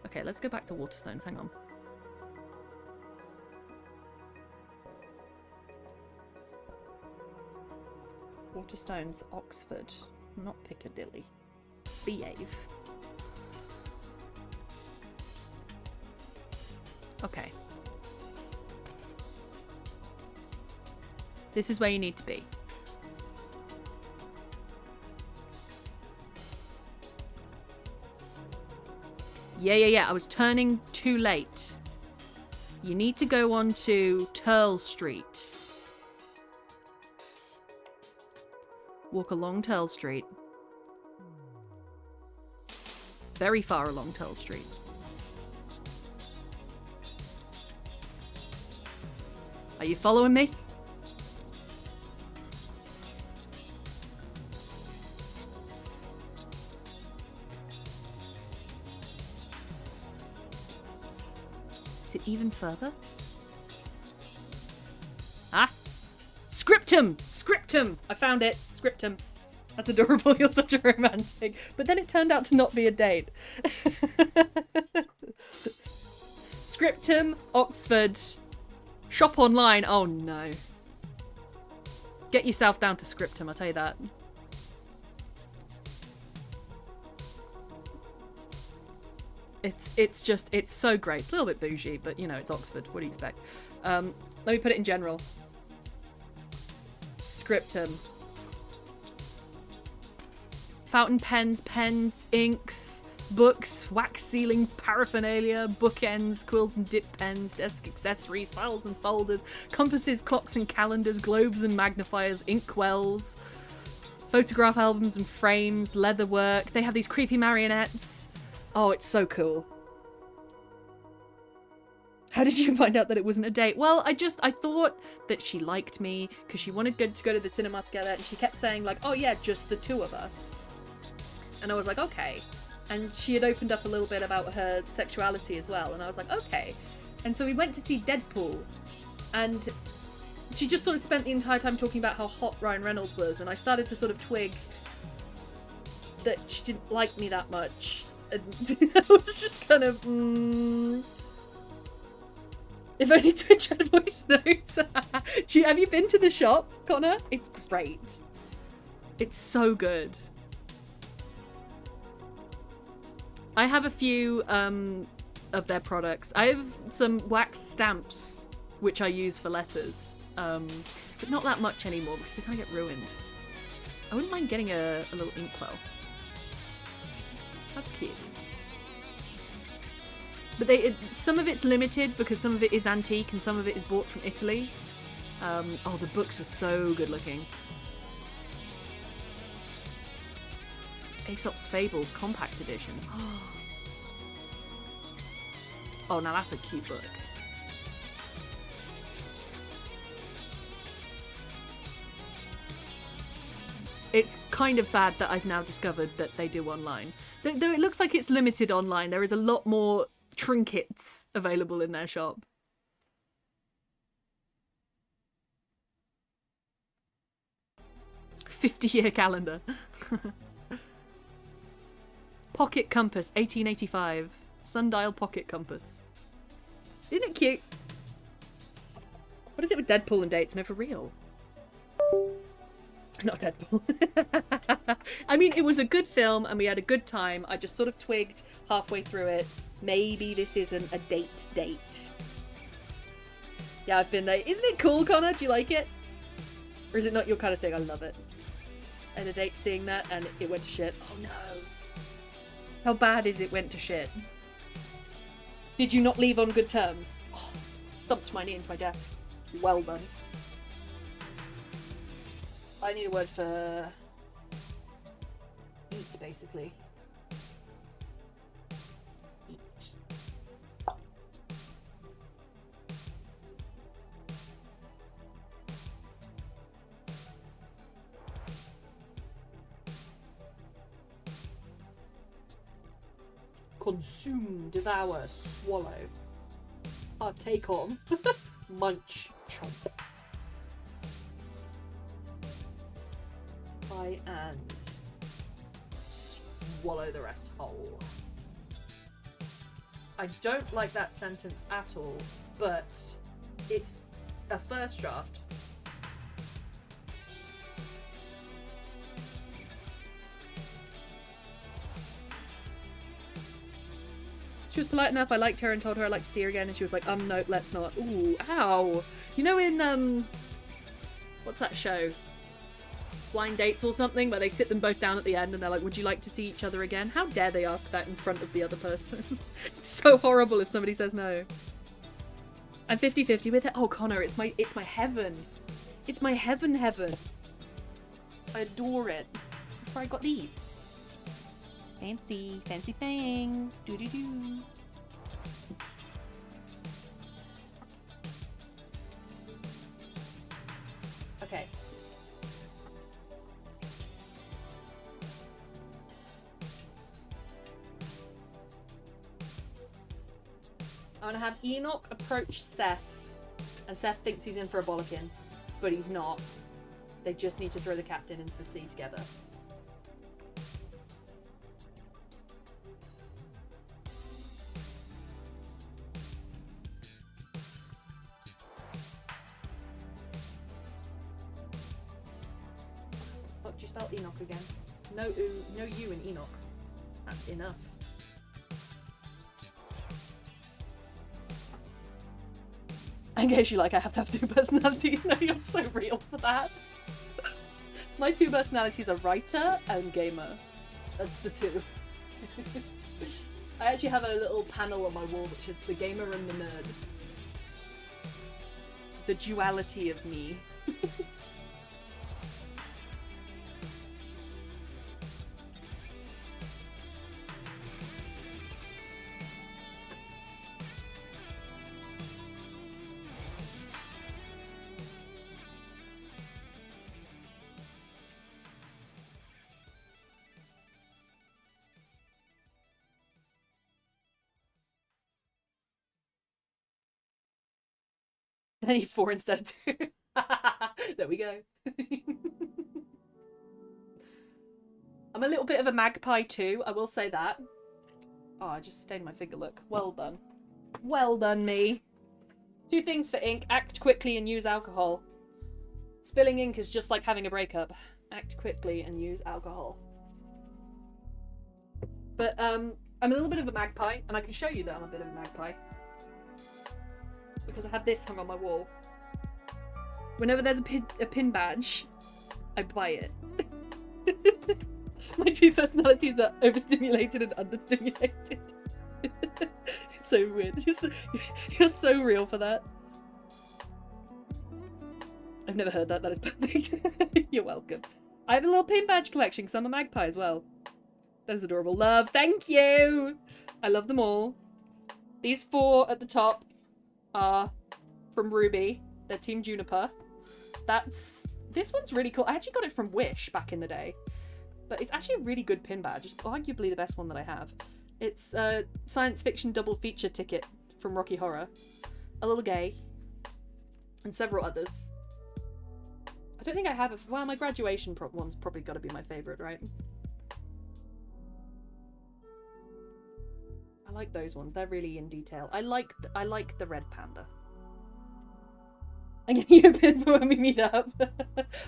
Okay, let's go back to Waterstones. Hang on. Waterstones, Oxford, not Piccadilly. Behave. Okay. This is where you need to be. Yeah. I was turning too late. You need to go on to Turl Street. Walk along Turl Street. Very far along Turl Street. Are you following me? Is it even further? Ah! Scriptum! Scriptum! I found it. Scriptum. That's adorable. You're such a romantic. But then it turned out to not be a date. Scriptum, Oxford. Shop online. Oh no. Get yourself down to Scriptum, I'll tell you that. It's so great. It's a little bit bougie, but you know, it's Oxford. What do you expect? Let me put it in general. Scriptum. Fountain pens, inks, books, wax sealing paraphernalia, bookends, quills and dip pens, desk accessories, files and folders, compasses, clocks and calendars, globes and magnifiers, inkwells, photograph albums and frames, leatherwork. They have these creepy marionettes. Oh, it's so cool. How did you find out that it wasn't a date? Well, I thought that she liked me because she wanted to go to the cinema together, and she kept saying like, oh yeah, just the two of us. And I was like, okay. And she had opened up a little bit about her sexuality as well, and I was like, okay. And so we went to see Deadpool, and she just sort of spent the entire time talking about how hot Ryan Reynolds was, and I started to sort of twig that she didn't like me that much. And I was just kind of, If only Twitch had voice notes. Have you been to the shop, Connor? It's great. It's so good. I have a few of their products. I have some wax stamps, which I use for letters. But not that much anymore because they kind of get ruined. I wouldn't mind getting a little inkwell. That's cute. But some of it's limited because some of it is antique and some of it is bought from Italy. Oh, the books are so good looking. Aesop's Fables Compact Edition. Oh, now that's a cute book. It's kind of bad that I've now discovered that they do online. Though it looks like it's limited online, there is a lot more trinkets available in their shop. "50-year calendar." Pocket compass, 1885. Sundial pocket compass. Isn't it cute? What is it with Deadpool and dates? No, for real. Not Deadpool. I mean, it was a good film and we had a good time. I just sort of twigged halfway through it. Maybe this isn't a date. Yeah, I've been there. Isn't it cool, Connor? Do you like it? Or is it not your kind of thing? I love it. I had a date seeing that and it went to shit. Oh no. How bad is it went to shit? Did you not leave on good terms? Oh, thumped my knee into my desk. Well done. I need a word for eat, basically. Eat. Consume, devour, swallow. Partake on. Munch, chomp. Try and swallow the rest whole. I don't like that sentence at all, but it's a first draft. She was polite enough, I liked her and told her I'd like to see her again, and she was like, no, let's not. Ooh, ow. You know in, what's that show? Blind Dates or something, where they sit them both down at the end and they're like, would you like to see each other again? How dare they ask that in front of the other person? It's so horrible if somebody says no. I'm 50-50 with it. Oh, Connor, it's my heaven. It's my heaven. I adore it. That's where I got these. Fancy things. Do. Okay. I'm gonna have Enoch approach Seth, and Seth thinks he's in for a bollocking, but he's not. They just need to throw the captain into the sea together. What do you spell Enoch again? No ooh, no U in Enoch. That's enough. In case you like, I have to have two personalities. No, you're so real for that. My two personalities are writer and gamer. That's the two. I actually have a little panel on my wall which is the gamer and the nerd. The duality of me. I need 4 instead of 2. There we go. I'm a little bit of a magpie too, I will say that. Oh, I just stained my finger, look. Well done. Well done, me. 2 things for ink. Act quickly and use alcohol. Spilling ink is just like having a breakup. Act quickly and use alcohol. But, I'm a little bit of a magpie, and I can show you that I'm a bit of a magpie. Because I have this hung on my wall. Whenever there's a pin badge, I buy it. My 2 personalities are overstimulated and understimulated. It's so weird. You're so real for that. I've never heard that. That is perfect. You're welcome. I have a little pin badge collection because I'm a magpie as well. That is adorable. Love. Thank you. I love them all. These 4 at the top are from Ruby. They're Team Juniper. This one's really cool. I actually got it from Wish back in the day. But it's actually a really good pin badge. It's arguably the best one that I have. It's a science fiction double feature ticket from Rocky Horror. A Little Gay. And several others. I don't think I have well, my graduation one's probably got to be my favourite, right? I like those ones. They're really in detail. I like the red panda. I'm getting you a pin for when we meet up.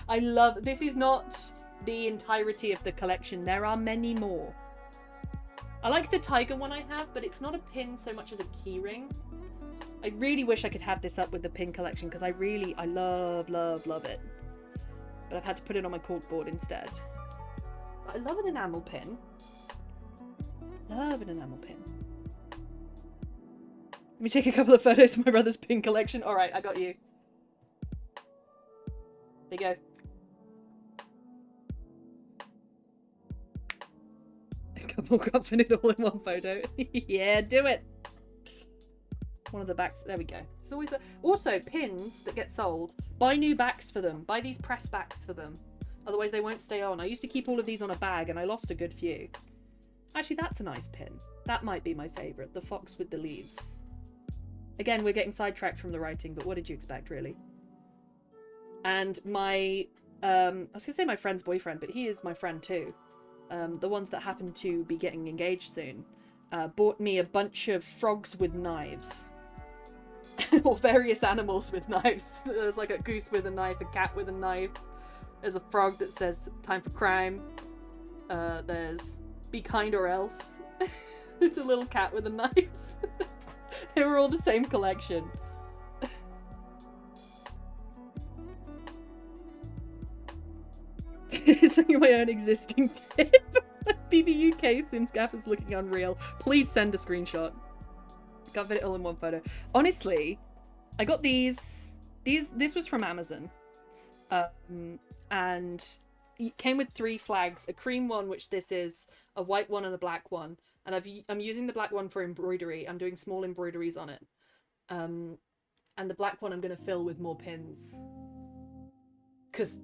I love... This is not the entirety of the collection. There are many more. I like the tiger one I have, but it's not a pin so much as a keyring. I really wish I could have this up with the pin collection because I love it. But I've had to put it on my corkboard instead. But I love an enamel pin. Love an enamel pin. Let me take a couple of photos of my brother's pin collection. Alright, I got you. There you go. A couple can't fit it all in one photo. Yeah, do it. One of the backs. There we go. There's always also pins that get sold. Buy new backs for them. Buy these press backs for them. Otherwise they won't stay on. I used to keep all of these on a bag and I lost a good few. Actually, that's a nice pin. That might be my favourite. The fox with the leaves. Again, we're getting sidetracked from the writing, but what did you expect, really? And my, I was gonna say my friend's boyfriend, but he is my friend too. The ones that happen to be getting engaged soon, bought me a bunch of frogs with knives. Or various animals with knives. There's like a goose with a knife, a cat with a knife. There's a frog that says, time for crime. There's, be kind or else. There's a little cat with a knife. They were all the same collection. It's like my own existing tip. BBUK Sims Gaff is looking unreal. Please send a screenshot. Can't fit it all in one photo. Honestly, I got these. This was from Amazon. And it came with 3 flags. A cream one, which this is, a white one and a black one. And I'm using the black one for embroidery. I'm doing small embroideries on it. And the black one I'm going to fill with more pins. Because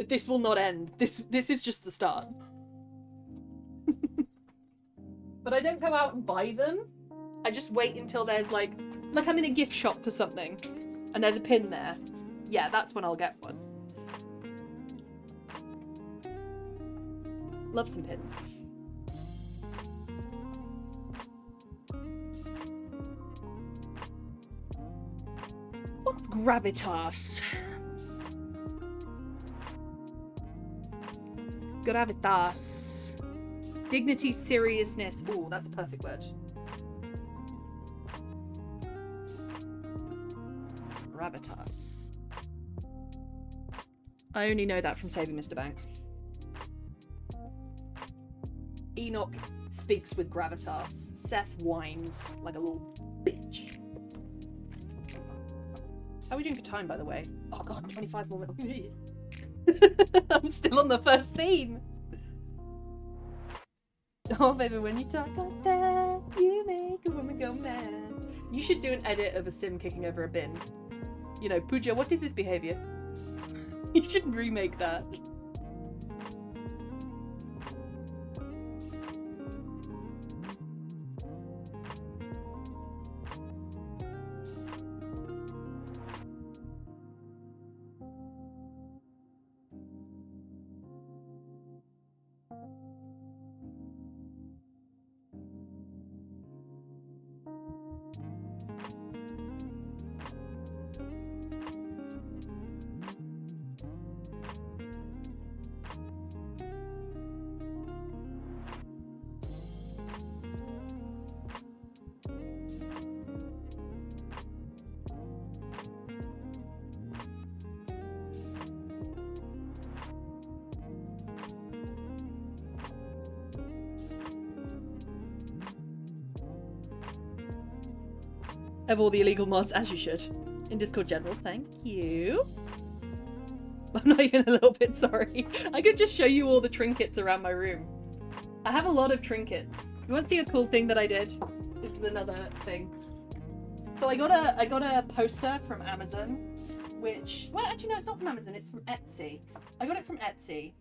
this will not end. This is just the start. But I don't go out and buy them. I just wait until there's like I'm in a gift shop for something. And there's a pin there. Yeah, that's when I'll get one. Love some pins. What's gravitas? Gravitas. Dignity, seriousness. Oh, that's a perfect word. Gravitas. I only know that from Saving Mr. Banks. Enoch speaks with gravitas. Seth whines like a little bitch. How are we doing for time, by the way? Oh god, 25 more minutes. I'm still on the first scene. Oh, baby, when you talk like that, you make a woman go mad. You should do an edit of a sim kicking over a bin. You know, Pooja, what is this behavior? You should remake that. Have all the illegal mods, as you should. In Discord General, thank you. I'm not even a little bit sorry. I could just show you all the trinkets around my room. I have a lot of trinkets. You want to see a cool thing that I did? This is another thing. So I got a poster from Amazon, which, well, actually no, it's not from Amazon, it's from Etsy. I got it from Etsy.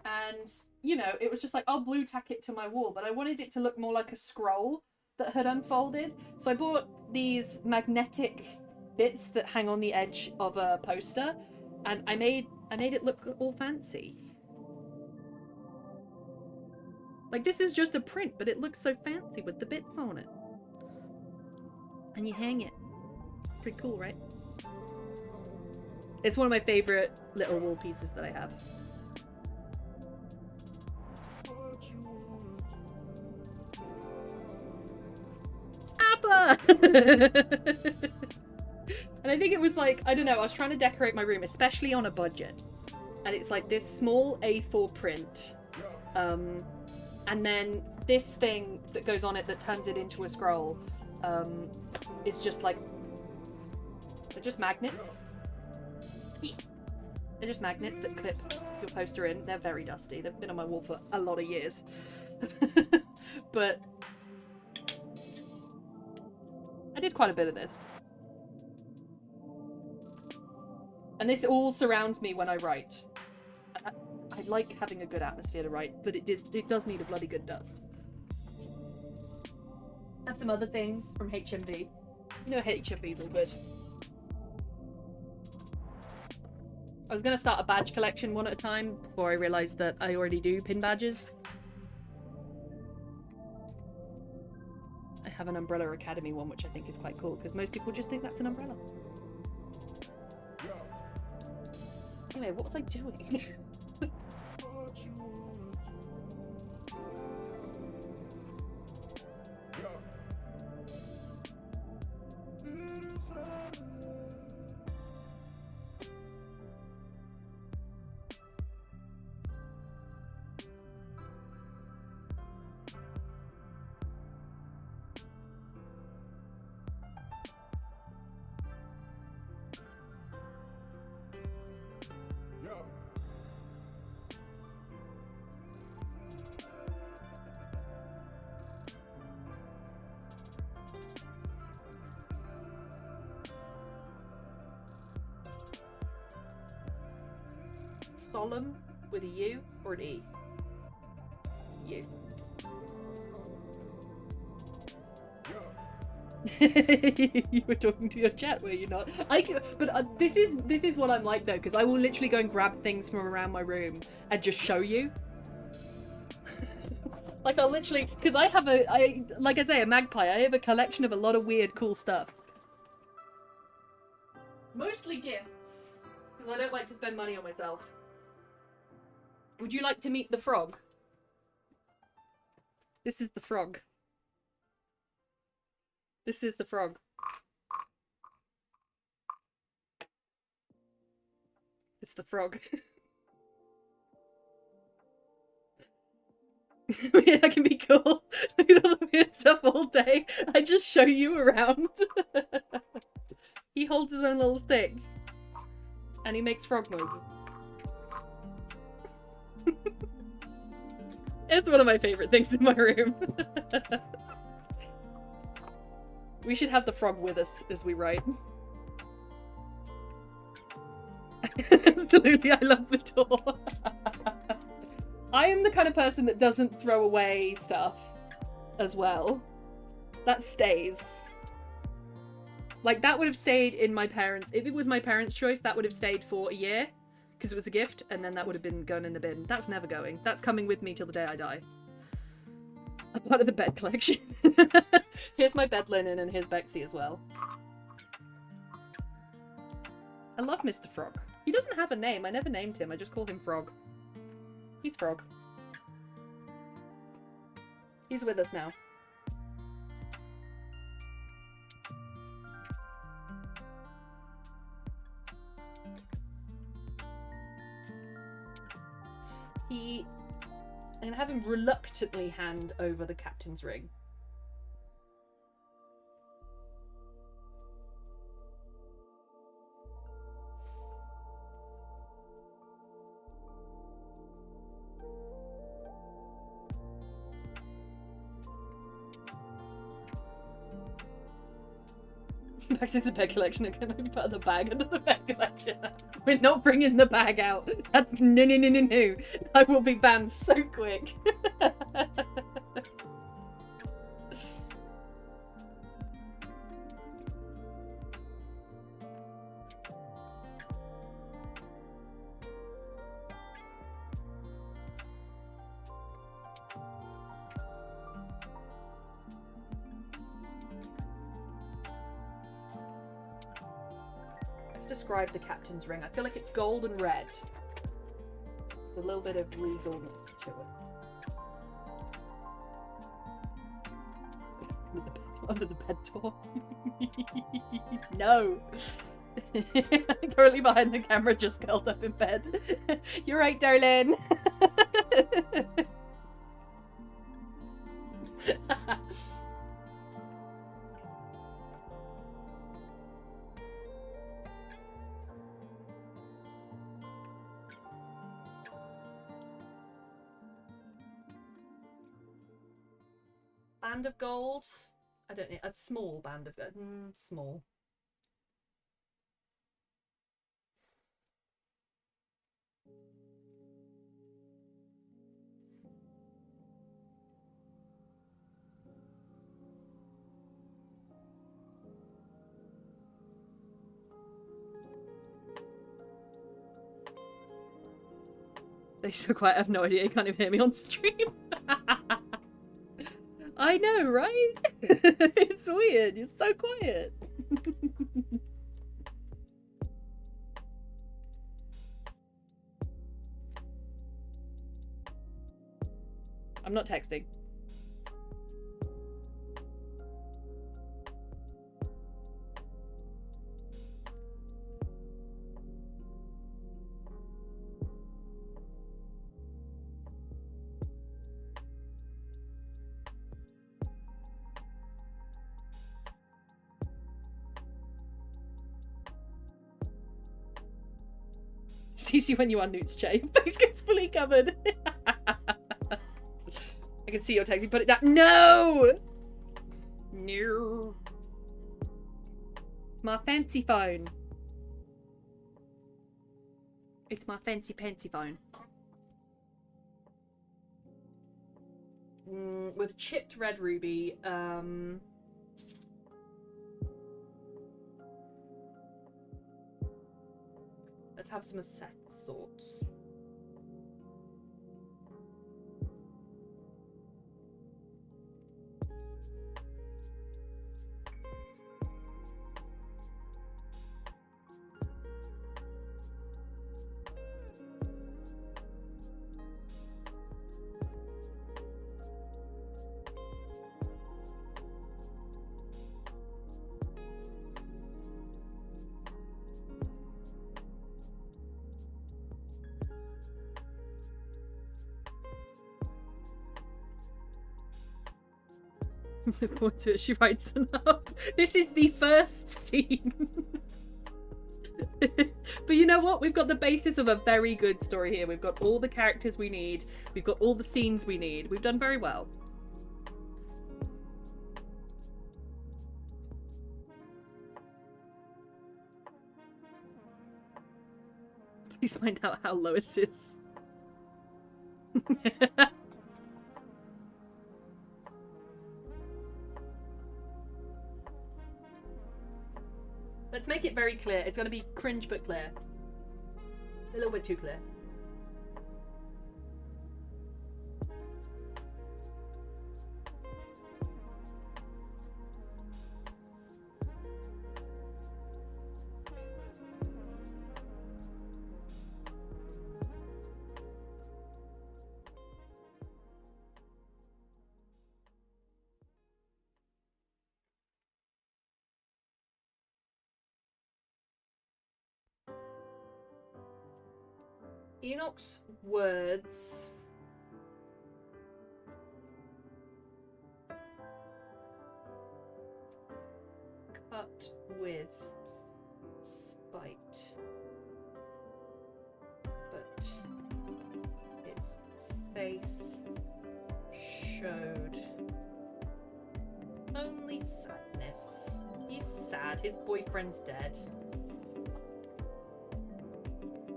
And, you know, it was just like, I'll blue tack it to my wall, but I wanted it to look more like a scroll that had unfolded. So I bought these magnetic bits that hang on the edge of a poster, and I made it look all fancy. Like, this is just a print, but it looks so fancy with the bits on it. And you hang it. Pretty cool, right? It's one of my favorite little wall pieces that I have. And I think it was like, I don't know, I was trying to decorate my room, especially on a budget. And it's like this small A4 print. And then this thing that goes on it that turns it into a scroll is just like, they're just magnets. They're just magnets that clip your poster in. They're very dusty. They've been on my wall for a lot of years. But I did quite a bit of this. And this all surrounds me when I write. I like having a good atmosphere to write, but it does need a bloody good dust. I have some other things from HMV. You know HMV's all good. I was going to start a badge collection one at a time before I realised that I already do pin badges. I have an Umbrella Academy one, which I think is quite cool, because most people just think that's an umbrella. Anyway, what was I doing? Solemn with a U or an E? U. You were talking to your chat, were you not? But this is what I'm like though, because I will literally go and grab things from around my room and just show you. Like I'll literally, because I have like I say, a magpie. I have a collection of a lot of weird, cool stuff. Mostly gifts, because I don't like to spend money on myself. Would you like to meet the frog? This is the frog. This is the frog. It's the frog. Yeah, that can be cool. Look at all the weird stuff all day. I just show you around. He holds his own little stick. And he makes frog noises. It's one of my favorite things in my room. We should have the frog with us as we write. Absolutely, I love the door. I am the kind of person that doesn't throw away stuff as well. That stays. Like, that would have stayed in my parents'... If it was my parents' choice, that would have stayed for a year. Because it was a gift, and then that would have been going in the bin. That's never going. That's coming with me till the day I die. A part of the bed collection. Here's my bed linen, and here's Bexy as well. I love Mr. Frog. He doesn't have a name. I never named him. I just call him Frog. He's Frog. He's with us now. And have him reluctantly hand over the captain's ring. Back to the bed collection again. I put the bag under the bed collection. We're not bringing the bag out. That's no. I will be banned so quick. Describe the captain's ring. I feel like it's gold and red. With a little bit of regalness to it. Under the bed door. No. Currently behind the camera, just curled up in bed. You're right, darling. band of gold. I don't know, a small band of gold. Small. They so quiet, I have no idea. You can't even hear me on stream. I know, right? It's weird. You're so quiet. I'm not texting. CC when you unmute Jay. Face gets fully covered. I can see your text. You put it down. No! No. My fancy phone. It's my fancy pantsy phone. With chipped red ruby, let's have some Seth's thoughts. Look forward to it. She writes enough. This is the first scene. But you know what? We've got the basis of a very good story here. We've got all the characters we need. We've got all the scenes we need. We've done very well. Please find out how Lois is. Let's make it very clear. It's going to be cringe but clear. A little bit too clear. Enoch's words cut with spite, but its face showed only sadness. He's sad, his boyfriend's dead.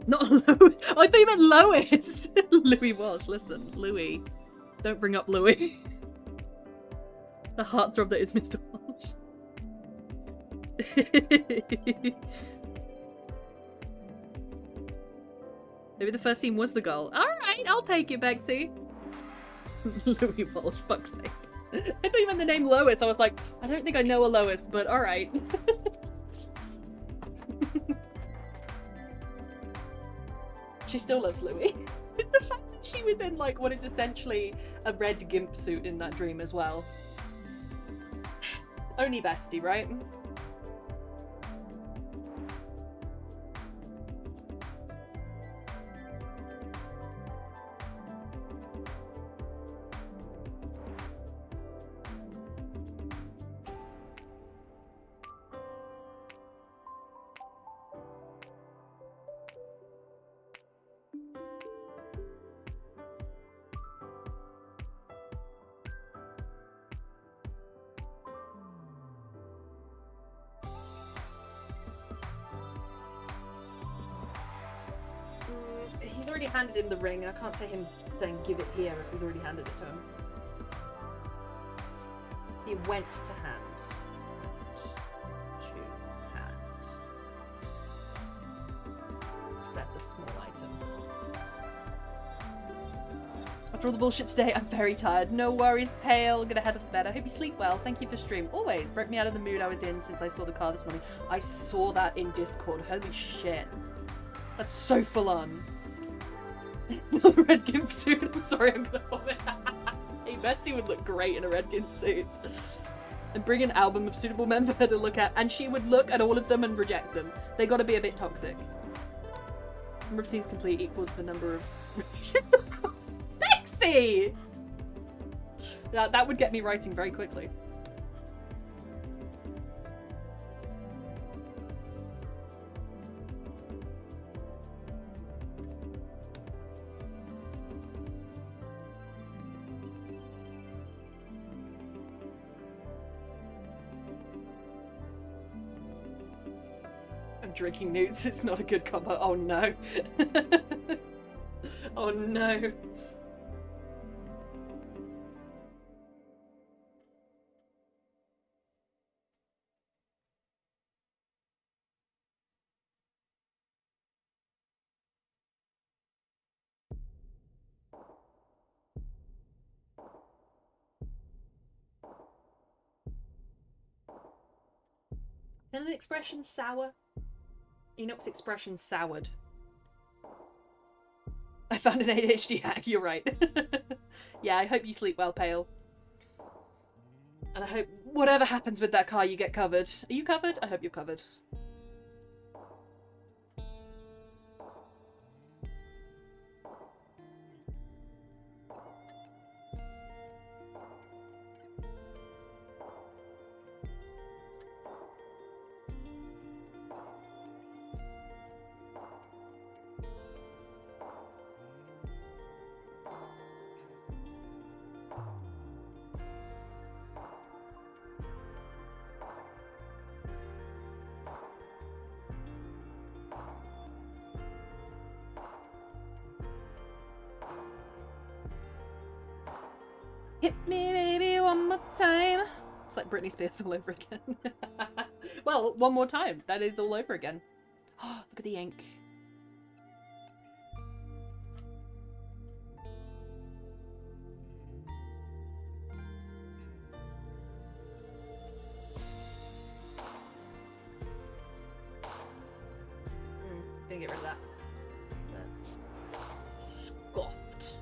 Not Louis. Oh, I thought you meant Lois. Louis Walsh. Listen, Louis. Don't bring up Louis. The heartthrob that is Mr. Walsh. Maybe the first scene was the goal. Alright, I'll take it, Bexy. Louis Walsh, fuck's sake. I thought you meant the name Lois. I was like, I don't think I know a Lois, but alright. She still loves Louis. It's the fact that she was in like what is essentially a red gimp suit in that dream as well. Only bestie, right? He's already handed him the ring, and I can't say him saying give it here if he's already handed it to him. He went to hand. To hand. Set the small item. After all the bullshit today, I'm very tired. No worries, Pale. Gonna head off to bed. I hope you sleep well. Thank you for stream. Always. Broke me out of the mood I was in since I saw the car this morning. I saw that in Discord. Holy shit. That's so full on. Another red gimp suit. I'm sorry, I'm gonna vomit. Hey, Bestie would look great in a red gimp suit. And bring an album of suitable men for her to look at. And she would look at all of them and reject them. They gotta be a bit toxic. Number of scenes complete equals the number of releases. Bexy! That would get me writing very quickly. I'm drinking newts, it's not a good combo. Oh no. Oh no. Then an expression sour. Enoch's expression soured. I found an ADHD hack, you're right. Yeah, I hope you sleep well, Pale. And I hope whatever happens with that car, you get covered. Are you covered? I hope you're covered. Hit me, baby, one more time. It's like Britney Spears all over again. Well, one more time. That is all over again. Oh, look at the ink. Gonna get rid of that. Scoffed.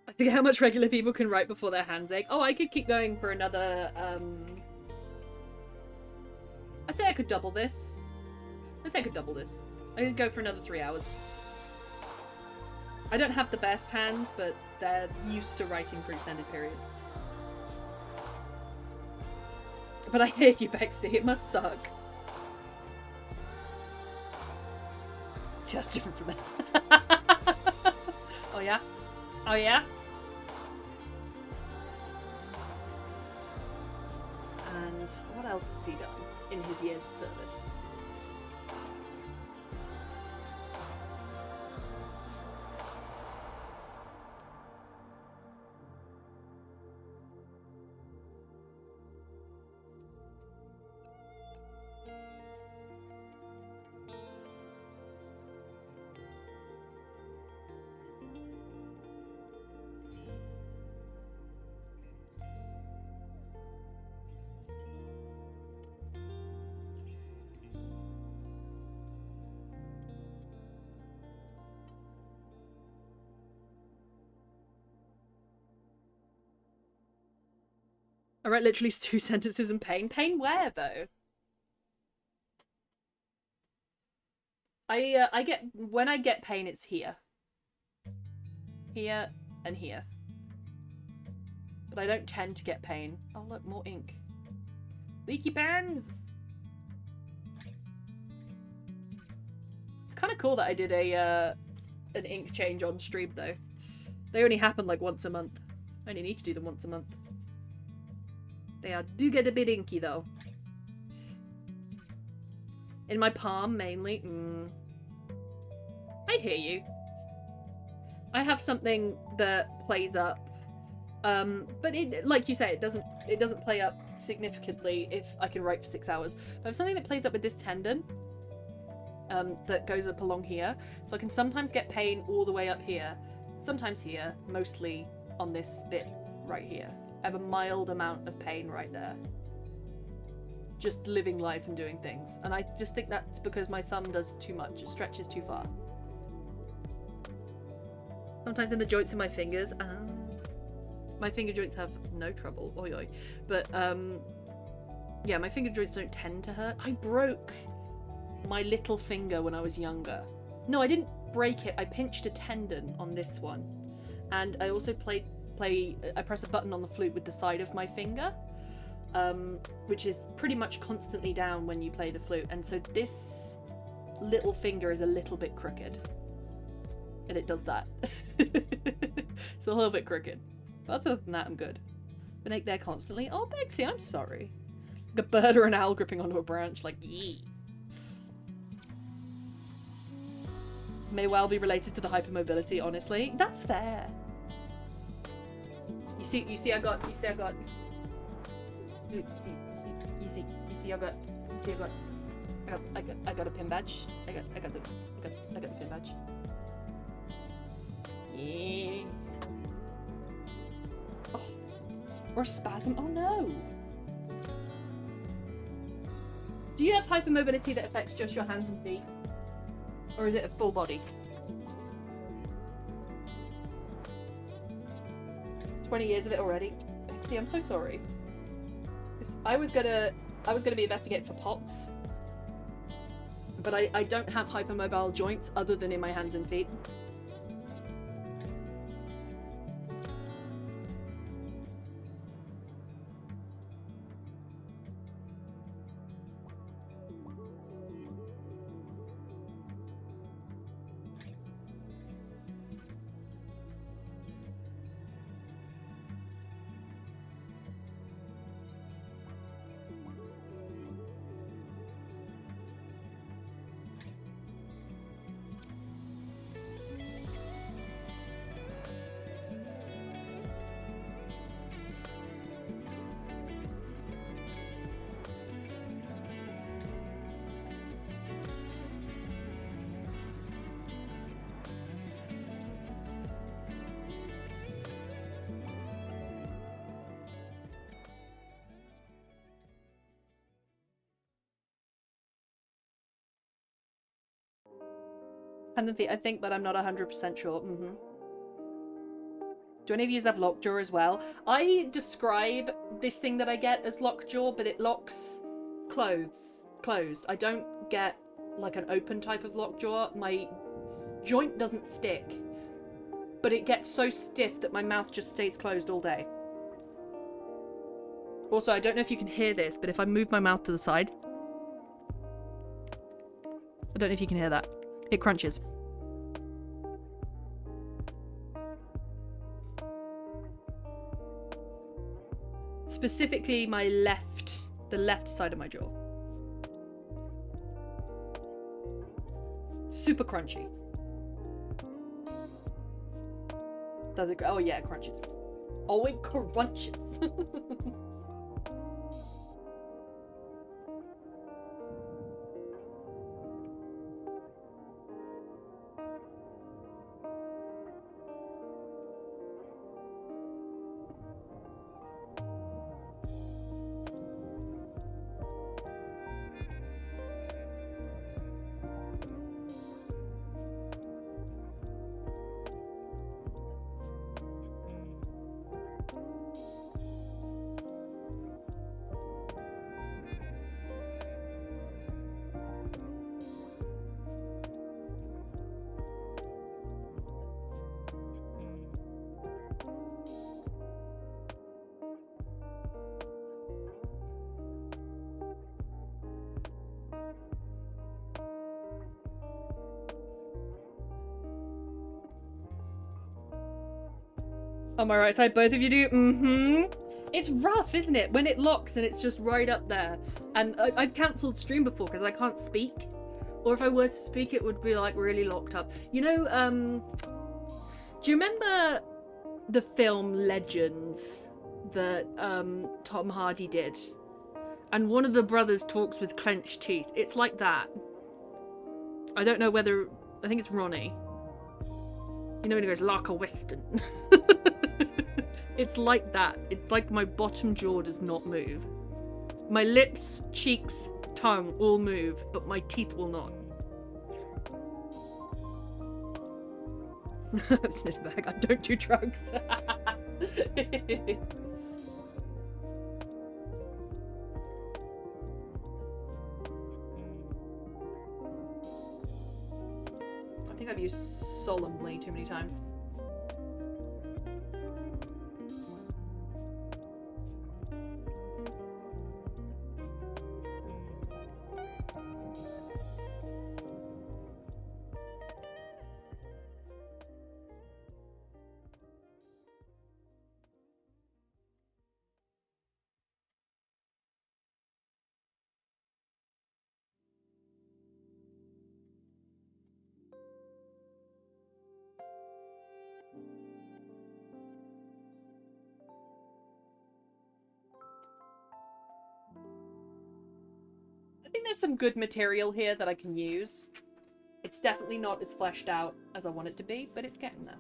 I forget how much regular people can write before their hands ache. Oh, I could keep going for another, I'd say I could double this. I'd say I could double this. I could go for another 3 hours. I don't have the best hands, but they're used to writing for extended periods. But I hear you, Bexy. It must suck. See, that's different from that. Oh, yeah? Oh, yeah? And what else has he done in his years of service? I write literally 2 sentences in pain. Pain where, though? When I get pain, it's here. Here and here. But I don't tend to get pain. Oh, look, more ink. Leaky pens! It's kind of cool that I did an ink change on stream, though. They only happen like once a month. I only need to do them once a month. They do get a bit inky, though. In my palm, mainly. I hear you. I have something that plays up. But it, like you say, it doesn't play up significantly if I can write for 6 hours. But I have something that plays up with this tendon. That goes up along here. So I can sometimes get pain all the way up here. Sometimes here. Mostly on this bit right here. I have a mild amount of pain right there. Just living life and doing things. And I just think that's because my thumb does too much. It stretches too far. Sometimes in the joints in my fingers. My finger joints have no trouble. Oi oi. But, yeah, my finger joints don't tend to hurt. I broke my little finger when I was younger. No, I didn't break it. I pinched a tendon on this one. And I also I press a button on the flute with the side of my finger. Which is pretty much constantly down when you play the flute. And so this little finger is a little bit crooked. And it does that. It's a little bit crooked. But other than that, I'm good. Been ache there constantly. Oh, Bexy, I'm sorry. Like a bird or an owl gripping onto a branch, like, yee. May well be related to the hypermobility, honestly. That's fair. You see, I got a pin badge. I got the pin badge. Yeah. Oh, or spasm. Oh no. Do you have hypermobility that affects just your hands and feet, or is it a full body? 20 years of it already. Pixie, I'm so sorry. I was gonna be investigating for POTS, but I don't have hypermobile joints other than in my hands and feet. Hands and feet, I think, but I'm not 100% sure. Do any of you have lockjaw as well? I describe this thing that I get as lockjaw, but it locks closed. I don't get like an open type of lockjaw. My joint doesn't stick, but it gets so stiff that my mouth just stays closed all day. Also, I don't know if you can hear this, but if I move my mouth to the side, I don't know if you can hear that. It crunches. Specifically the left side of my jaw. Super crunchy. Does it? Oh yeah, it crunches. Oh, it crunches. On my right side, both of you do. Mm-hmm. It's rough, isn't it? When it locks and it's just right up there. And I've cancelled stream before because I can't speak. Or if I were to speak, it would be like really locked up. You know, do you remember the film Legends that Tom Hardy did? And one of the brothers talks with clenched teeth. It's like that. I don't know whether... I think it's Ronnie. You know when he goes, like a Western. It's like that. It's like my bottom jaw does not move. My lips, cheeks, tongue all move, but my teeth will not. Snitch bag. I don't do drugs. I think I've used solemnly too many times. I think there's some good material here that I can use. It's definitely not as fleshed out as I want it to be, but it's getting there.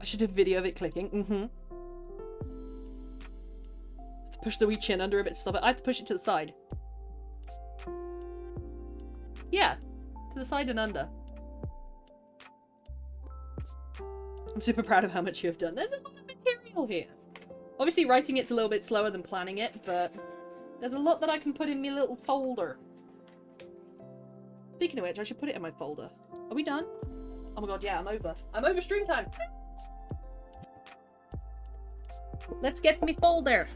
I should do a video of it clicking. Mm-hmm. Let's push the wee chin under a bit to stop it. I have to push it to the side. Yeah, to the side and under. I'm super proud of how much you have done. There's a lot of material here. Obviously, writing it's a little bit slower than planning it, but there's a lot that I can put in my little folder. Speaking of which, I should put it in my folder. Are we done? Oh my god, yeah, I'm over. I'm over stream time. Let's get me folder.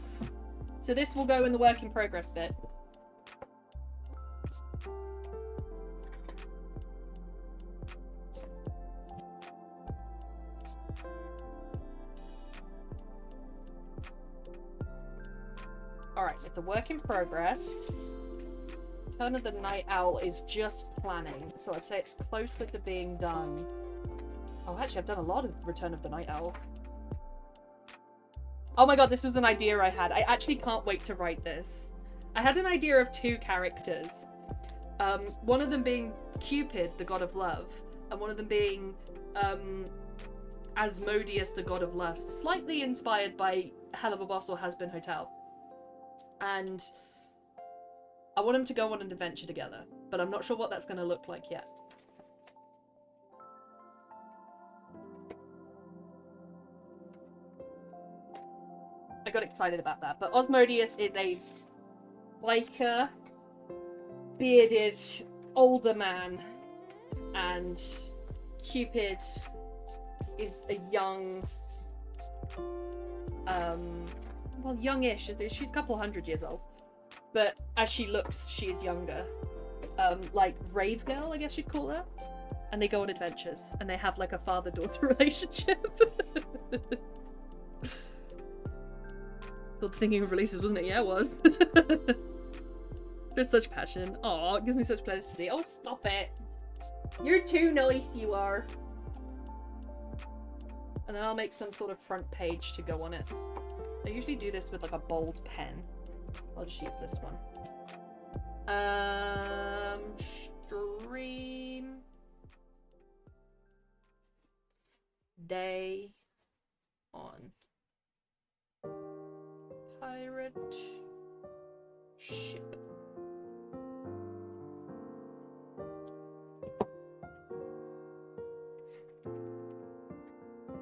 So this will go in the work in progress bit. Alright, it's a work in progress. Return of the Night Owl is just planning, so I'd say it's closer to being done. Oh, actually, I've done a lot of Return of the Night Owl. Oh my god, this was an idea I had. I actually can't wait to write this. I had an idea of 2 characters. One of them being Cupid, the god of love, and one of them being Asmodeus, the god of lust. Slightly inspired by Hell of a Boss or Has Been Hotel. And I want them to go on an adventure together, but I'm not sure what that's going to look like yet. I got excited about that, but Asmodeus is a biker, bearded, older man, and Cupid is a young, well, youngish. She's a couple 100 years old, but as she looks, she is younger. Like rave girl, I guess you'd call her. And they go on adventures, and they have like a father-daughter relationship. Thought thinking of releases, wasn't it? Yeah, it was. There's such passion. Aw, it gives me such pleasure to see. Oh, stop it. You're too nice, you are. And then I'll make some sort of front page to go on it. I usually do this with like a bold pen. I'll just use this one. Stream day on pirate ship.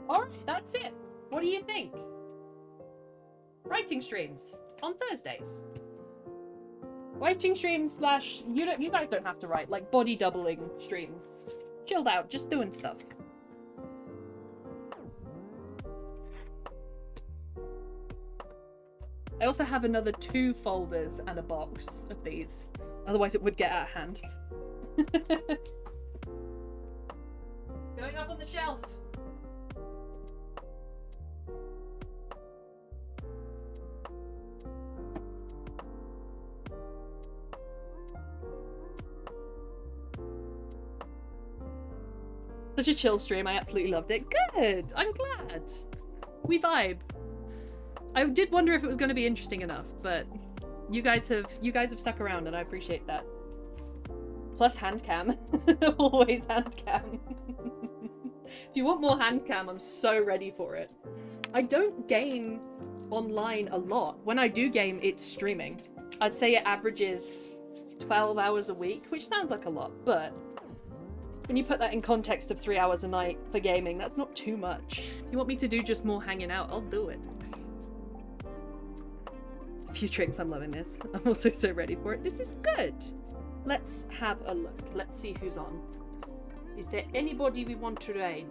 Alright, that's it. What do you think? Writing streams on Thursdays. Writing streams slash you guys don't have to write, like body doubling streams. Chilled out, just doing stuff. I also have another 2 folders and a box of these. Otherwise it would get out of hand. Going up on the shelf. Such a chill stream. I absolutely loved it. Good. I'm glad. We vibe. I did wonder if it was going to be interesting enough, but you guys have stuck around, and I appreciate that. Plus hand cam. Always hand cam. If you want more hand cam, I'm so ready for it. I don't game online a lot. When I do game, it's streaming. I'd say it averages 12 hours a week, which sounds like a lot, but when you put that in context of 3 hours a night for gaming, that's not too much. If you want me to do just more hanging out, I'll do it. A few tricks, I'm loving this. I'm also so ready for it. This is good. Let's have a look. Let's see who's on. Is there anybody we want to raid?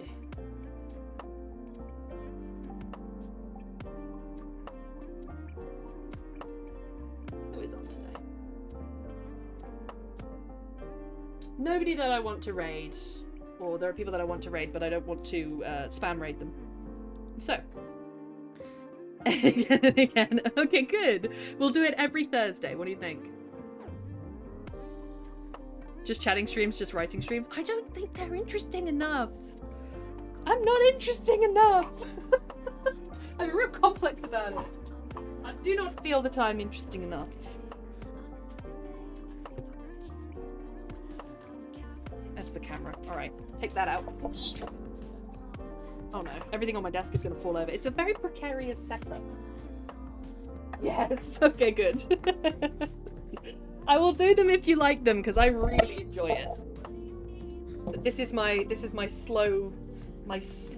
Who is on today? Nobody that I want to raid. Or there are people that I want to raid, but I don't want to spam raid them. So. Again and again. Okay, good. We'll do it every Thursday. What do you think? Just chatting streams, just writing streams? I don't think they're interesting enough. I'm not interesting enough. I'm real complex about it. I do not feel that I'm interesting enough. That's the camera. Alright, take that out. Oh no, everything on my desk is going to fall over. It's a very precarious setup. Yes, okay, good. I will do them if you like them, because I really enjoy it. But this is my slow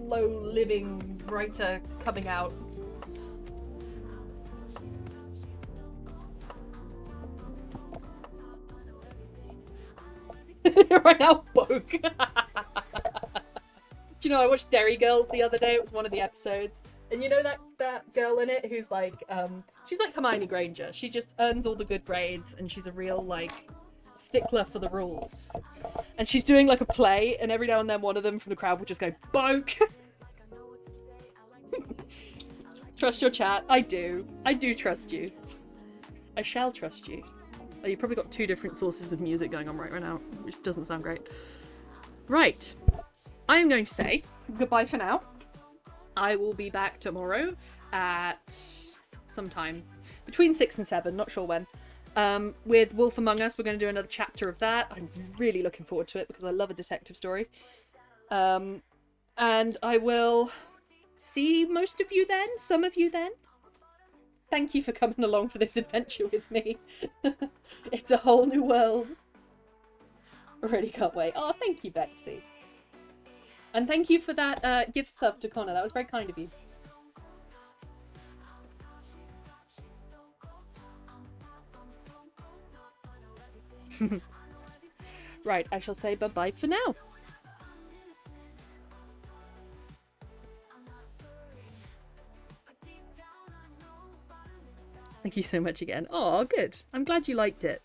living writer coming out. Right now, Boke. Do you know, I watched Derry Girls the other day. It was one of the episodes. And you know that girl in it who's like, she's like Hermione Granger. She just earns all the good grades, and she's a real, like, stickler for the rules. And she's doing, like, a play, and every now and then one of them from the crowd will just go, Boke! Trust your chat. I do. I do trust you. I shall trust you. Oh, you've probably got 2 different sources of music going on right now, which doesn't sound great. Right. I am going to say goodbye for now. I will be back tomorrow at some time between 6 and 7, not sure when. With Wolf Among Us, we're going to do another chapter of that. I'm really looking forward to it because I love a detective story. And I will see most of you then, some of you then. Thank you for coming along for this adventure with me. It's a whole new world. Already can't wait. Oh, thank you, Bexy. And thank you for that gift sub to Connor. That was very kind of you. Right, I shall say bye-bye for now. Thank you so much again. Oh, good. I'm glad you liked it.